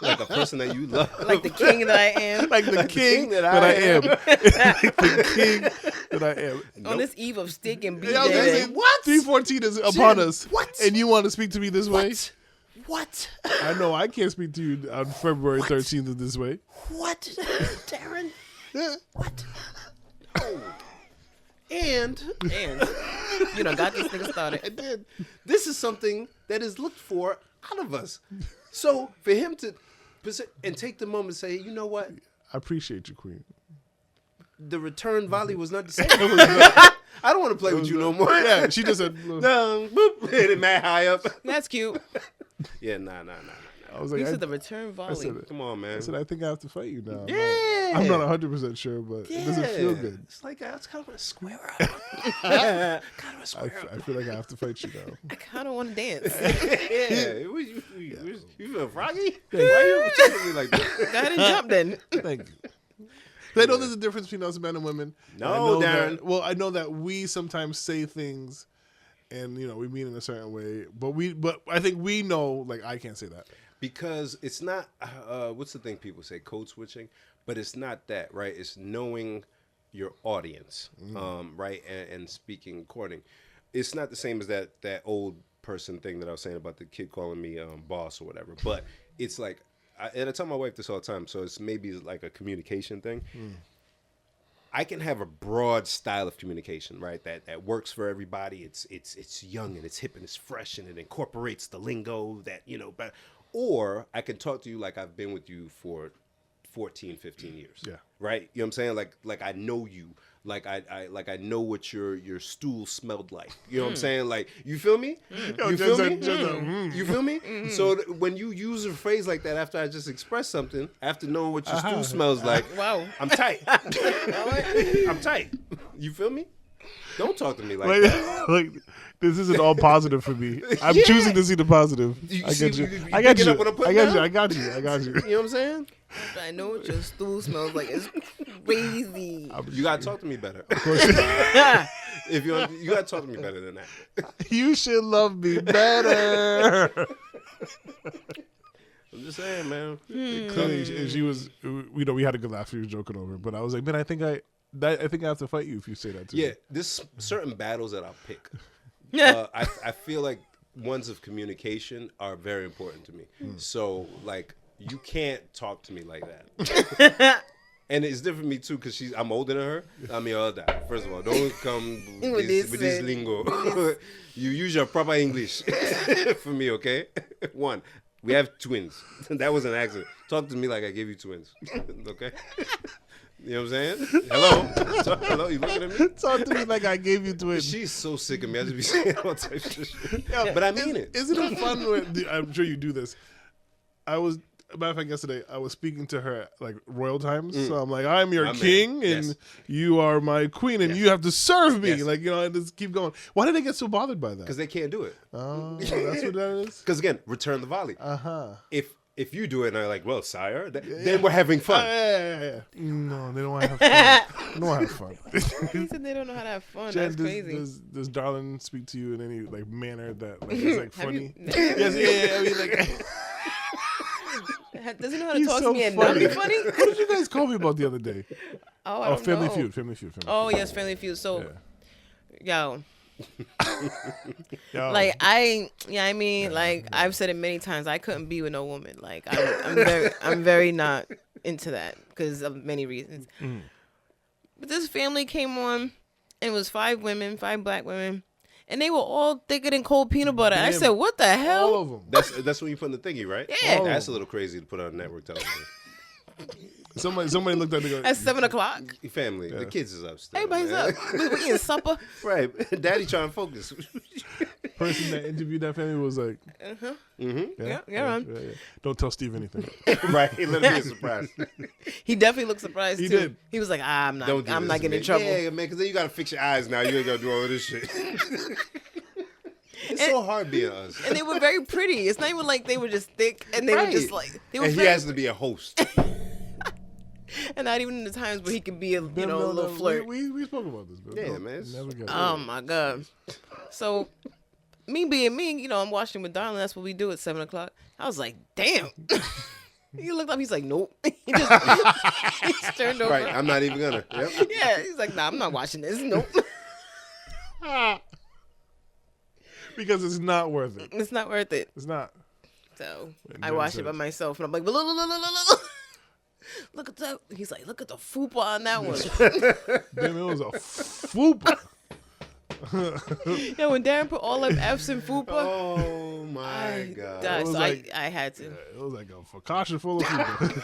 [SPEAKER 2] like a person that you love.
[SPEAKER 3] Like the king that I am.
[SPEAKER 1] Like the king that I am. The king that I am.
[SPEAKER 3] On this eve of steak and beef.
[SPEAKER 1] Yeah, I was gonna say, what? 314 is upon us.
[SPEAKER 2] What?
[SPEAKER 1] And you want to speak to me this way?
[SPEAKER 2] What?
[SPEAKER 1] I know I can't speak to you on February 13th in this way.
[SPEAKER 2] What? Darren? What? Oh. And
[SPEAKER 3] You know, got this nigga started.
[SPEAKER 2] I did. This is something that is looked for out of us. So for him to present and take the moment and say, you know what?
[SPEAKER 1] I appreciate you, Queen.
[SPEAKER 2] The return volley was not the same. I don't want to play with you no more.
[SPEAKER 1] Yeah, she just said,
[SPEAKER 2] Boop, hit it mad high up.
[SPEAKER 3] That's cute.
[SPEAKER 2] Yeah, nah.
[SPEAKER 1] I was like,
[SPEAKER 3] You
[SPEAKER 1] I
[SPEAKER 3] said the return volley.
[SPEAKER 1] said,
[SPEAKER 2] Come on, man.
[SPEAKER 1] I said, I think I have to fight you now.
[SPEAKER 2] Yeah.
[SPEAKER 1] I'm not 100% sure, but it doesn't feel good.
[SPEAKER 2] It's like I was kind of a square up. kind of a square up.
[SPEAKER 1] I feel like I have to fight you now.
[SPEAKER 3] I kind of want to dance.
[SPEAKER 2] Yeah. You feel froggy? Why you talking to me like that?
[SPEAKER 3] Go ahead and jump then.
[SPEAKER 1] Thank you. I know there's a difference between us men and women.
[SPEAKER 2] No,
[SPEAKER 1] I know
[SPEAKER 2] Darren.
[SPEAKER 1] I know that we sometimes say things, and you know we mean in a certain way, but I think we know, like I can't say that.
[SPEAKER 2] Because it's not, what's the thing people say, code switching? But it's not that, right? It's knowing your audience, right? And speaking according. It's not the same as that old person thing that I was saying about the kid calling me boss or whatever. But it's like, and I tell my wife this all the time, so it's maybe like a communication thing. I can have a broad style of communication, right? That works for everybody. It's young and it's hip and it's fresh and it incorporates the lingo that, you know, but... Or I can talk to you like I've been with you for 14, 15 years.
[SPEAKER 1] Yeah.
[SPEAKER 2] Right? You know what I'm saying? Like I know you. Like I know what your stool smelled like. You know what I'm saying? Like, you feel me? You feel me? You feel me? So when you use a phrase like that after I just expressed something, after knowing what your stool smells like,
[SPEAKER 3] Wow.
[SPEAKER 2] I'm tight. I'm tight. You feel me? Don't talk to me like that.
[SPEAKER 1] Like this isn't all positive for me. I'm choosing to see the positive. I get you. I got you. I got you.
[SPEAKER 2] You know what I'm saying?
[SPEAKER 3] I know what your stool smells like. It's crazy.
[SPEAKER 2] You gotta talk to me better.
[SPEAKER 1] Of course.
[SPEAKER 2] If you gotta talk to me better than that.
[SPEAKER 1] You should love me better.
[SPEAKER 2] I'm just saying, man.
[SPEAKER 1] Clearly, and she was. You know, we had a good laugh. She was joking over, but I was like, man, I think I have to fight you if you say that to me.
[SPEAKER 2] Yeah, there's certain battles that I'll pick. I feel like ones of communication are very important to me. So, like, you can't talk to me like that. And it's different for me too, because I'm older than her. I mean, all that. First of all, don't come with this lingo. You use your proper English for me, okay? One, we have twins. That was an accident. Talk to me like I gave you twins, okay? You know what I'm saying? Hello? Hello? You looking at me?
[SPEAKER 1] Talk to me like I gave you twins.
[SPEAKER 2] She's so sick of me. I just be saying all types of shit. But I mean it.
[SPEAKER 1] Isn't it fun when, I'm sure you do this. Matter of fact, yesterday I was speaking to her at, like, royal times. So I'm like, I'm your king and you are my queen and you have to serve me. Like, you know, and just keep going. Why did they get so bothered by that?
[SPEAKER 2] Because they can't do it.
[SPEAKER 1] Oh, that's what that is?
[SPEAKER 2] Because, again, return the volley.
[SPEAKER 1] Uh-huh.
[SPEAKER 2] If you do it and I'm like, well, sire, then we're having fun.
[SPEAKER 1] Yeah. No, they don't want to have fun. They don't want to have fun.
[SPEAKER 3] He said they don't know how to have fun.
[SPEAKER 1] Jen,
[SPEAKER 3] That's crazy.
[SPEAKER 1] Does Darlin speak to you in any, like, manner that, like, is, like, funny?
[SPEAKER 3] You,
[SPEAKER 1] Yes, yeah. I mean, like...
[SPEAKER 3] Does he know how to
[SPEAKER 1] He's
[SPEAKER 3] talk
[SPEAKER 1] so
[SPEAKER 3] to me and not be funny?
[SPEAKER 1] What did you guys call me about the other day?
[SPEAKER 3] Oh, I don't
[SPEAKER 1] Family
[SPEAKER 3] know.
[SPEAKER 1] Feud. Family Feud.
[SPEAKER 3] Oh, yes, Family Feud. So, yo.
[SPEAKER 1] Yo.
[SPEAKER 3] Like, like, I've said it many times. I couldn't be with no woman. Like, I'm very not into that because of many reasons. But this family came on, and it was 5 women, 5 black women. And they were all thicker than cold peanut butter. I said, what the hell?
[SPEAKER 1] All of them.
[SPEAKER 2] That's when you put in the thingy, right?
[SPEAKER 3] Yeah.
[SPEAKER 2] That's a little crazy to put on network television.
[SPEAKER 1] Somebody looked at me and go,
[SPEAKER 3] At 7 o'clock.
[SPEAKER 2] Your family, the kids is upstairs.
[SPEAKER 3] Everybody's
[SPEAKER 2] man.
[SPEAKER 3] up. We eating supper.
[SPEAKER 2] Right. Daddy trying to focus.
[SPEAKER 1] person that interviewed that family was like,
[SPEAKER 3] Yeah.
[SPEAKER 1] Don't tell Steve anything.
[SPEAKER 2] Right. Let him be a surprise.
[SPEAKER 3] He definitely looked surprised
[SPEAKER 1] He
[SPEAKER 3] too.
[SPEAKER 1] did.
[SPEAKER 3] He was like, I'm not
[SPEAKER 2] Don't do
[SPEAKER 3] I'm
[SPEAKER 2] this
[SPEAKER 3] not
[SPEAKER 2] to
[SPEAKER 3] getting
[SPEAKER 2] me.
[SPEAKER 3] in trouble.
[SPEAKER 2] Yeah, man, because then you got to fix your eyes now. You ain't got to do all of this shit. It's so hard being us.
[SPEAKER 3] And they were very pretty. It's not even like they were just thick and they were just like they were
[SPEAKER 2] And he
[SPEAKER 3] very,
[SPEAKER 2] has to be a host.
[SPEAKER 3] and not even in the times where he could be a little flirt.
[SPEAKER 1] We spoke about this, but
[SPEAKER 2] Yeah, man.
[SPEAKER 1] Never get
[SPEAKER 3] Oh my god. So me being me, I'm watching with Darlin. That's what we do at 7 o'clock. I was like, damn. He looked up. He's like, nope. He just turned over.
[SPEAKER 2] Right. I'm not even gonna. Yep.
[SPEAKER 3] Yeah. He's like, nah, I'm not watching this. Nope.
[SPEAKER 1] because it's not worth it.
[SPEAKER 3] It's not worth it.
[SPEAKER 1] It's not.
[SPEAKER 3] So
[SPEAKER 1] And
[SPEAKER 3] I
[SPEAKER 1] Jen
[SPEAKER 3] watched it by
[SPEAKER 1] says-
[SPEAKER 3] myself, and I'm like, look. Look at that. He's like, look at the fupa on that one.
[SPEAKER 1] Damn, it was a fupa.
[SPEAKER 3] When Darren put all them F's in fupa,
[SPEAKER 2] Oh my
[SPEAKER 3] I
[SPEAKER 2] god.
[SPEAKER 3] died.
[SPEAKER 1] It was
[SPEAKER 3] So
[SPEAKER 1] like-
[SPEAKER 3] I had to.
[SPEAKER 1] It was like a focaccia full of fupa.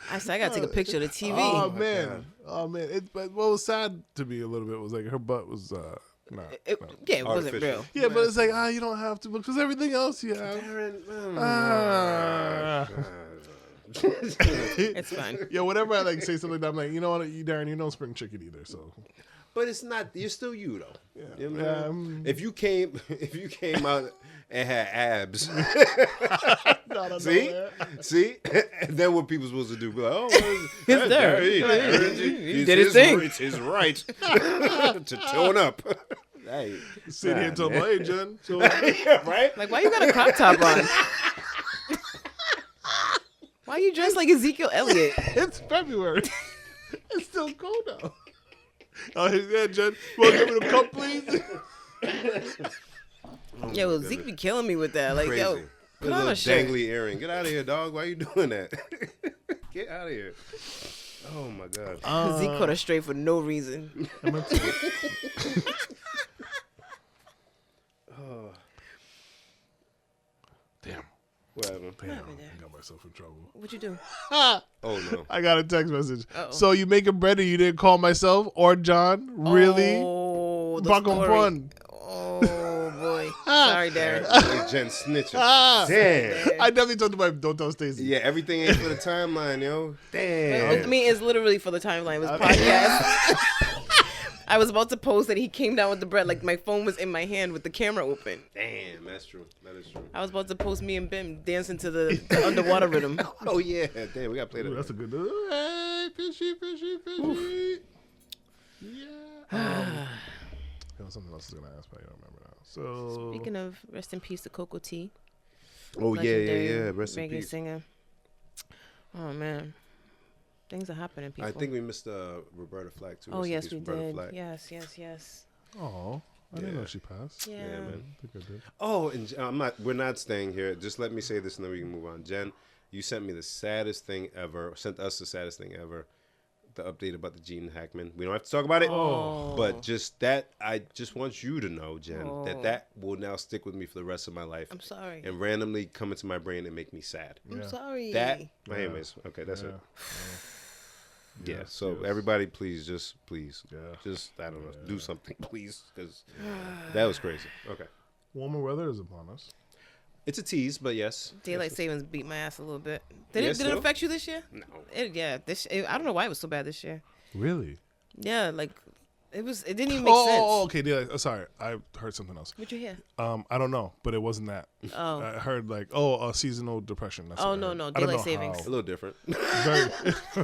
[SPEAKER 3] I said, I gotta take a picture of the TV.
[SPEAKER 1] Oh
[SPEAKER 2] my
[SPEAKER 1] man,
[SPEAKER 2] God.
[SPEAKER 1] oh man. But what was sad to me a little bit was like her butt was not.
[SPEAKER 3] It wasn't
[SPEAKER 2] Artificial.
[SPEAKER 3] real.
[SPEAKER 1] Yeah, but it's like you don't have to because everything else you have.
[SPEAKER 3] It's fine.
[SPEAKER 1] Yeah, whenever I like say something like that, I'm like, you know what, Darren, you don't spring chicken either. So
[SPEAKER 2] But it's not. You're still you though.
[SPEAKER 1] yeah,
[SPEAKER 2] You know what I'm saying? If you came out and had abs, see, and then what people supposed to do? Be like, oh,
[SPEAKER 3] It's there.
[SPEAKER 2] He
[SPEAKER 3] did his thing.
[SPEAKER 2] It's his right to tone up. Hey,
[SPEAKER 1] sit here and tell me, hey, Jen. So
[SPEAKER 2] yeah, right?
[SPEAKER 3] Like, why you got a crop top on? Why you dressed like Ezekiel Elliott?
[SPEAKER 1] it's February. It's still cold out. Oh, yeah, Jen. Want to give me the cup, please?
[SPEAKER 3] Yo, Zeke be killing me with that. Like,
[SPEAKER 2] Crazy.
[SPEAKER 3] yo,
[SPEAKER 2] With
[SPEAKER 3] put
[SPEAKER 2] a
[SPEAKER 3] on
[SPEAKER 2] little
[SPEAKER 3] a shirt.
[SPEAKER 2] dangly earring. Get out of here, dog. Why you doing that? Get out of here. Oh my god.
[SPEAKER 3] Zeke caught her straight for no reason.
[SPEAKER 1] Damn.
[SPEAKER 2] Whatever.
[SPEAKER 1] Damn.
[SPEAKER 3] happened there?
[SPEAKER 1] I got myself in trouble.
[SPEAKER 3] What'd you do?
[SPEAKER 2] Oh no.
[SPEAKER 1] I got a text message.
[SPEAKER 3] Uh-oh.
[SPEAKER 1] So you making bread and you didn't call myself or John? Really?
[SPEAKER 3] Oh, the
[SPEAKER 1] Back on
[SPEAKER 3] story.
[SPEAKER 1] fun.
[SPEAKER 3] Oh boy. Sorry, Darren.
[SPEAKER 2] Hey, Jen snitching. Damn.
[SPEAKER 1] I definitely told my don't tell Stacey.
[SPEAKER 2] Yeah, everything ain't for the timeline, yo. Damn.
[SPEAKER 3] I mean, it's literally for the timeline. It was podcast. I was about to post that he came down with the bread. Like, my phone was in my hand with the camera open.
[SPEAKER 2] Damn, that's true. That is true.
[SPEAKER 3] I was about to post me and Bim dancing to the underwater rhythm.
[SPEAKER 2] Oh yeah, damn, we gotta play that.
[SPEAKER 1] Ooh, that's a good. Hey, fishy. Yeah. Something else is gonna ask, but I don't remember now. So
[SPEAKER 3] Speaking of rest in peace to Coco T.
[SPEAKER 2] Oh
[SPEAKER 3] legendary
[SPEAKER 2] yeah. Rest in
[SPEAKER 3] reggae
[SPEAKER 2] peace.
[SPEAKER 3] singer. Oh man, things are happening, people.
[SPEAKER 2] I think we missed Roberta Flack too.
[SPEAKER 3] Oh
[SPEAKER 2] Rest in
[SPEAKER 3] yes,
[SPEAKER 2] peace,
[SPEAKER 3] we
[SPEAKER 2] Roberta
[SPEAKER 3] did.
[SPEAKER 2] Flack.
[SPEAKER 3] Yes.
[SPEAKER 1] oh, I didn't
[SPEAKER 2] Yeah.
[SPEAKER 1] know she passed.
[SPEAKER 3] Yeah.
[SPEAKER 2] Yeah, man.
[SPEAKER 1] I think I did.
[SPEAKER 2] Oh, and we're not staying here. Just let me say this, and then we can move on. Jen, You sent me the saddest thing ever. Sent us the saddest thing ever. The update about the Gene Hackman. We don't have to talk about it. But just that, I just want you to know, Jen, that will now stick with me for the rest of my life.
[SPEAKER 3] I'm sorry.
[SPEAKER 2] And randomly come into my brain and make me sad.
[SPEAKER 3] I'm sorry.
[SPEAKER 2] That, anyways, okay, that's it. Yeah, so everybody, please, just, I don't know, do something, please, because that was crazy. Okay.
[SPEAKER 1] Warmer weather is upon us.
[SPEAKER 2] It's a tease, but yes.
[SPEAKER 3] Daylight savings beat my ass a little bit. Did
[SPEAKER 2] Yes,
[SPEAKER 3] it affect you this year?
[SPEAKER 2] No.
[SPEAKER 3] I don't know why it was so bad this year.
[SPEAKER 1] Really?
[SPEAKER 3] Yeah, like it didn't even make sense.
[SPEAKER 1] Oh, okay. Sorry, I heard something else.
[SPEAKER 3] What'd you hear?
[SPEAKER 1] I don't know, but it wasn't that.
[SPEAKER 3] Oh.
[SPEAKER 1] I heard like, seasonal depression. That's
[SPEAKER 3] Oh,
[SPEAKER 1] what I
[SPEAKER 3] no,
[SPEAKER 1] heard.
[SPEAKER 3] no,
[SPEAKER 1] I don't
[SPEAKER 3] daylight
[SPEAKER 1] know
[SPEAKER 3] savings.
[SPEAKER 1] how.
[SPEAKER 2] A little different.
[SPEAKER 1] Very,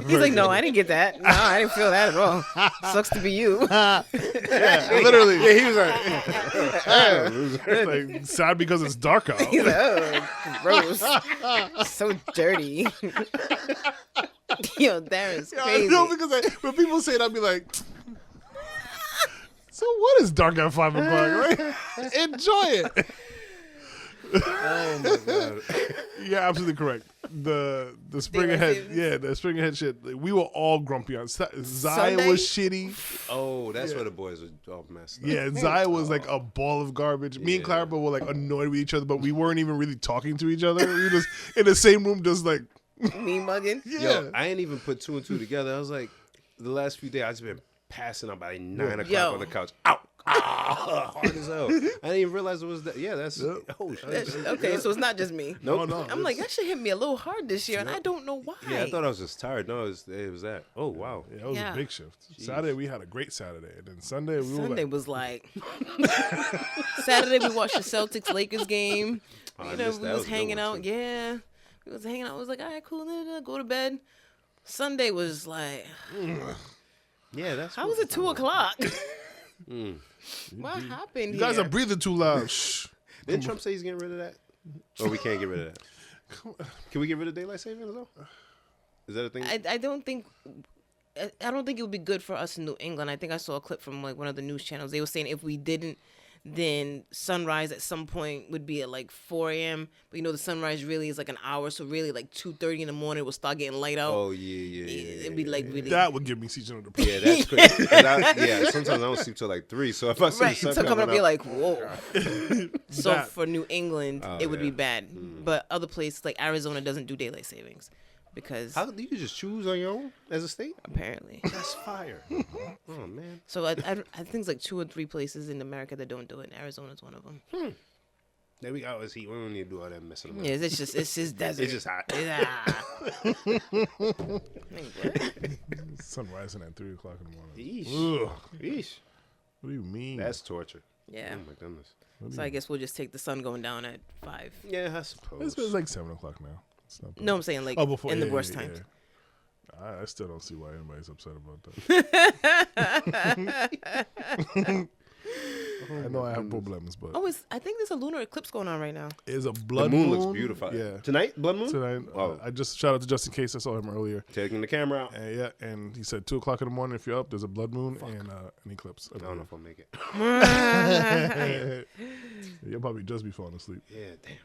[SPEAKER 3] He's like, no, I didn't get that. No, I didn't feel that at all. Sucks to be you.
[SPEAKER 1] literally. Yeah, he was like sad because it's dark out.
[SPEAKER 3] He's like, oh, gross. So dirty. Yo, Darren's crazy.
[SPEAKER 1] Because when people say it, I'd be like, so what is dark at 5 o'clock, right? Enjoy it.
[SPEAKER 2] Oh, my God.
[SPEAKER 1] You're absolutely correct. The spring ahead, the spring ahead shit. Like, we were all grumpy on. Zaya was shitty.
[SPEAKER 2] Oh, that's where the boys are all messed up.
[SPEAKER 1] Yeah, Zaya was like a ball of garbage. Me and Clara were like annoyed with each other, but we weren't even really talking to each other. We were just in the same room, just like
[SPEAKER 3] Me mugging.
[SPEAKER 1] yeah.
[SPEAKER 2] Yo, I ain't even put 2 and 2 together. I was like, the last few days, I just been passing out by 9 o'clock on the couch. Ow! Hard as hell. I didn't even realize it was that. Yeah, that's. Oh, shit.
[SPEAKER 3] Okay, so it's not just me.
[SPEAKER 2] Nope.
[SPEAKER 1] No,
[SPEAKER 3] I'm like, that shit hit me a little hard this year, and I don't know why.
[SPEAKER 2] Yeah, I thought I was just tired. No, it was that. Oh, wow.
[SPEAKER 1] Yeah, it was a big shift.
[SPEAKER 2] Jeez.
[SPEAKER 1] Saturday we had a great Saturday, and then Sunday we
[SPEAKER 3] Sunday
[SPEAKER 1] were like,
[SPEAKER 3] was like Saturday we watched the Celtics Lakers game.
[SPEAKER 2] Oh, I
[SPEAKER 3] You know,
[SPEAKER 2] missed
[SPEAKER 3] we
[SPEAKER 2] that.
[SPEAKER 3] was
[SPEAKER 2] That was a good
[SPEAKER 3] hanging
[SPEAKER 2] one,
[SPEAKER 3] out.
[SPEAKER 2] too.
[SPEAKER 3] Yeah, we was hanging out. I was like, all right, cool. Go to bed. Sunday was like,
[SPEAKER 2] Yeah, that's.
[SPEAKER 3] how
[SPEAKER 2] what
[SPEAKER 3] was it 2 o'clock?
[SPEAKER 2] Mm.
[SPEAKER 3] What happened
[SPEAKER 1] you guys
[SPEAKER 3] here?
[SPEAKER 1] are breathing too loud. Shh.
[SPEAKER 2] Didn't Trump say he's getting rid of that? Or we can't get rid of that? Can we get rid of daylight savings though? Is that a thing?
[SPEAKER 3] I don't think it would be good for us in New England. I think I saw a clip from like one of the news channels. They were saying if we didn't, then sunrise at some point would be at like 4 a.m. But the sunrise really is like an hour, so really like 2:30 in the morning it will start getting light out.
[SPEAKER 2] Oh yeah.
[SPEAKER 3] It'd be like really.
[SPEAKER 1] That would give me seasonal depression.
[SPEAKER 2] Yeah, that's crazy. 'Cause sometimes I don't sleep till like 3. So if I see
[SPEAKER 3] Right,
[SPEAKER 2] the sun
[SPEAKER 3] so coming up,
[SPEAKER 2] up,
[SPEAKER 3] you're like, whoa. So
[SPEAKER 1] That-
[SPEAKER 3] for New England, it would be bad.
[SPEAKER 2] Mm.
[SPEAKER 3] But other places like Arizona doesn't do daylight savings because
[SPEAKER 2] how you can just choose on your own as a state?
[SPEAKER 3] apparently.
[SPEAKER 2] That's fire. Oh man.
[SPEAKER 3] So I think it's like 2 or 3 places in America that don't do it. And Arizona's one of them.
[SPEAKER 2] There we go. It's heat. We don't need to do all that messing around.
[SPEAKER 3] Yeah, it's just desert.
[SPEAKER 2] It's just hot.
[SPEAKER 1] Sun rising at 3 o'clock in the morning.
[SPEAKER 2] Eesh.
[SPEAKER 1] Ugh.
[SPEAKER 2] Eesh.
[SPEAKER 1] What do you mean?
[SPEAKER 2] That's torture.
[SPEAKER 3] Yeah.
[SPEAKER 2] Oh my goodness.
[SPEAKER 3] So I guess we'll just take the sun going down at 5.
[SPEAKER 2] Yeah, I suppose.
[SPEAKER 1] It's like 7 o'clock now. It's not bad.
[SPEAKER 3] No, I'm saying like
[SPEAKER 1] before
[SPEAKER 3] in the
[SPEAKER 1] yeah,
[SPEAKER 3] worst
[SPEAKER 1] yeah,
[SPEAKER 3] times.
[SPEAKER 1] yeah. I still don't see why anybody's upset about that. I know I have problems, but
[SPEAKER 3] Oh, I think there's a lunar eclipse going on right now.
[SPEAKER 1] it's a
[SPEAKER 2] The
[SPEAKER 1] blood
[SPEAKER 2] moon looks beautiful.
[SPEAKER 1] Yeah.
[SPEAKER 2] Tonight, blood moon.
[SPEAKER 1] Tonight,
[SPEAKER 2] Oh.
[SPEAKER 1] I just shout out to Just In Case. I saw him earlier.
[SPEAKER 2] Taking the camera out.
[SPEAKER 1] And he said 2 o'clock in the morning. If you're up, there's a blood moon and an eclipse.
[SPEAKER 2] I don't know if I'll make it.
[SPEAKER 1] You'll probably just be falling asleep.
[SPEAKER 2] Yeah, damn. Okay.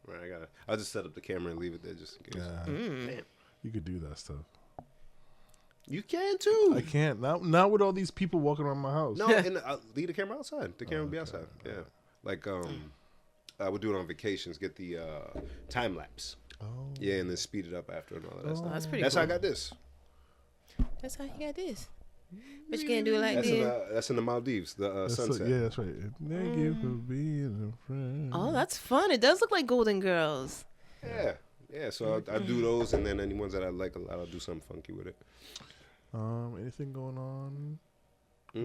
[SPEAKER 2] Right, I'll just set up the camera and leave it there just in case. Damn.
[SPEAKER 1] You could do that stuff.
[SPEAKER 2] You can too.
[SPEAKER 1] I can't. Not with all these people walking around my house.
[SPEAKER 2] No, and leave the camera outside. The camera will be outside. Yeah. Like I would do it on vacations, get the time lapse.
[SPEAKER 1] Oh.
[SPEAKER 2] Yeah, and then speed it up after and all of that stuff.
[SPEAKER 3] That's pretty
[SPEAKER 2] That's
[SPEAKER 3] cool.
[SPEAKER 2] how I got this.
[SPEAKER 3] That's how you got this. But you can't do it like
[SPEAKER 2] That's in the Maldives, the
[SPEAKER 1] That's
[SPEAKER 2] sunset.
[SPEAKER 1] yeah, that's right. Thank you for being a friend.
[SPEAKER 3] Oh, that's fun. It does look like Golden Girls.
[SPEAKER 2] Yeah. So I do those, and then any ones that I like a lot, I'll do something funky with it.
[SPEAKER 1] Anything going on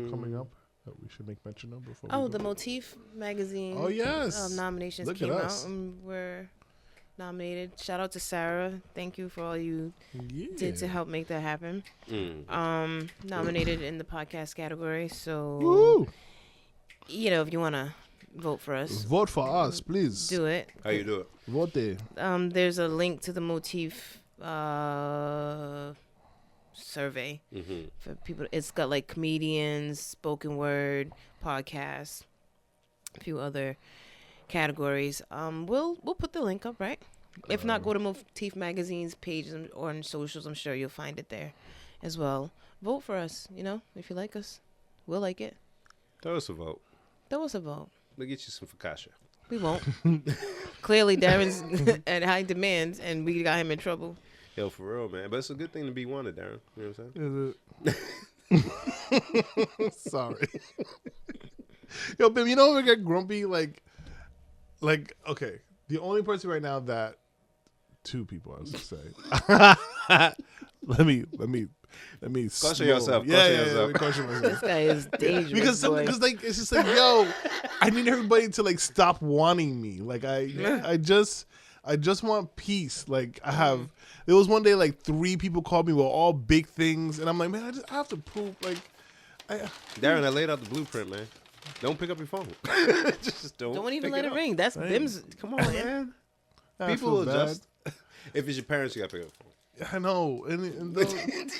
[SPEAKER 1] coming up that we should make mention of before?
[SPEAKER 3] Oh,
[SPEAKER 1] we
[SPEAKER 3] the
[SPEAKER 1] go?
[SPEAKER 3] Motif magazine.
[SPEAKER 1] Oh, yes.
[SPEAKER 3] Nominations
[SPEAKER 1] Look
[SPEAKER 3] came
[SPEAKER 1] at
[SPEAKER 3] out
[SPEAKER 1] us.
[SPEAKER 3] and we're nominated. Shout out to Sarah. Thank you for all you did to help make that happen. Nominated in the podcast category. So,
[SPEAKER 1] Woo!
[SPEAKER 3] if you want to vote for us,
[SPEAKER 1] Vote for us, please.
[SPEAKER 3] do it.
[SPEAKER 2] How you do it?
[SPEAKER 1] Vote.
[SPEAKER 3] There's a link to the Motif survey for people. It's got like comedians, spoken word, podcasts, a few other categories. We'll put the link up, right? If not, go to Motif Magazine's page or on socials. I'm sure you'll find it there as well. Vote for us, if you like us. We'll like it.
[SPEAKER 2] Throw us a vote.
[SPEAKER 3] Throw us a vote.
[SPEAKER 2] We'll get you some focaccia.
[SPEAKER 3] We won't. Clearly, Darren's at high demands, and we got him in trouble.
[SPEAKER 2] Yo, for real, man. But it's a good thing to be wanted, Darren. You know what I'm saying?
[SPEAKER 1] Is it? Sorry. Yo, babe, you know when we get grumpy? Like, okay. The only person right now that... Two people, I was going to say. Let me
[SPEAKER 2] Caution yourself.
[SPEAKER 1] Yeah, caution myself.
[SPEAKER 3] This guy is dangerous.
[SPEAKER 1] Because like it's just like, yo, I need everybody to like stop wanting me. Like I just want peace. Like there was one day like 3 people called me with all big things, and I'm like, man, I have to prove like.
[SPEAKER 2] Darren, I laid out the blueprint, man. Don't pick up your phone. Just
[SPEAKER 3] don't even let it ring. That's Bim's. Come on, man.
[SPEAKER 2] People will adjust. If it's your parents, you gotta pick up the phone.
[SPEAKER 1] I know, and those, it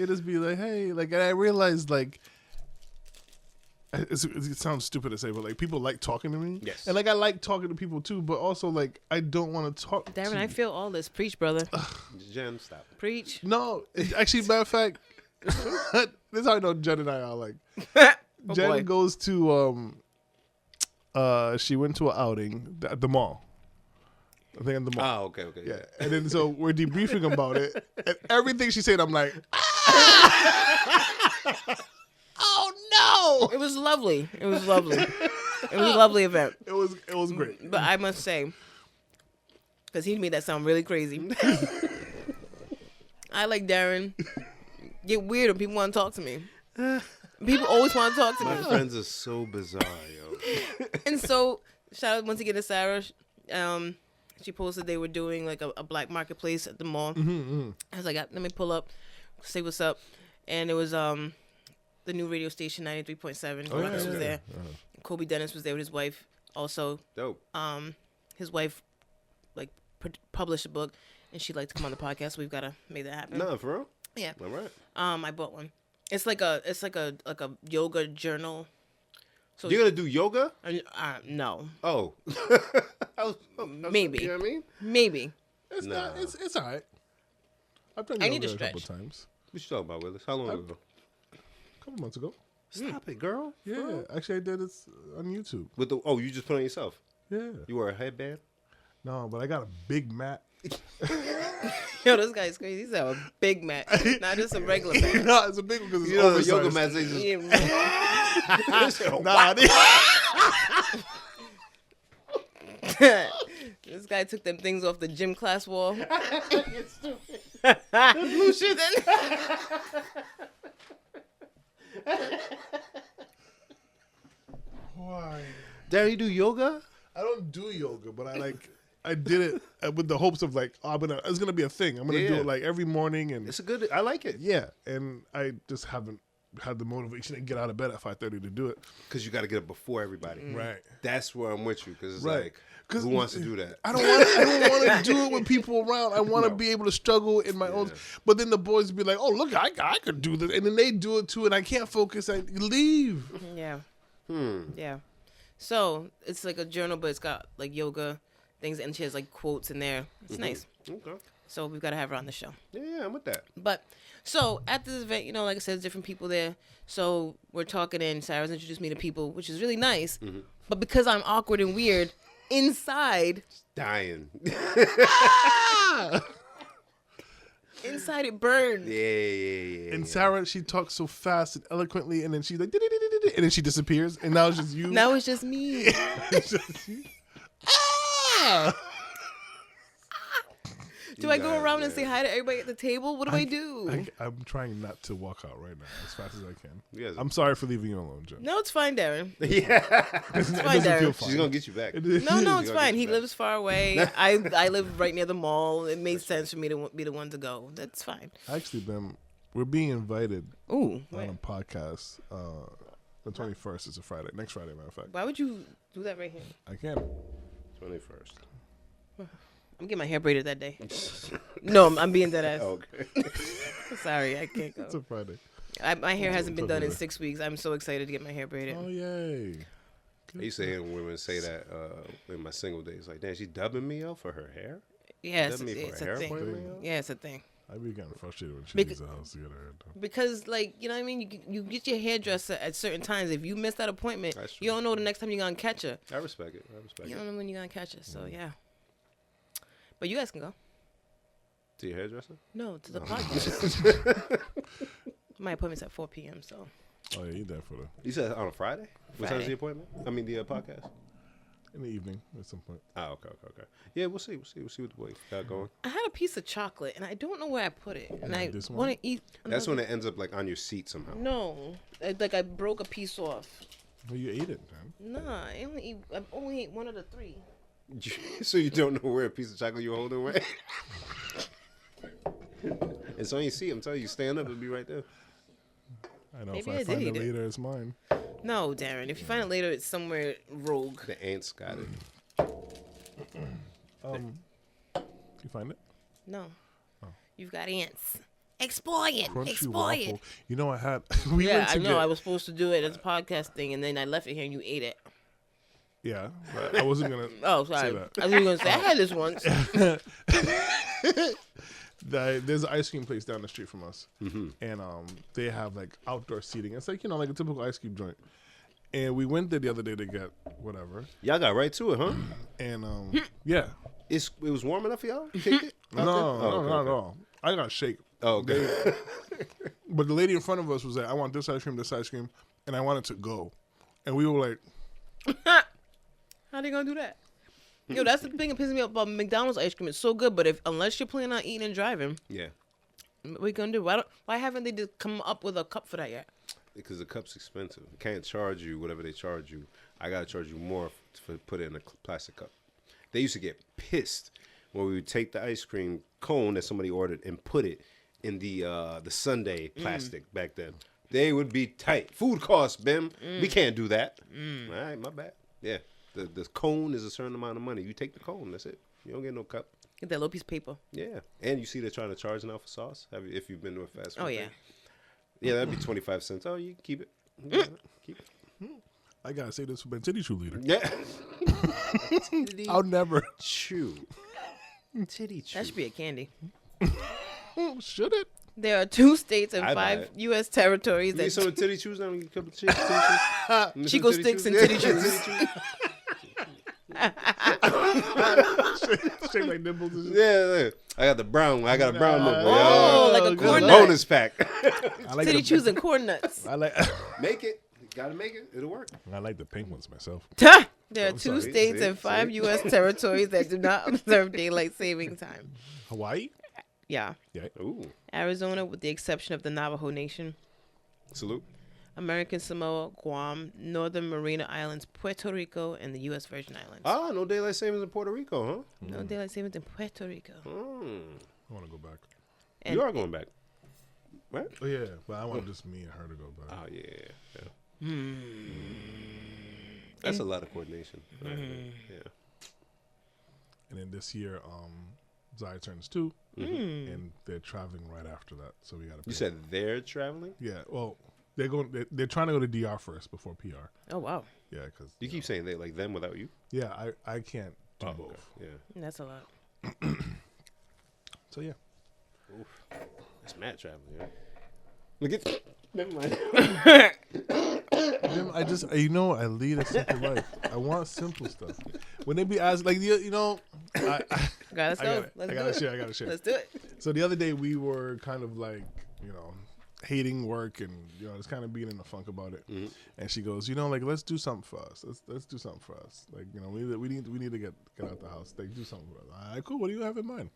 [SPEAKER 1] just be like, hey, like, and I realized, like, it sounds stupid to say, but like, people like talking to me,
[SPEAKER 2] yes,
[SPEAKER 1] and like, I like talking to people too, but also like, I don't want to talk.
[SPEAKER 3] Darren, I feel all this. Preach, brother.
[SPEAKER 2] Jen, stop.
[SPEAKER 3] Preach.
[SPEAKER 1] No, actually, matter of fact, this is how I know Jen and I are like. Jen goes to she went to an outing at the mall. I think at the mall.
[SPEAKER 2] Oh, okay.
[SPEAKER 1] Yeah. And then so we're debriefing about it. And everything she said, I'm like, oh no.
[SPEAKER 3] It was lovely. It was a lovely event.
[SPEAKER 1] It was great.
[SPEAKER 3] But I must say, because he made that sound really crazy. I like Darren. Get weird when people want to talk to me. People always want to talk to me.
[SPEAKER 2] My friends are so bizarre, yo.
[SPEAKER 3] And so, shout out once again to Sarah. She posted they were doing like a black marketplace at the mall. I was like, let me pull up, say what's up. And it was the new radio station 93.7.
[SPEAKER 2] Oh,
[SPEAKER 3] Ruckus was there. Kobe Dennis was there with his wife also.
[SPEAKER 2] Dope.
[SPEAKER 3] His wife like published a book, and she'd like to come on the podcast, so we've got to make that happen.
[SPEAKER 2] No, for real?
[SPEAKER 3] Yeah.
[SPEAKER 2] All right.
[SPEAKER 3] I bought one. It's like a yoga journal. So
[SPEAKER 2] you're gonna do yoga?
[SPEAKER 3] No.
[SPEAKER 2] Oh.
[SPEAKER 3] Maybe.
[SPEAKER 2] You know what I mean?
[SPEAKER 3] Maybe.
[SPEAKER 1] It's not. It's all right. I've done
[SPEAKER 3] I
[SPEAKER 1] yoga
[SPEAKER 3] need to
[SPEAKER 1] a couple
[SPEAKER 3] stretch.
[SPEAKER 1] times.
[SPEAKER 2] What you talking about, Willis? How long ago?
[SPEAKER 1] A couple months ago.
[SPEAKER 2] Stop it, girl.
[SPEAKER 1] Yeah, actually, I did it on YouTube.
[SPEAKER 2] With the you just put it on yourself?
[SPEAKER 1] Yeah.
[SPEAKER 2] You wear a headband?
[SPEAKER 1] No, but I got a big mat.
[SPEAKER 3] Yo, this guy's crazy. He's a big mat, not just a regular mat.
[SPEAKER 1] No, it's a big one because it's
[SPEAKER 2] You know the
[SPEAKER 1] oversized.
[SPEAKER 2] yoga mats, they just...
[SPEAKER 3] This guy took them things off the gym class wall.
[SPEAKER 2] blue shit.
[SPEAKER 1] Why?
[SPEAKER 2] Darren, you do yoga?
[SPEAKER 1] I don't do yoga, but I did it with the hopes of like, it's gonna be a thing. I'm gonna do it like every morning, and
[SPEAKER 2] It's a good. I like it.
[SPEAKER 1] yeah, and I just haven't had the motivation to get out of bed at 5:30 to do it.
[SPEAKER 2] Because you got to get up before everybody.
[SPEAKER 1] Right.
[SPEAKER 2] That's where I'm with you. Because it's
[SPEAKER 1] Right.
[SPEAKER 2] like, who wants to do that?
[SPEAKER 1] I don't want to do it with people around. I want to be able to struggle in my own. But then the boys be like, "Oh, look, I could do this," and then they do it too, and I can't focus. I leave.
[SPEAKER 3] Yeah. Yeah. So it's like a journal, but it's got like yoga things, and she has like quotes in there. It's nice.
[SPEAKER 2] Okay.
[SPEAKER 3] So we've got to have her on the show.
[SPEAKER 2] Yeah, I'm with that.
[SPEAKER 3] But so at this event, like I said, there's different people there. So we're talking, and Sarah's introduced me to people, which is really nice. But because I'm awkward and weird inside,
[SPEAKER 2] Dying.
[SPEAKER 3] inside it burned.
[SPEAKER 2] Yeah.
[SPEAKER 1] And Sarah, she talks so fast and eloquently, and then she's like, "Di-di-di-di-di-di," and then she disappears, and now it's just you.
[SPEAKER 3] Now it's just me.
[SPEAKER 1] It's just you. Ah!
[SPEAKER 3] Do I go around and say hi to everybody at the table? What do I do?
[SPEAKER 1] I'm trying not to walk out right now as fast as I can.
[SPEAKER 2] Yes.
[SPEAKER 1] I'm sorry for leaving you alone, Jen.
[SPEAKER 3] No, it's fine, Darren.
[SPEAKER 2] Yeah.
[SPEAKER 3] It's fine,
[SPEAKER 1] It doesn't feel
[SPEAKER 3] Darren.
[SPEAKER 1] fine.
[SPEAKER 2] She's going to get you back.
[SPEAKER 3] No, it's
[SPEAKER 2] You're
[SPEAKER 3] fine.
[SPEAKER 2] gonna
[SPEAKER 3] He
[SPEAKER 2] get
[SPEAKER 3] lives far away. I live right near the mall. It made sense for me to be the one to go. That's fine.
[SPEAKER 1] Actually, Ben, we're being invited
[SPEAKER 3] Ooh.
[SPEAKER 1] on a podcast. The 21st is a Friday. Next Friday, matter of fact.
[SPEAKER 3] Why would you do that right here?
[SPEAKER 1] I can.
[SPEAKER 2] 21st.
[SPEAKER 3] I'm getting my hair braided that day. No, I'm being dead ass.
[SPEAKER 2] Okay.
[SPEAKER 3] Sorry, I can't
[SPEAKER 1] It's a
[SPEAKER 3] go.
[SPEAKER 1] Friday.
[SPEAKER 3] My hair hasn't been done in
[SPEAKER 1] okay.
[SPEAKER 3] 6 weeks. I'm so excited to get my hair braided.
[SPEAKER 1] Oh, yay.
[SPEAKER 2] I used to hear women say that in my single days. Like, damn, she dubbing me up for her hair?
[SPEAKER 3] Yeah,
[SPEAKER 2] Dubbing me for
[SPEAKER 3] it's
[SPEAKER 2] a hair
[SPEAKER 3] a thing.
[SPEAKER 2] appointment?
[SPEAKER 3] Yeah, it's a thing.
[SPEAKER 1] I'd be getting frustrated when she
[SPEAKER 3] Bec-
[SPEAKER 1] leaves the house to get her hair done.
[SPEAKER 3] Because, like, you know what I mean? You get your hairdresser at certain times. If you miss that appointment,
[SPEAKER 2] That's true.
[SPEAKER 3] you don't know the next time you're going to catch her.
[SPEAKER 2] I respect it.
[SPEAKER 3] You don't know when you're going to catch her. So, yeah. But you guys can go.
[SPEAKER 2] To your hairdresser?
[SPEAKER 3] No, to the podcast. My appointment's at 4 p.m., so.
[SPEAKER 1] Oh, yeah, you there for
[SPEAKER 2] You said on a Friday? What time's
[SPEAKER 3] Friday.
[SPEAKER 2] the appointment? I mean, the podcast?
[SPEAKER 1] in the evening at some point.
[SPEAKER 2] Oh, okay. Yeah, we'll see what the boy got going.
[SPEAKER 3] I had a piece of chocolate, and I don't know where I put it. And I
[SPEAKER 1] This one?
[SPEAKER 3] want to eat.
[SPEAKER 2] That's when it ends up like on your seat somehow.
[SPEAKER 3] No. I broke a piece off.
[SPEAKER 1] Well, you ate it, man.
[SPEAKER 3] Nah, I only ate one of the three.
[SPEAKER 2] So you don't know where a piece of chocolate you're holding away? It's on your seat. I'm telling you, stand up, it'll be right there.
[SPEAKER 1] I know.
[SPEAKER 3] Maybe
[SPEAKER 1] if
[SPEAKER 3] I
[SPEAKER 1] I
[SPEAKER 3] did
[SPEAKER 1] find
[SPEAKER 3] eat
[SPEAKER 1] it
[SPEAKER 3] it.
[SPEAKER 1] later, it's mine.
[SPEAKER 3] No, Darren. If you find it later, it's somewhere rogue.
[SPEAKER 2] The ants got it.
[SPEAKER 1] You find it?
[SPEAKER 3] No. You've got ants. Exploit it.
[SPEAKER 1] Crunchy
[SPEAKER 3] Exploit
[SPEAKER 1] waffle.
[SPEAKER 3] it.
[SPEAKER 1] You know, I had. we
[SPEAKER 3] Yeah,
[SPEAKER 1] went to
[SPEAKER 3] I know.
[SPEAKER 1] get-
[SPEAKER 3] I was supposed to do it as a podcast thing, and then I left it here, and you ate it.
[SPEAKER 1] Yeah, but I wasn't gonna.
[SPEAKER 3] Oh, sorry.
[SPEAKER 1] Say that.
[SPEAKER 3] I was going to say, I had this once.
[SPEAKER 1] There's an ice cream place down the street from us, and they have like outdoor seating. It's like like a typical ice cream joint. And we went there the other day to get whatever,
[SPEAKER 2] Y'all got right to it, huh?
[SPEAKER 1] and yeah,
[SPEAKER 2] It was warm enough for y'all? Kicked it?
[SPEAKER 1] no, not at all. I got shake.
[SPEAKER 2] Oh, okay.
[SPEAKER 1] But the lady in front of us was like, "I want this ice cream," and I wanted to go, and we were like,
[SPEAKER 3] How they going to do that? Yo, that's the thing that pisses me off about McDonald's ice cream. It's so good, but unless you're planning on eating and driving,
[SPEAKER 2] Yeah.
[SPEAKER 3] what are you going to do? Why haven't they just come up with a cup for that yet?
[SPEAKER 2] Because the cup's expensive. They can't charge you whatever they charge you. I got to charge you more for put it in a plastic cup. They used to get pissed when we would take the ice cream cone that somebody ordered and put it in the Sunday plastic back then. They would be tight. Food costs, Bim. We can't do that. All right, my bad. Yeah. The cone is a certain amount of money. You take the cone, that's it. You don't get no cup.
[SPEAKER 3] Get that little piece of paper.
[SPEAKER 2] Yeah. And you see they're trying to charge now for sauce. If you've been to a fast food
[SPEAKER 3] Oh, yeah.
[SPEAKER 2] thing. Yeah, that'd be 25 cents. Oh, you can keep it. Yeah, keep it.
[SPEAKER 1] I gotta say this for my titty chew leader.
[SPEAKER 2] Yeah.
[SPEAKER 1] I'll never.
[SPEAKER 2] Chew. Titty chew.
[SPEAKER 3] That should be a candy.
[SPEAKER 1] Should it?
[SPEAKER 3] There are 2 states and
[SPEAKER 2] I'd buy
[SPEAKER 3] 5
[SPEAKER 2] it.
[SPEAKER 3] U.S. territories
[SPEAKER 2] You need
[SPEAKER 3] that
[SPEAKER 2] some of the titty chews now? You get a couple of titty chews?
[SPEAKER 3] Chico sticks and titty chews.
[SPEAKER 1] Shaped like nipples. And shit.
[SPEAKER 2] Yeah. I got the brown one. I got a brown nipple.
[SPEAKER 3] Oh, like a
[SPEAKER 1] good.
[SPEAKER 3] corn
[SPEAKER 2] It's a
[SPEAKER 3] nut.
[SPEAKER 2] bonus pack.
[SPEAKER 1] I like
[SPEAKER 3] Titty
[SPEAKER 1] the,
[SPEAKER 3] chews and corn nuts.
[SPEAKER 1] I like.
[SPEAKER 2] Make it. You gotta make it. It'll work.
[SPEAKER 1] I like the pink ones myself.
[SPEAKER 3] There are
[SPEAKER 1] I'm
[SPEAKER 3] 2
[SPEAKER 1] sorry.
[SPEAKER 3] states
[SPEAKER 2] See?
[SPEAKER 3] and 5
[SPEAKER 2] See?
[SPEAKER 3] U.S. territories that do not observe daylight saving time.
[SPEAKER 1] Hawaii.
[SPEAKER 3] Yeah.
[SPEAKER 1] Yeah.
[SPEAKER 2] Ooh.
[SPEAKER 3] Arizona, with the exception of the Navajo Nation.
[SPEAKER 2] Salute.
[SPEAKER 3] American Samoa, Guam, Northern Marina Islands, Puerto Rico, and the U.S. Virgin Islands.
[SPEAKER 2] Ah, no daylight savings in Puerto Rico, huh?
[SPEAKER 3] No daylight savings in Puerto Rico.
[SPEAKER 1] I want to go back.
[SPEAKER 3] And
[SPEAKER 2] You are going back. Right?
[SPEAKER 1] Oh yeah, but I want just me and her to go back.
[SPEAKER 2] Oh, yeah. That's a lot of coordination. Right. Yeah.
[SPEAKER 1] And then this year, Zai turns 2, and they're traveling right after that. So we got to.
[SPEAKER 2] You said they're traveling?
[SPEAKER 1] Yeah. Well, they're going. They're trying to go to DR first before PR.
[SPEAKER 3] Oh, wow.
[SPEAKER 1] Yeah, because
[SPEAKER 2] You keep saying they like them without you?
[SPEAKER 1] yeah, I can't do
[SPEAKER 2] Oh,
[SPEAKER 1] both.
[SPEAKER 2] okay. Yeah.
[SPEAKER 3] That's a lot.
[SPEAKER 1] So yeah.
[SPEAKER 2] Oof. That's mad traveling, yeah. Look at. Never mind.
[SPEAKER 1] I just I lead a simple life. I want simple stuff. When they be asked like I
[SPEAKER 3] Let's go.
[SPEAKER 1] I
[SPEAKER 3] Let's do
[SPEAKER 1] gotta
[SPEAKER 3] it.
[SPEAKER 1] share. I gotta share.
[SPEAKER 3] Let's do it.
[SPEAKER 1] So the other day we were kind of like, hating work and just kind of being in a funk about it. And she goes, like let's do something for us. Let's do something for us. Like we need to get out the house. Like do something for us. All right, cool. What do you have in mind?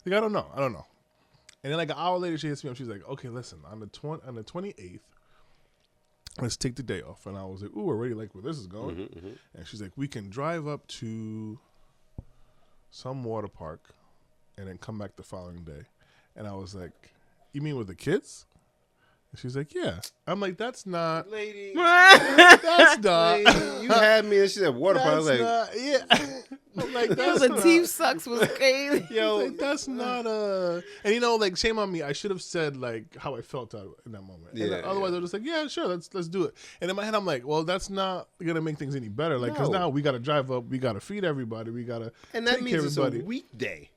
[SPEAKER 1] Like I don't know. And then like an hour later she hits me up. She's like, okay, listen, on the 28th, let's take the day off. And I was like, ooh, already like where this is going. And she's like, we can drive up to some water park and then come back the following day. And I was like, you mean with the kids? She's like, yeah. I'm like, that's not.
[SPEAKER 2] Lady,
[SPEAKER 1] That's not.
[SPEAKER 2] lady, you had me, and she said water park. I was
[SPEAKER 1] That's
[SPEAKER 2] like,
[SPEAKER 1] not. Yeah. I'm like, that's
[SPEAKER 3] The
[SPEAKER 1] not.
[SPEAKER 3] teeth sucks was crazy.
[SPEAKER 1] Yo, like, that's not a. And like, shame on me. I should have said like how I felt in that moment.
[SPEAKER 2] Yeah,
[SPEAKER 1] And otherwise, I was just like, yeah, sure, let's do it. And in my head, I'm like, well, that's not gonna make things any better. Like, because
[SPEAKER 2] No.
[SPEAKER 1] now we got to drive up, we got to feed everybody, we got to
[SPEAKER 2] and that
[SPEAKER 1] take
[SPEAKER 2] means
[SPEAKER 1] care
[SPEAKER 2] it's
[SPEAKER 1] of everybody
[SPEAKER 2] a weekday.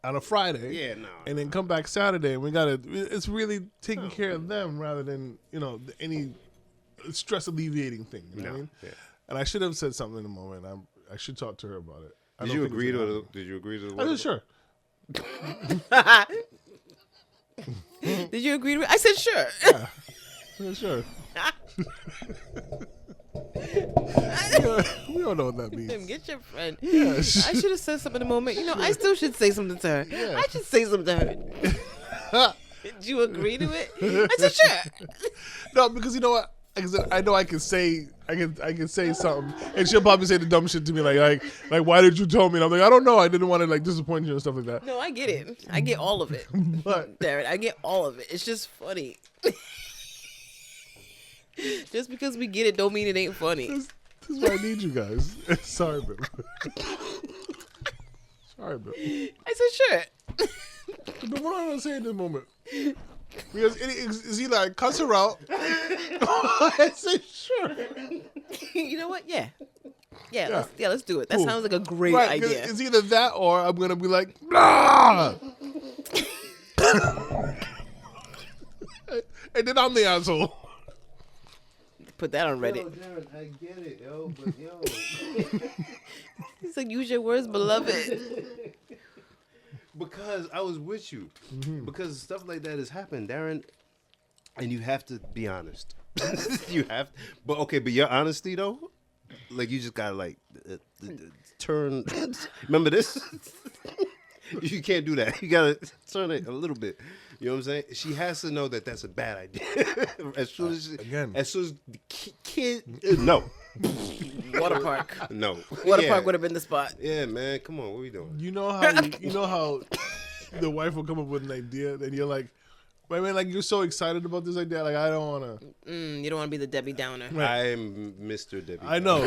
[SPEAKER 1] on a Friday.
[SPEAKER 2] Yeah, no.
[SPEAKER 1] And then come back Saturday, and we got to. It's really taking care of them rather than any stress alleviating thing. You know what I mean?
[SPEAKER 2] Yeah.
[SPEAKER 1] And I should have said something in the moment. I should talk to her about it.
[SPEAKER 2] Did you agree to it? Did you agree to the
[SPEAKER 1] I said sure.
[SPEAKER 3] Did you agree to it? I said sure.
[SPEAKER 1] Yeah, sure. We don't know what that means.
[SPEAKER 3] Get your friend.
[SPEAKER 1] Yeah.
[SPEAKER 3] I should have said something in the moment. I still should say something to her.
[SPEAKER 1] Yeah.
[SPEAKER 3] I should say something to her. Did you agree to it? I said sure.
[SPEAKER 1] No, because you know what? I know I can say something, and she'll probably say the dumb shit to me like why did you tell me? And I'm like, I don't know. I didn't want to like disappoint you and stuff like that.
[SPEAKER 3] No, I get it. I get all of it.
[SPEAKER 1] But
[SPEAKER 3] Darren, I get all of it. It's just funny. Just because we get it don't mean it ain't funny.
[SPEAKER 1] this is why I need you guys. Sorry, babe. Sorry, babe.
[SPEAKER 3] I said sure.
[SPEAKER 1] But what am I saying in this moment? Because it's either I cuss her out or I say sure.
[SPEAKER 3] You know what? Yeah. Let's do it. That
[SPEAKER 1] Cool.
[SPEAKER 3] sounds like a great
[SPEAKER 1] Right, 'cause
[SPEAKER 3] idea.
[SPEAKER 1] it's either that or I'm gonna be like, nah. And then I'm the asshole.
[SPEAKER 3] Put that on Reddit.
[SPEAKER 2] Yo, Darren, I get it, yo, but yo.
[SPEAKER 3] He's like, use your words, beloved.
[SPEAKER 2] Because I was with you. Because stuff like that has happened, Darren. And you have to be honest. You have, but your honesty though, like you just gotta like turn. Remember this? You can't do that. You gotta turn it a little bit. You know what I'm saying? She has to know that that's a bad idea. As soon as the kid, no.
[SPEAKER 3] Water park.
[SPEAKER 2] No.
[SPEAKER 3] Water park would have been the spot.
[SPEAKER 2] Yeah, man. Come on, what we doing?
[SPEAKER 1] You know how the wife will come up with an idea, and you're like, I mean, like you're so excited about this idea, like I don't want to.
[SPEAKER 3] You don't want to be the Debbie Downer.
[SPEAKER 2] Right. I'm Mr. Debbie.
[SPEAKER 1] I know.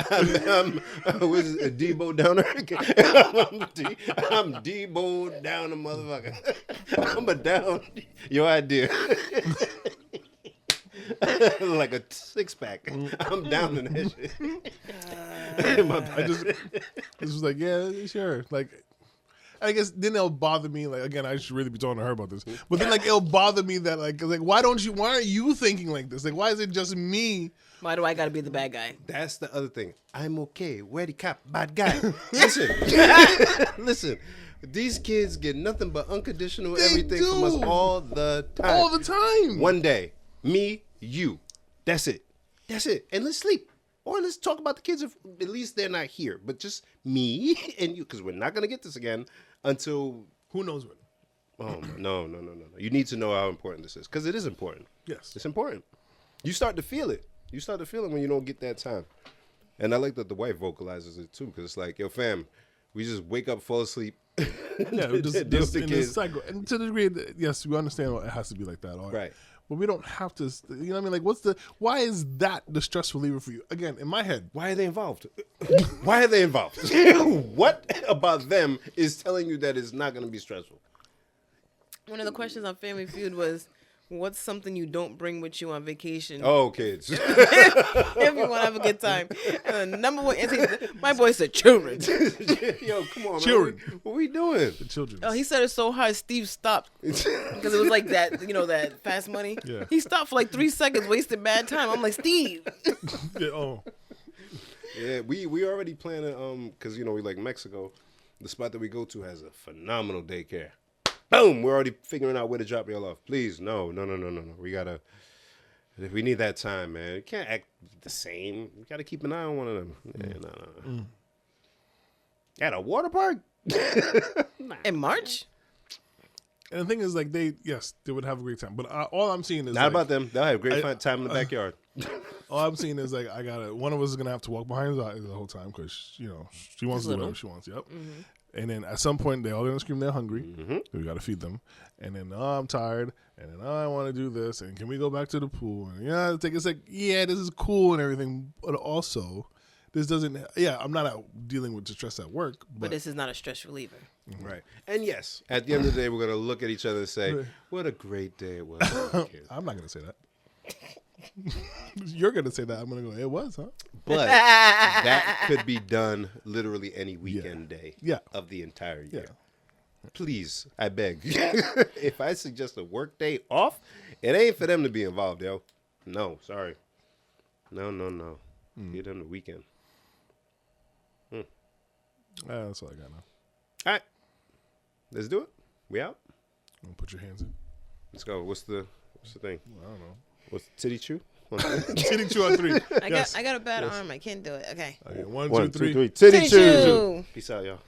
[SPEAKER 2] I'm what is it, a Debo Downer? I'm Debo Downer, motherfucker. I'm a down your idea. Like a 6-pack. I'm down in that shit.
[SPEAKER 1] This was like, yeah, sure. Like, I guess then it'll bother me. Like, again, I should really be talking to her about this. But then, like, it'll bother me that, like, why aren't you thinking like this? Like, why is it just me?
[SPEAKER 3] Why do I got to be the bad guy?
[SPEAKER 2] That's the other thing. I'm okay. Where the cop? Bad guy. Listen. Listen. These kids get nothing but unconditional everything from us all the time.
[SPEAKER 1] All the time.
[SPEAKER 2] One day, me, you. That's it. That's it. And let's sleep. Or let's talk about the kids if at least they're not here. But just me and you, because we're not going to get this again until...
[SPEAKER 1] Who knows when?
[SPEAKER 2] Oh, no. You need to know how important this is. Because it is important.
[SPEAKER 1] Yes.
[SPEAKER 2] It's important. You start to feel it. You start to feel it when you don't get that time. And I like that the wife vocalizes it too. Because it's like, yo, fam, we just wake up, fall asleep.
[SPEAKER 1] Yeah, just in this cycle. And to the degree that, yes, we understand it has to be like that.
[SPEAKER 2] Right.
[SPEAKER 1] But we don't have to, you know what I mean? Like, why is that the stress reliever for you? Again, in my head.
[SPEAKER 2] Why are they involved? Why are they involved? What about them is telling you that it's not going to be stressful?
[SPEAKER 3] One of the questions on Family Feud was, what's something you don't bring with you on vacation?
[SPEAKER 2] Oh, kids.
[SPEAKER 3] If you want to have a good time. And the number one answer, my boy said children.
[SPEAKER 2] Yo, come on,
[SPEAKER 1] Children.
[SPEAKER 2] man. What we doing?
[SPEAKER 1] The children.
[SPEAKER 3] Oh, he said it so hard, Steve stopped. Because it was like that, that fast money.
[SPEAKER 1] Yeah.
[SPEAKER 3] He stopped for like 3 seconds, wasted bad time. I'm like, Steve.
[SPEAKER 1] Yeah, oh.
[SPEAKER 2] Yeah, we already planning, because, we like Mexico. The spot that we go to has a phenomenal daycare. Boom! We're already figuring out where to drop y'all off. Please, no. We need that time, man. You can't act the same. You got to keep an eye on one of them. Yeah, no. At a water park?
[SPEAKER 3] In March?
[SPEAKER 1] And the thing is, like, they would have a great time. But all I'm seeing is
[SPEAKER 2] Not about them. They'll have a great time in the backyard.
[SPEAKER 1] All I'm seeing is, like, one of us is going to have to walk behind us the whole time because, she wants to do whatever she wants. Yep. Mm-hmm. And then at some point, they all gonna scream they're hungry.
[SPEAKER 2] Mm-hmm.
[SPEAKER 1] We gotta feed them. And then, oh, I'm tired. And then, oh, I want to do this. And can we go back to the pool? And it's like, yeah, this is cool and everything. But also, this doesn't. Yeah, I'm not out dealing with the stress at work.
[SPEAKER 3] But this is not a stress reliever.
[SPEAKER 2] Right. And yes, at the end of the day, we're gonna look at each other and say, "What a great day it was."
[SPEAKER 1] I'm not gonna say that. You're gonna say that. I'm gonna go. It was, huh?
[SPEAKER 2] But that could be done literally any weekend day of the entire year. Please, I beg. If I suggest a work day off, it ain't for them to be involved, yo. No, sorry. No. Give them the weekend.
[SPEAKER 1] That's all I got now.
[SPEAKER 2] All right. Let's do it. We out?
[SPEAKER 1] Put your hands in.
[SPEAKER 2] Let's go. What's the thing?
[SPEAKER 1] I don't know.
[SPEAKER 2] What's titty chew?
[SPEAKER 1] Titty chew on 3.
[SPEAKER 3] I got a bad arm. I can't do it. Okay.
[SPEAKER 1] 1, 2, 3.
[SPEAKER 2] Titty
[SPEAKER 3] Titty
[SPEAKER 2] chew.
[SPEAKER 3] chew.
[SPEAKER 2] Peace out, y'all.